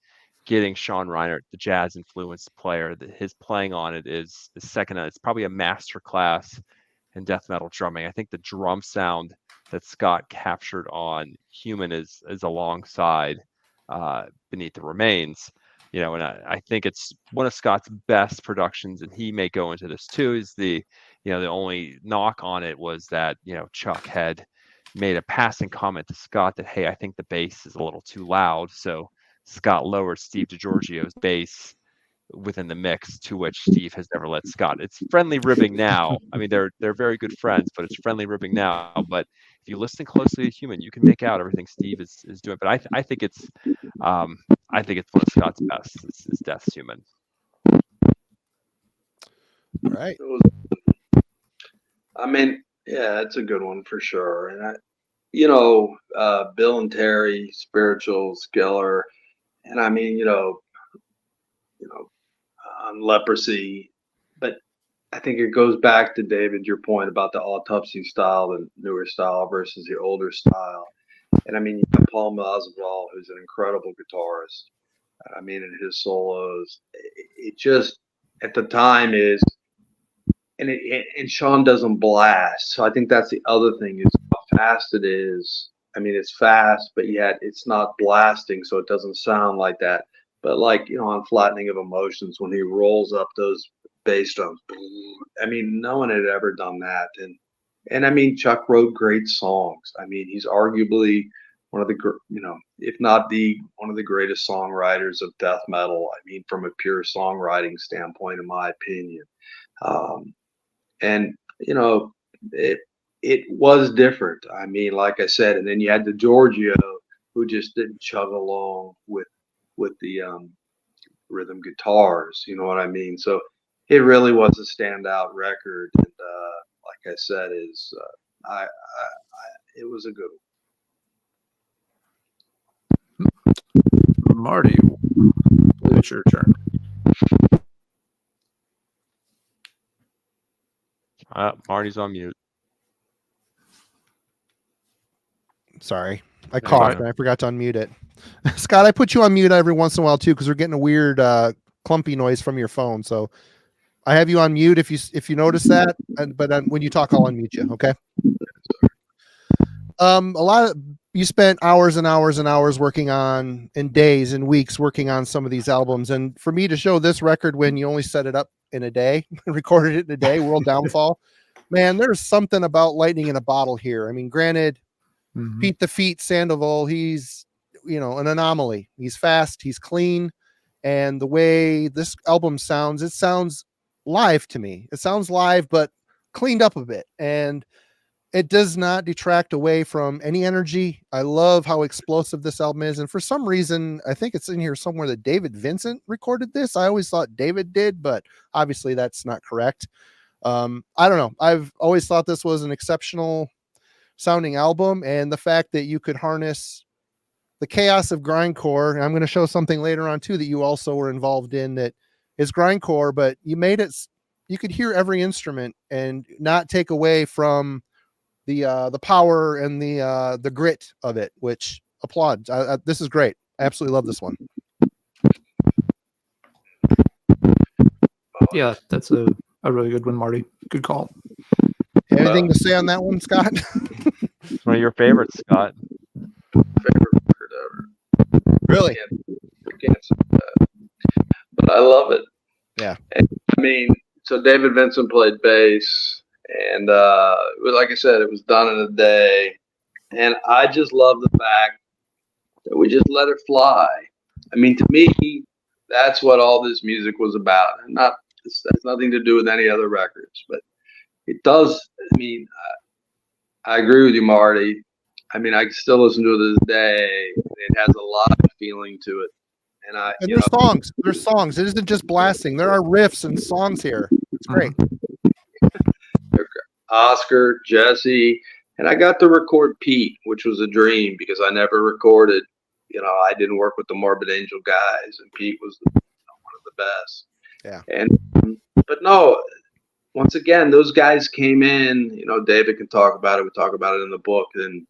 getting Sean Reinert, the jazz influenced player, his playing on it is second. It's probably a master class in death metal drumming. I think the drum sound that Scott captured on Human is alongside Beneath the Remains. And I think it's one of Scott's best productions, and he may go into this too. Is the only knock on it was that Chuck had made a passing comment to Scott that, hey, I think the bass is a little too loud, so Scott lowered Steve DiGiorgio's bass within the mix, to which Steve has never let Scott. It's friendly ribbing now. I mean, they're very good friends, but it's friendly ribbing now. But if you listen closely to Human, you can make out everything Steve is doing. But I think it's one of Scott's best. Is Death's Human. All right. I mean, yeah, it's a good one for sure. And Bill and Terry, Spirituals, Geller, and I mean, on leprosy, but I think it goes back to David, your point about the autopsy style, the newer style versus the older style. And I mean, you have Paul Masvidal, who's an incredible guitarist. I mean, in his solos, it just at the time is, and Sean doesn't blast. So I think that's the other thing is how fast it is. I mean, it's fast, but yet it's not blasting, so it doesn't sound like that. But like, on Flattening of Emotions, when he rolls up those bass drums, I mean, no one had ever done that. And I mean, Chuck wrote great songs. I mean, he's arguably one of the, if not one of the greatest songwriters of death metal. I mean, from a pure songwriting standpoint, in my opinion. And it was different. I mean, like I said, and then you had the Giorgio, who just didn't chug along with the rhythm guitars. You know what I mean? So it really was a standout record. And like I said, it was a good one. Marty, it's your turn. Marty's on mute. Sorry, I coughed and I forgot to unmute it. Scott, I put you on mute every once in a while too, because we're getting a weird clumpy noise from your phone. So I have you on mute if you notice that. But when you talk, I'll unmute you. Okay. You spent hours and hours and hours working on, and days and weeks working on some of these albums. And for me to show this record when you only set it up in a day, recorded it in a day, World Downfall, man, there's something about lightning in a bottle here. I mean, granted, Pete the Feet Sandoval, he's, an anomaly. He's fast, he's clean. And the way this album sounds, it sounds live to me. It sounds live, but cleaned up a bit. And it does not detract away from any energy. I love how explosive this album is. And for some reason, I think it's in here somewhere that David Vincent recorded this. I always thought David did, but obviously that's not correct. I don't know. I've always thought this was an exceptional sounding album. And the fact that you could harness the chaos of grindcore, and I'm going to show something later on too that you also were involved in that is grindcore, but you made it, you could hear every instrument and not take away from the power and the grit of it, which applauds. This is great. I absolutely love this one. Yeah, that's a really good one, Marty. Good call. Anything to say on that one, Scott? It's one of your favorites, Scott. Favorite record ever. Really? I can't say that. But I love it. Yeah. And, I mean, so David Vincent played bass. And like I said, it was done in a day. And I just love the fact that we just let it fly. I mean, to me, that's what all this music was about. And it has nothing to do with any other records. But it does. I mean, I agree with you, Marty. I mean, I can still listen to it this day. It has a lot of feeling to it. And there's songs. There's songs. It isn't just blasting. There are riffs and songs here. It's great. Oscar, Jesse, and I got to record Pete, which was a dream because I never recorded. I didn't work with the Morbid Angel guys, and Pete was one of the best. Yeah. But no, once again, those guys came in. David can talk about it. We talk about it in the book, and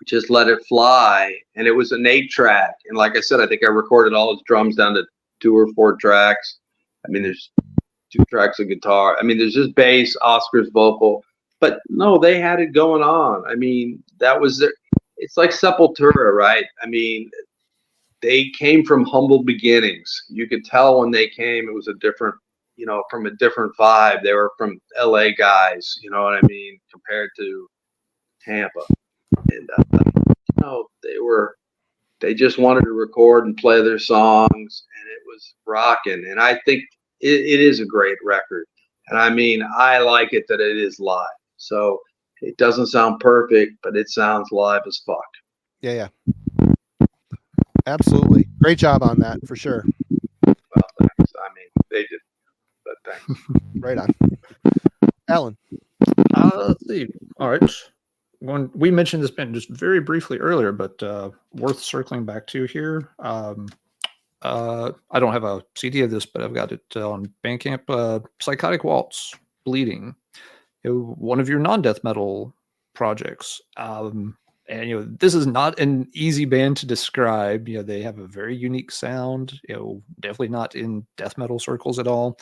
we just let it fly. And it was an 8-track, and like I said, I think I recorded all his drums down to 2 or 4 tracks. I mean, there's 2 tracks of guitar. I mean, there's just bass, Oscar's vocal, but no, they had it going on. I mean, that was it's like Sepultura, right? I mean, they came from humble beginnings. You could tell when they came, it was a different, from a different vibe. They were from LA guys, you know what I mean, compared to Tampa. And, they just wanted to record and play their songs, and it was rocking. And I think it is a great record. And I mean, I like it that it is live. So it doesn't sound perfect, but it sounds live as fuck. Yeah. Absolutely. Great job on that for sure. Well, thanks. I mean, they did, but thanks. Right on. Alan. Let's see. All right. We mentioned this band just very briefly earlier, but worth circling back to here. I don't have a CD of this, but I've got it on Bandcamp. Psychotic Waltz, Bleeding, one of your non-death metal projects. And this is not an easy band to describe. They have a very unique sound. Definitely not in death metal circles at all.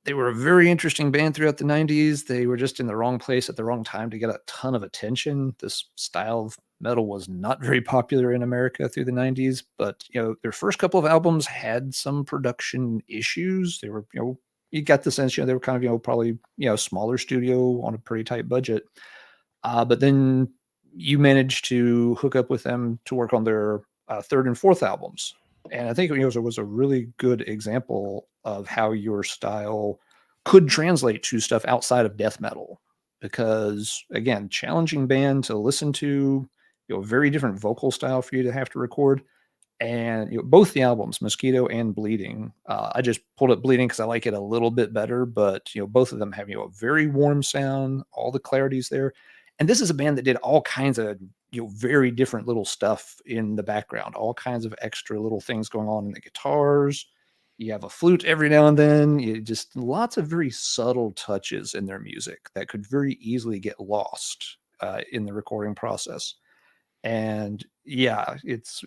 They were a very interesting band throughout the 90s. They were just in the wrong place at the wrong time to get a ton of attention. This style of metal was not very popular in America through the 90s, but their first couple of albums had some production issues. They were, you got the sense, they were kind of, probably, smaller studio on a pretty tight budget. But then you managed to hook up with them to work on their third and fourth albums. And I think it was a really good example of how your style could translate to stuff outside of death metal. Because, again, challenging band to listen to, very different vocal style for you to have to record. And both the albums, Mosquito and Bleeding, I just pulled up Bleeding because I like it a little bit better. But, both of them have, a very warm sound, all the clarity's there. And this is a band that did all kinds of, very different little stuff in the background, all kinds of extra little things going on in the guitars. You have a flute every now and then. Just lots of very subtle touches in their music that could very easily get lost in the recording process. And yeah, it's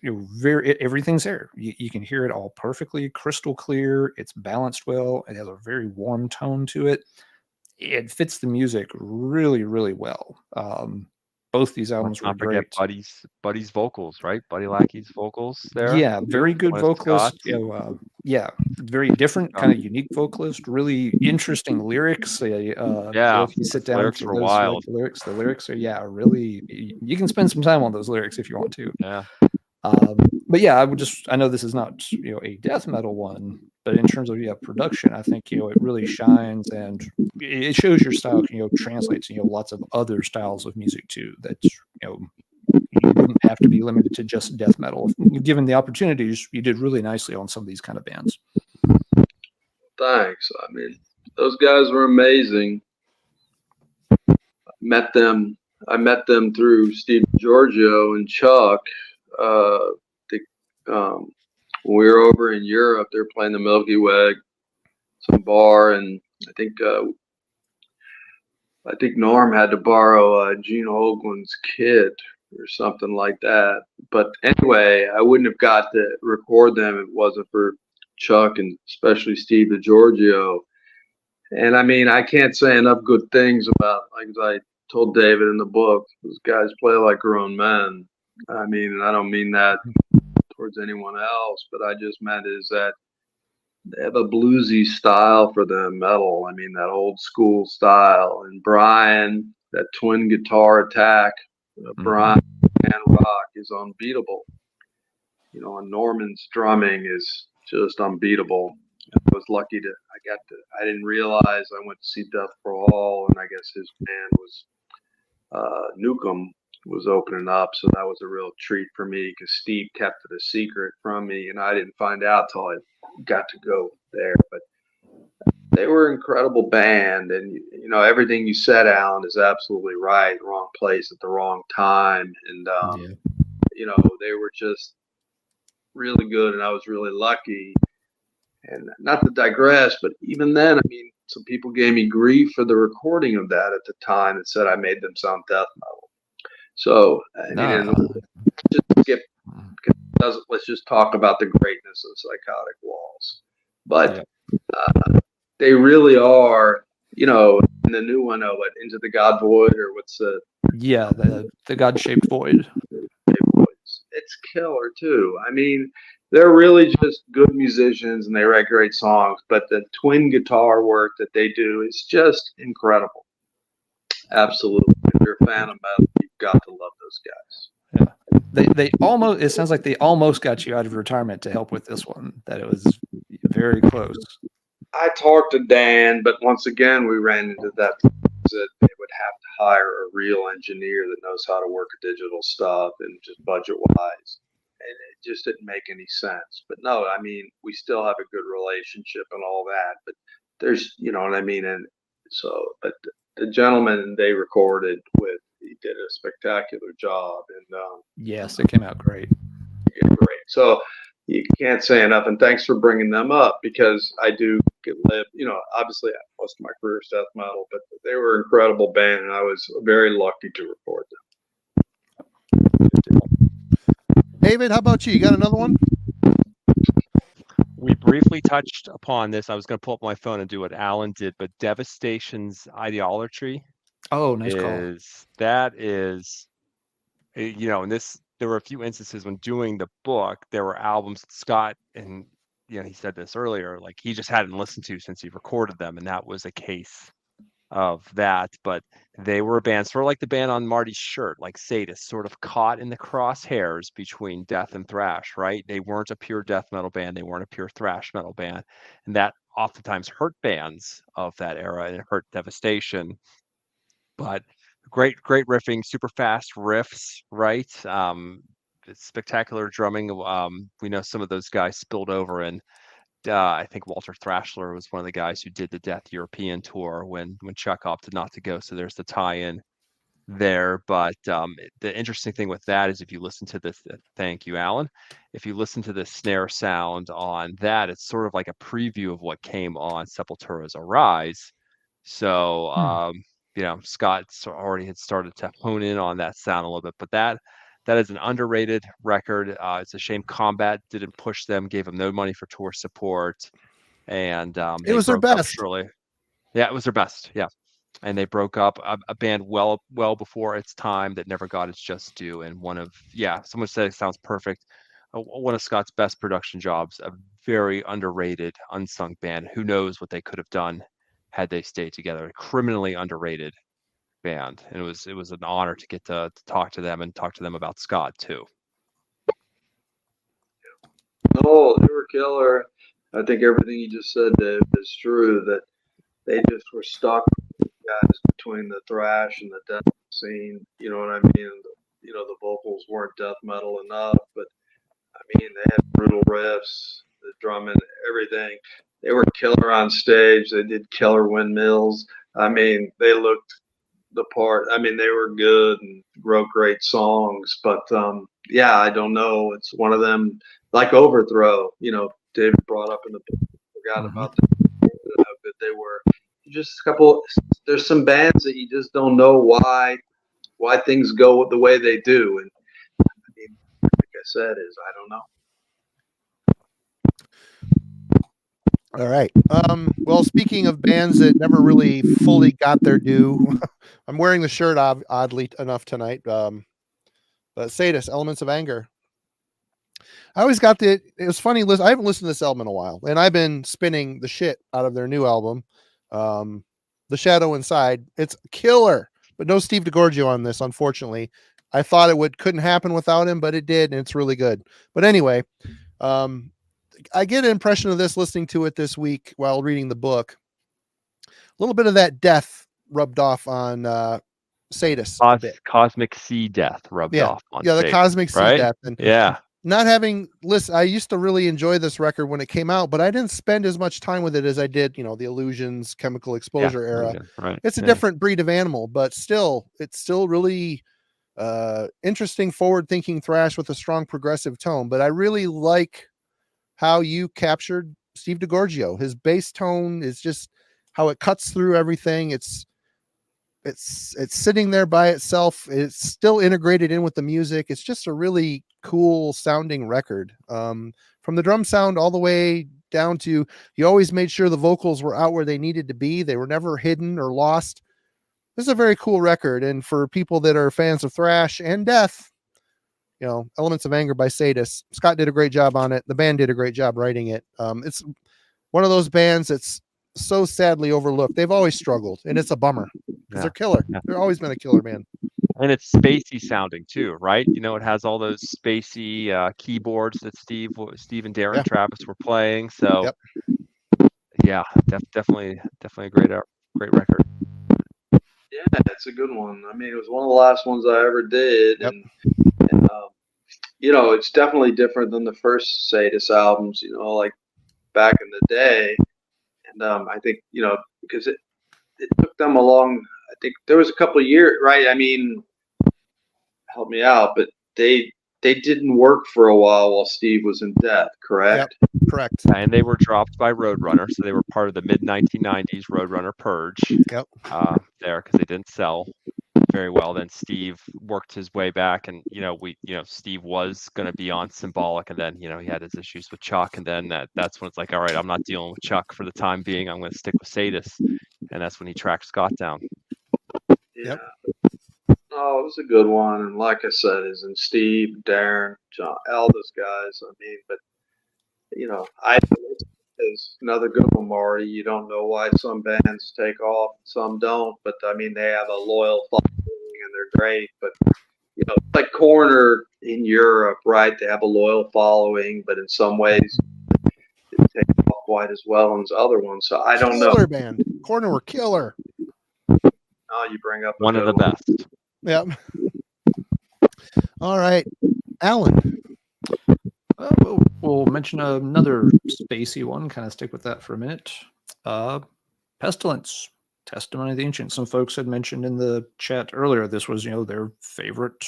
everything's there. You can hear it all perfectly, crystal clear. It's balanced well. It has a very warm tone to it. It fits the music really, really well. Both these albums were Not forget great. Buddy's vocals, right? Buddy Lackey's vocals there. Yeah, very good One of vocalist. Scott's. Yeah, very different, kind of unique vocalist. Really interesting lyrics. Yeah, If you sit the down lyrics for were those wild. the lyrics are really. You can spend some time on those lyrics if you want to. Yeah. But yeah, I know this is not a death metal one, but in terms of production, I think it really shines and it shows your style translates lots of other styles of music too. That you wouldn't have to be limited to just death metal. Given the opportunities, you did really nicely on some of these kind of bands. Thanks. I mean, those guys were amazing. I met them through Steve Giorgio and Chuck. When we were over in Europe, they were playing the Milky Way, some bar, and I think Norm had to borrow Gene Hoglan's kit or something like that. But anyway, I wouldn't have got to record them if it wasn't for Chuck and especially Steve DiGiorgio. And I mean, I can't say enough good things about, like I told David in the book, those guys play like grown men. I mean, and I don't mean that towards anyone else, but I just meant is that they have a bluesy style for the metal. I mean, that old school style. And Brian, that twin guitar attack, Brian and rock is unbeatable. And Norman's drumming is just unbeatable. I was lucky I didn't realize I went to see Death for All, and I guess his band was Newcomb was opening up, so that was a real treat for me because Steve kept it a secret from me, and I didn't find out till I got to go there. But they were an incredible band, and everything you said, Alan, is absolutely right. Wrong place at the wrong time, and they were just really good, and I was really lucky. And not to digress, but even then, I mean, some people gave me grief for the recording of that at the time and said I made them sound death metal. So, let's just talk about the greatness of Psychotic Waltz. But they really are, in the new one, Into the God Void, or what's the... Yeah, the God-shaped void. It's killer, too. I mean, they're really just good musicians and they write great songs, but the twin guitar work that they do is just incredible. Absolutely. If you're a fan of metal, you've got to love those guys. Yeah. They almost, it sounds like they almost got you out of retirement to help with this one, that it was very close. I talked to Dan, but once again, we ran into that they would have to hire a real engineer that knows how to work digital stuff and just budget-wise. And it just didn't make any sense. But no, I mean, we still have a good relationship and all that. But there's, you know what I mean? And so, but the gentleman they recorded with, he did a spectacular job. And yes, it came out great. Great. So you can't say enough. And thanks for bringing them up, because I do live, obviously most of my career is death metal, but they were an incredible band, and I was very lucky to record them. David, how about you? You got another one? We briefly touched upon this. I was going to pull up my phone and do what Alan did, but Devastation's Ideology Oh, nice call. and this, there were a few instances when doing the book, there were albums that Scott, and he said this earlier, like he just hadn't listened to since he recorded them, and that was a case of that. But they were a band sort of like the band on Marty's shirt, like Sadist, sort of caught in the crosshairs between death and thrash, right? They weren't a pure death metal band, they weren't a pure thrash metal band, and that oftentimes hurt bands of that era, and it hurt Devastation. But great riffing, super fast riffs, right? Spectacular drumming. We know some of those guys spilled over, and I think Walter Thrashler was one of the guys who did the Death European tour when Chuck opted not to go. So there's the tie-in there. But the interesting thing with that is if you listen to this, thank you, Alan. If you listen to the snare sound on that, it's sort of like a preview of what came on Sepultura's Arise. So Scott already had started to hone in on that sound a little bit, but that is an underrated record. It's a shame Combat didn't push them, gave them no money for tour support, and It was their best. Yeah, it was their best. Yeah, and they broke up, a band well before its time that never got its just due. And someone said it sounds perfect. One of Scott's best production jobs. A very underrated, unsung band. Who knows what they could have done had they stayed together. A criminally underrated band, and it was an honor to get to talk to them and talk to them about Scott too. No, they were killer. I think everything you just said, Dave, is true. That they just were stuck, guys, between the thrash and the death scene. You know what I mean? The vocals weren't death metal enough, but I mean they had brutal riffs, the drumming, everything. They were killer on stage. They did killer windmills. I mean, they looked the part. I mean, they were good and wrote great songs. But I don't know. It's one of them, like Overthrow. David brought up in the book. Forgot about them, how good they were. Just a couple. There's some bands that you just don't know why things go the way they do. And I mean, like I said, I don't know. All right. Well, speaking of bands that never really fully got their due, I'm wearing the shirt oddly enough tonight. But Sadist, Elements of Anger. I always got it was funny. I haven't listened to this album in a while, and I've been spinning the shit out of their new album, The Shadow Inside. It's killer, but no Steve DiGiorgio on this, unfortunately. I thought it couldn't happen without him, but it did, and it's really good. But anyway, I get an impression of this listening to it this week while reading the book. A little bit of that death rubbed off on Sadist. Cosmic sea death rubbed off on the Sadist, cosmic sea right? death. And not having listened, I used to really enjoy this record when it came out, but I didn't spend as much time with it as I did, the Illusions, Chemical Exposure era. Right. It's a different breed of animal, but it's still really interesting, forward-thinking thrash with a strong progressive tone. But I really like how you captured Steve DiGiorgio. His bass tone is just how it cuts through everything. It's sitting there by itself. It's still integrated in with the music. It's just a really cool sounding record. From the drum sound all the way down to, you always made sure the vocals were out where they needed to be. They were never hidden or lost. This is a very cool record. And for people that are fans of thrash and death, Elements of Anger by Sadist. Scott did a great job on it. The band did a great job writing it. It's one of those bands that's so sadly overlooked. They've always struggled, and it's a bummer because they're killer. They've always been a killer band. And it's spacey sounding too, right? It has all those spacey keyboards that Steve and Darren Travis were playing. So definitely a great record. Yeah, it's a good one. I mean, it was one of the last ones I ever did. And it's definitely different than the first Sadist albums, like back in the day. And I think, because it took them a long, I think there was a couple of years, right? I mean, help me out, but they they didn't work for a while Steve was in death, correct? Yep, correct. And they were dropped by Roadrunner, so they were part of the mid-1990s Roadrunner purge. Yep. There because they didn't sell very well. Then Steve worked his way back, and Steve was going to be on Symbolic, and then he had his issues with Chuck, and then that's when it's like, all right, I'm not dealing with Chuck for the time being. I'm going to stick with Sadis, and that's when he tracked Scott down. Yeah. Oh, it was a good one, and like I said, and Steve, Darren, John, all those guys. I mean, but is another good one, Marty. You don't know why some bands take off, some don't, but I mean, they have a loyal following and they're great. But like Corner in Europe, right? They have a loyal following, but in some ways, they take off quite as well as other ones. So I don't know. Killer band. Corner were killer. Oh, you bring up One of the best. Yep. All right, Alan. We'll mention another spacey one. Kind of stick with that for a minute. Pestilence, Testimony of the Ancients. Some folks had mentioned in the chat earlier this was their favorite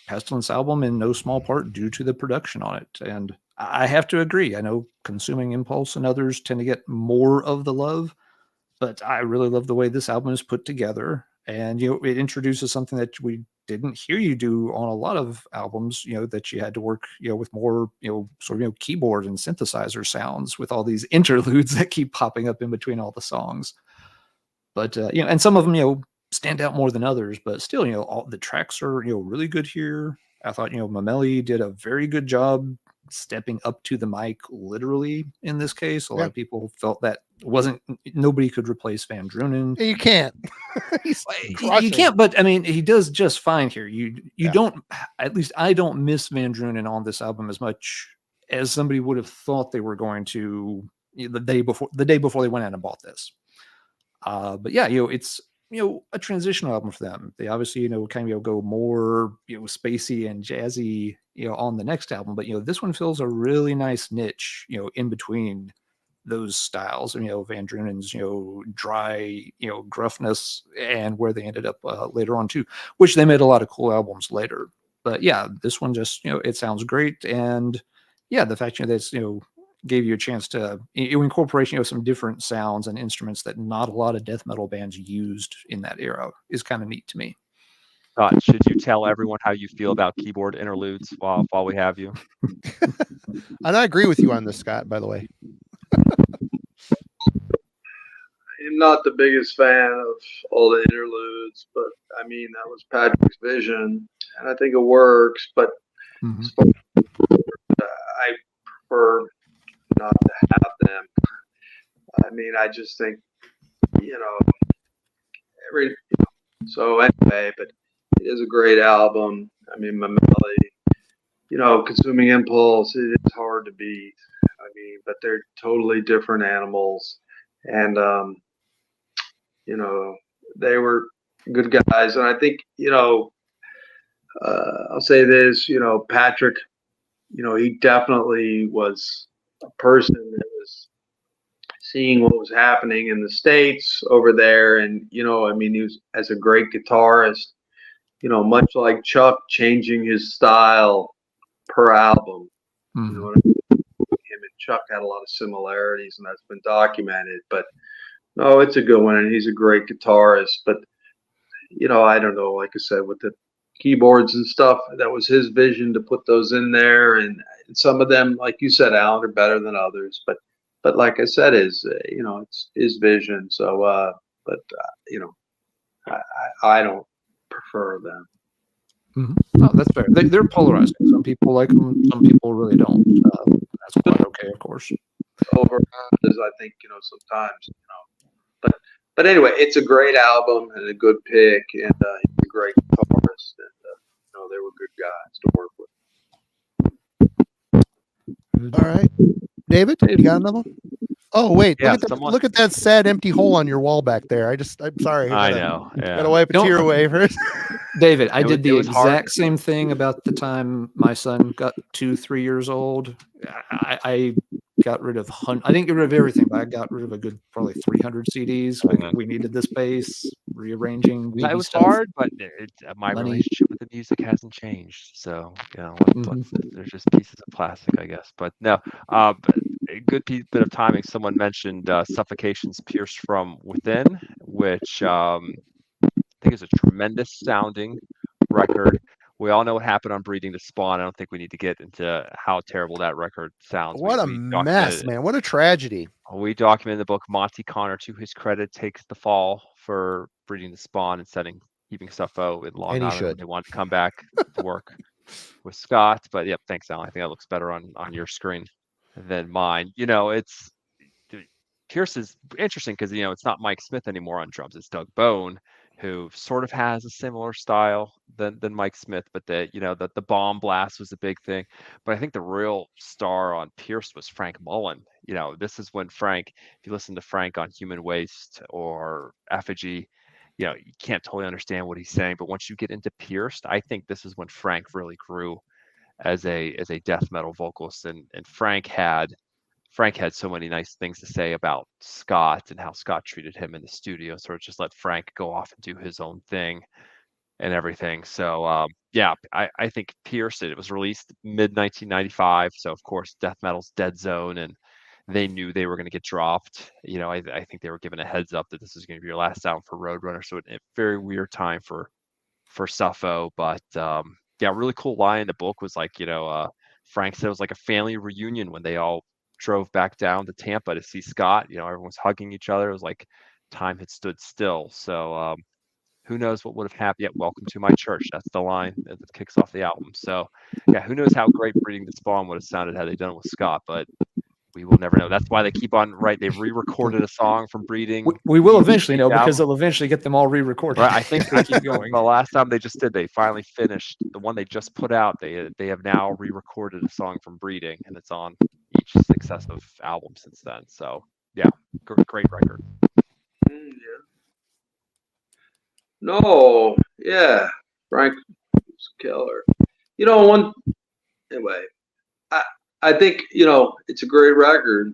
Pestilence album in no small part due to the production on it, and I have to agree. I know Consuming Impulse and others tend to get more of the love, but I really love the way this album is put together, and it introduces something that we didn't hear you do on a lot of albums, that you had to work, with more, sort of, keyboard and synthesizer sounds with all these interludes that keep popping up in between all the songs. But, and some of them, stand out more than others, but still, all the tracks are, really good here. I thought, Mameli did a very good job stepping up to the mic literally in this case. A lot of people felt that nobody could replace Van Drunen. You can't. You can't, but I mean, he does just fine here. You don't, at least I don't miss Van Drunen on this album as much as somebody would have thought they were going to the day before they went out and bought this. But yeah, it's a transitional album for them. They obviously kind of go more spacey and jazzy on the next album, but this one fills a really nice niche in between those styles, Van Drunen's dry gruffness and where they ended up later on too, which they made a lot of cool albums later. But yeah, this one just it sounds great, and yeah, the fact that it's gave you a chance to incorporate some different sounds and instruments that not a lot of death metal bands used in that era is kind of neat to me. Should you tell everyone how you feel about keyboard interludes while we have you? And I agree with you on this, Scott, by the way. I'm not the biggest fan of all the interludes, but I mean, that was Patrick's vision, and I think it works, but as far as, I prefer not to have them. I mean, I just think, so anyway, but it is a great album. I mean, Mameli, Consuming Impulse, it is hard to beat. I mean, but they're totally different animals, and they were good guys, and I think I'll say this, Patrick, he definitely was a person that was seeing what was happening in the States over there, and he was, as a great guitarist, much like Chuck, changing his style per album. You know what I mean? Him and Chuck had a lot of similarities, and that's been documented. But no, it's a good one, and he's a great guitarist. But I don't know. Like I said, with the keyboards and stuff, that was his vision to put those in there, and some of them, like you said, Alan, are better than others. But like I said, it's his vision. So, I don't prefer them. No, that's fair. They're polarizing. Some people like them, some people really don't. That's quite okay, of course. Over as I think sometimes but anyway, it's a great album and a good pick, and he's a great guitarist, and they were good guys to work with. All right, David, you got another one? Oh wait, Yeah, look at that sad empty hole on your wall back there. I'm sorry. I know. Yeah. Gotta wipe a tear away first. David, I did the was hard. exact same thing about the time my son got 2-3 years old. I got rid of, I didn't get rid of everything, but I got rid of a good probably 300 CDs. We needed the space, rearranging It baby was stuff. hard, but my Money. relationship with the music hasn't changed. So, there's just pieces of plastic, I guess. But no, but a good bit of timing. Someone mentioned Suffocation's Pierced from Within, which I think is a tremendous sounding record. We all know what happened on Breeding the Spawn. I don't think we need to get into how terrible that record sounds. What a We mess, man. What a tragedy. We document in the book. Monty Connor, to his credit, takes the fall for Breeding the Spawn and keeping Suffo in Long And he Island when should. they want to come back to work with Scott. But yep, thanks, Alan. I think that looks better on your screen than mine. Pierce is interesting because it's not Mike Smith anymore on drums. It's Doug Bone, who sort of has a similar style than Mike Smith, but the bomb blast was a big thing. But I think the real star on Pierce was Frank Mullen. This is when Frank, if you listen to Frank on Human Waste or Effigy, you can't totally understand what he's saying. But once you get into Pierce, I think this is when Frank really grew as a death metal vocalist, and Frank had so many nice things to say about Scott and how Scott treated him in the studio. So just let Frank go off and do his own thing and everything. So I think Pierce, it was released mid 1995. So of course, death metal's dead zone, and they knew they were going to get dropped. I think they were given a heads up that this was going to be your last album for Roadrunner. So a very weird time for Suffo, but really cool line in the book was like, Frank said it was like a family reunion when they all drove back down to Tampa to see Scott. Everyone was hugging each other. It was like time had stood still. So who knows what would have happened? Welcome to my church. That's the line that kicks off the album. So who knows how great Breeding the Spawn would have sounded had they done it with Scott, but we will never know. That's why they keep on, right? They re-recorded a song from Breeding. We will eventually know, because they'll eventually get them all re-recorded. Right, I think keep going. The last time they just did, they finally finished the one they just put out. They have now re-recorded a song from Breeding, and it's on each successive album since then. So great record. No, Frank was killer. Anyway, I think it's a great record.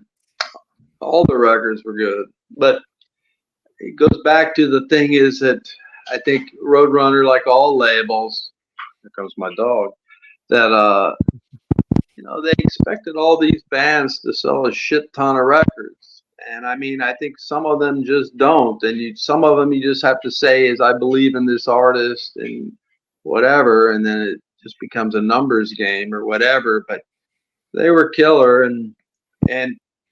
All the records were good, but it goes back to the thing is that I think Roadrunner, like all labels, here comes my dog, that they expected all these bands to sell a shit ton of records. And I mean, I think some of them just don't. And some of them you just have to say is, I believe in this artist and whatever. And then it just becomes a numbers game or whatever. But they were killer. And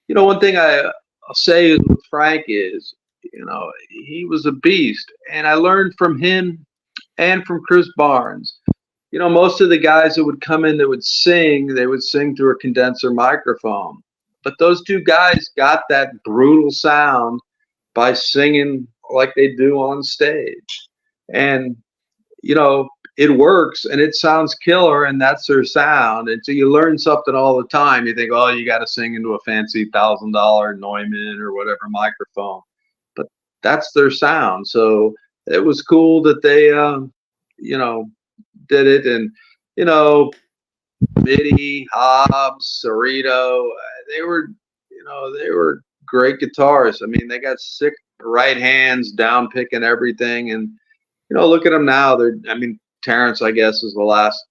one thing I'll say with Frank is, he was a beast. And I learned from him and from Chris Barnes. Most of the guys that would come in that would sing, they would sing through a condenser microphone. But those two guys got that brutal sound by singing like they do on stage. And, it works and it sounds killer, and that's their sound. And so you learn something all the time. You think, oh, you got to sing into a fancy $1,000 Neumann or whatever microphone. But that's their sound. So it was cool that they, did it. And, Mitty, Hobbs, Cerrito, they were great guitarists. I mean, they got sick right hands, down picking everything. And, look at them now. Terrence, I guess, is the last,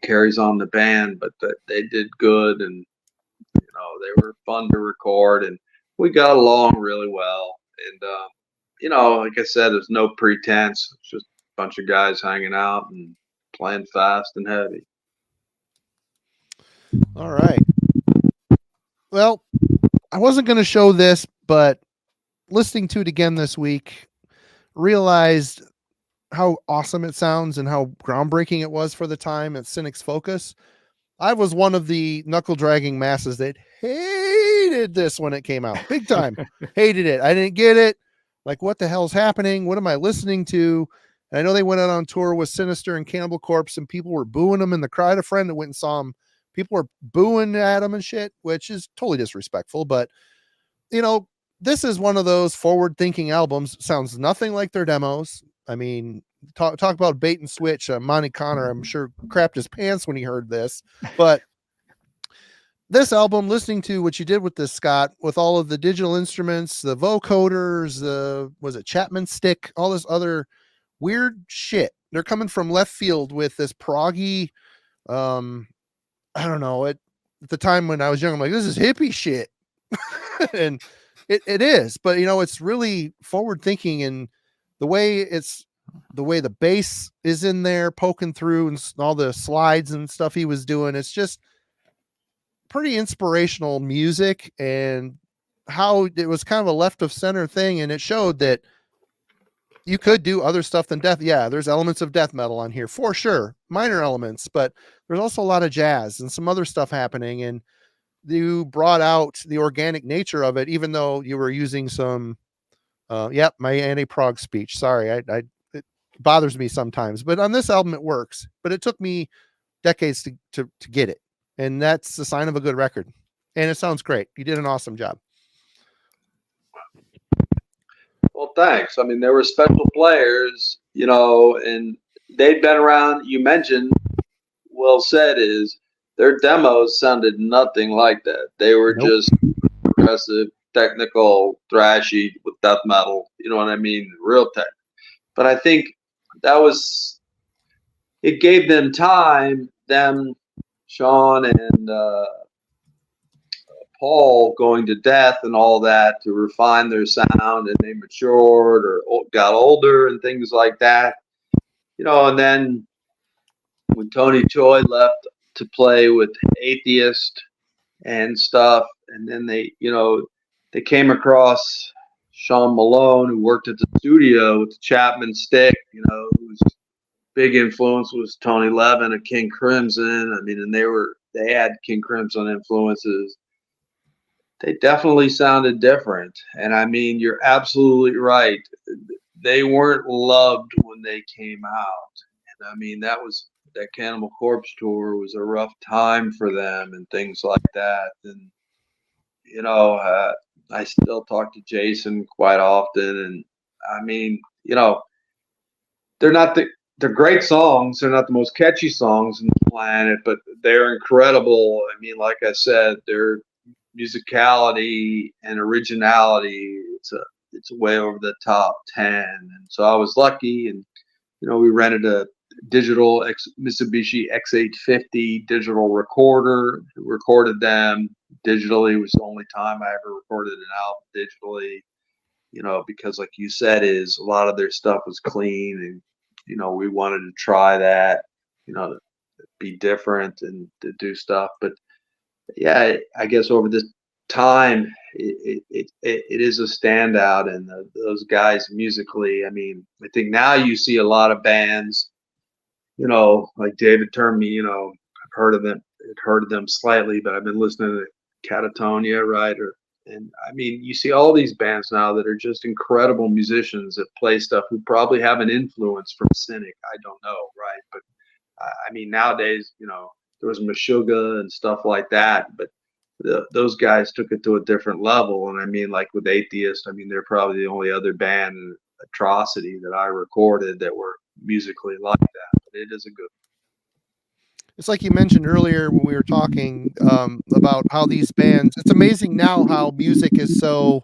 carries on the band, but they did good. And, they were fun to record, and we got along really well. And, like I said, there's no pretense. It's just a bunch of guys hanging out and playing fast and heavy. All right. Well, I wasn't going to show this, but listening to it again this week, realized how awesome it sounds and how groundbreaking it was for the time at Cynic's Focus. I was one of the knuckle dragging masses that hated this when it came out. Big time. Hated it. I didn't get it. Like, what the hell's happening? What am I listening to? And I know they went out on tour with Sinister and Cannibal Corpse, and people were booing them in the crowd. A friend that went and saw them, people were booing at them and shit, which is totally disrespectful. But, this is one of those forward-thinking albums. Sounds nothing like their demos. I mean, talk about bait and switch. Monty Connor, I'm sure, crapped his pants when he heard this. But this album, listening to what you did with this, Scott, with all of the digital instruments, the vocoders, was it Chapman stick, all this other weird shit. They're coming from left field with this proggy, I don't know, at the time when I was young, I'm like, this is hippie shit. And it is, but it's really forward thinking, and the way the bass is in there poking through and all the slides and stuff he was doing, it's just pretty inspirational music, and how it was kind of a left of center thing, and it showed that you could do other stuff than death. Yeah, there's elements of death metal on here for sure, minor elements, but there's also a lot of jazz and some other stuff happening, and you brought out the organic nature of it, even though you were using some my anti-prog speech. Sorry, it bothers me sometimes, but on this album it works, but it took me decades to get it. And that's the sign of a good record. And it sounds great. You did an awesome job. Well, thanks. I mean, there were special players, and they'd been around. You mentioned, well said, is their demos sounded nothing like that. They were just progressive, technical, thrashy with death metal. You know what I mean? Real tech. But I think it gave them time, Sean and Paul going to death and all that, to refine their sound, and they matured or got older and things like that. And then when Tony Choi left to play with Atheist and stuff, and then they came across Sean Malone, who worked at the studio with the Chapman stick, whose big influence was Tony Levin of King Crimson. I mean, and they had King Crimson influences. They definitely sounded different. And I mean, you're absolutely right. They weren't loved when they came out. And I mean, that Cannibal Corpse tour was a rough time for them and things like that. And, I still talk to Jason quite often. And I mean, they're great songs. They're not the most catchy songs on the planet, but they're incredible. I mean, like I said, their musicality and originality, it's way over the top 10. And so I was lucky, and we rented a digital Mitsubishi X850 digital recorder, recorded them digitally. It was the only time I ever recorded an album digitally, because like you said, is a lot of their stuff was clean, and we wanted to try that, to be different and to do stuff. But yeah, I guess over this time, it is a standout, and those guys musically. I mean, I think now you see a lot of bands, like David turned me, I've heard of them slightly, but I've been listening to Catatonia, right? And I mean, you see all these bands now that are just incredible musicians that play stuff who probably have an influence from Cynic. I don't know, right? But I mean, nowadays, there was Meshuggah and stuff like that, but those guys took it to a different level. And I mean, like with Atheist, I mean, they're probably the only other band, Atrocity, that I recorded that were musically like that. But it is a good. It's like you mentioned earlier when we were talking about how these bands, it's amazing now how music is so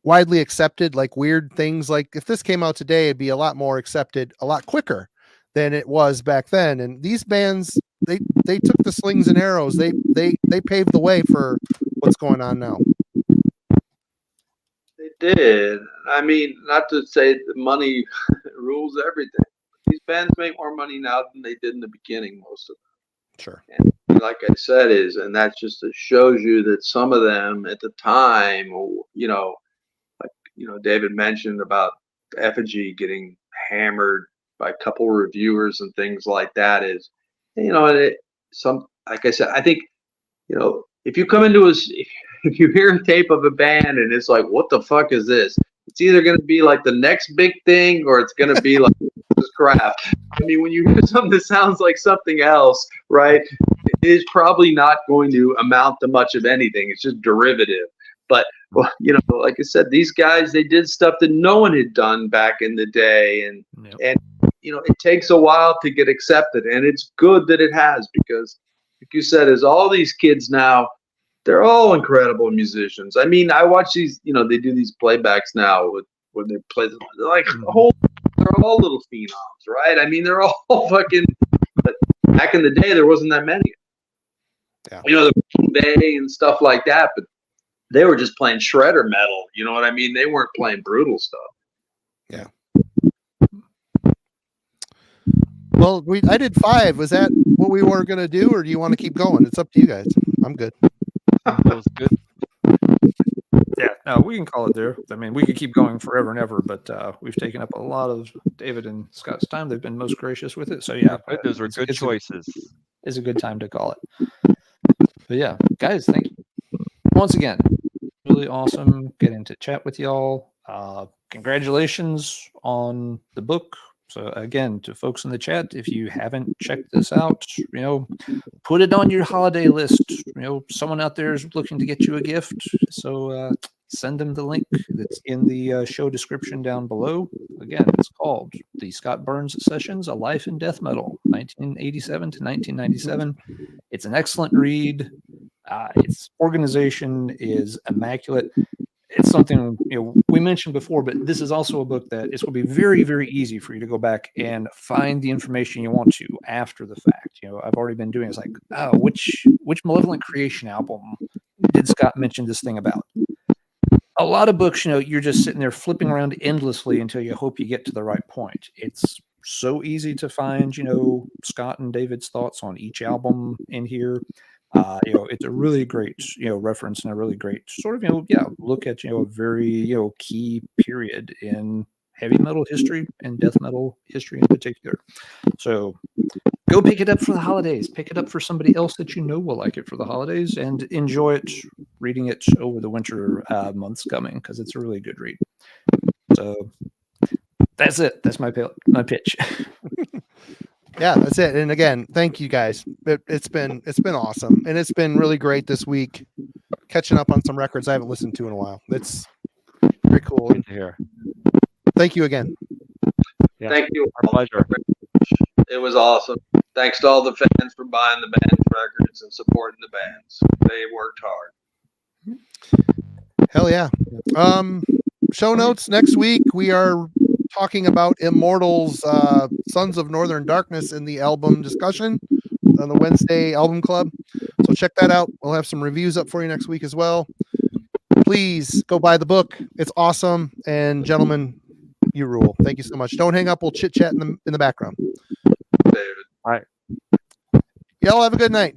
widely accepted, like weird things. Like if this came out today, it'd be a lot more accepted a lot quicker than it was back then. And these bands, they took the slings and arrows. They paved the way for what's going on now. They did. I mean, not to say the money rules everything. These bands make more money now than they did in the beginning, most of them. Sure. And like I said, and that just shows you that some of them at the time, David mentioned about Effigy getting hammered by a couple reviewers and things like that, is, like I said, I think, if you come into if you hear a tape of a band and it's like, what the fuck is this? It's either going to be like the next big thing, or it's going to be like this crap. I mean, when you hear something that sounds like something else, right, it is probably not going to amount to much of anything. It's just derivative. But, like I said, these guys, they did stuff that no one had done back in the day. And, it takes a while to get accepted. And it's good that it has, because like you said, is all these kids now, they're all incredible musicians. I mean, I watch these, they do these playbacks now when they play, they're like, they're all little phenoms, right? I mean, they're all fucking, but back in the day, there wasn't that many. Yeah. The Bay and stuff like that, but they were just playing shredder metal. You know what I mean? They weren't playing brutal stuff. Yeah. Well, I did 5. Was that what we were going to do, or do you want to keep going? It's up to you guys. I'm good. That was good. Yeah, no, we can call it there. I mean, we could keep going forever and ever, but we've taken up a lot of David and Scott's time. They've been most gracious with it. So yeah, Those were good choices. It's a good time to call it. But yeah, guys, thank you once again. Really awesome getting to chat with y'all. Congratulations on the book. So again, to folks in the chat, if you haven't checked this out, put it on your holiday list. Someone out there is looking to get you a gift. So send them the link that's in the show description down below. Again, it's called The Scott Burns Sessions, A Life in Death Metal, 1987 to 1997. It's an excellent read. Its organization is immaculate. It's something we mentioned before, but this is also a book that it's going to be very, very easy for you to go back and find the information you want to after the fact. I've already been doing it's like, which Malevolent Creation album did Scott mention this thing about? A lot of books, you're just sitting there flipping around endlessly until you hope you get to the right point. It's so easy to find, Scott and David's thoughts on each album in here. It's a really great, reference and a really great sort of, look at, a very, key period in heavy metal history and death metal history in particular. So go pick it up for the holidays. Pick it up for somebody else that will like it for the holidays and enjoy it reading it over the winter months coming because it's a really good read. So that's it. That's my pitch. Yeah, that's it. And again, thank you guys. It's been awesome, and it's been really great this week, catching up on some records I haven't listened to in a while. It's very cool. Good to hear. Thank you again. Yeah, Thank you. our pleasure. It was awesome. Thanks to all the fans for buying the band's records and supporting the bands. They worked hard. Hell yeah. Show notes next week. We are talking about Immortals, Sons of Northern Darkness in the album discussion on the Wednesday Album Club. So check that out. We'll have some reviews up for you next week as well. Please go buy the book. It's awesome. And gentlemen, you rule. Thank you so much. Don't hang up. We'll chit chat in the background. David. All right. Y'all have a good night.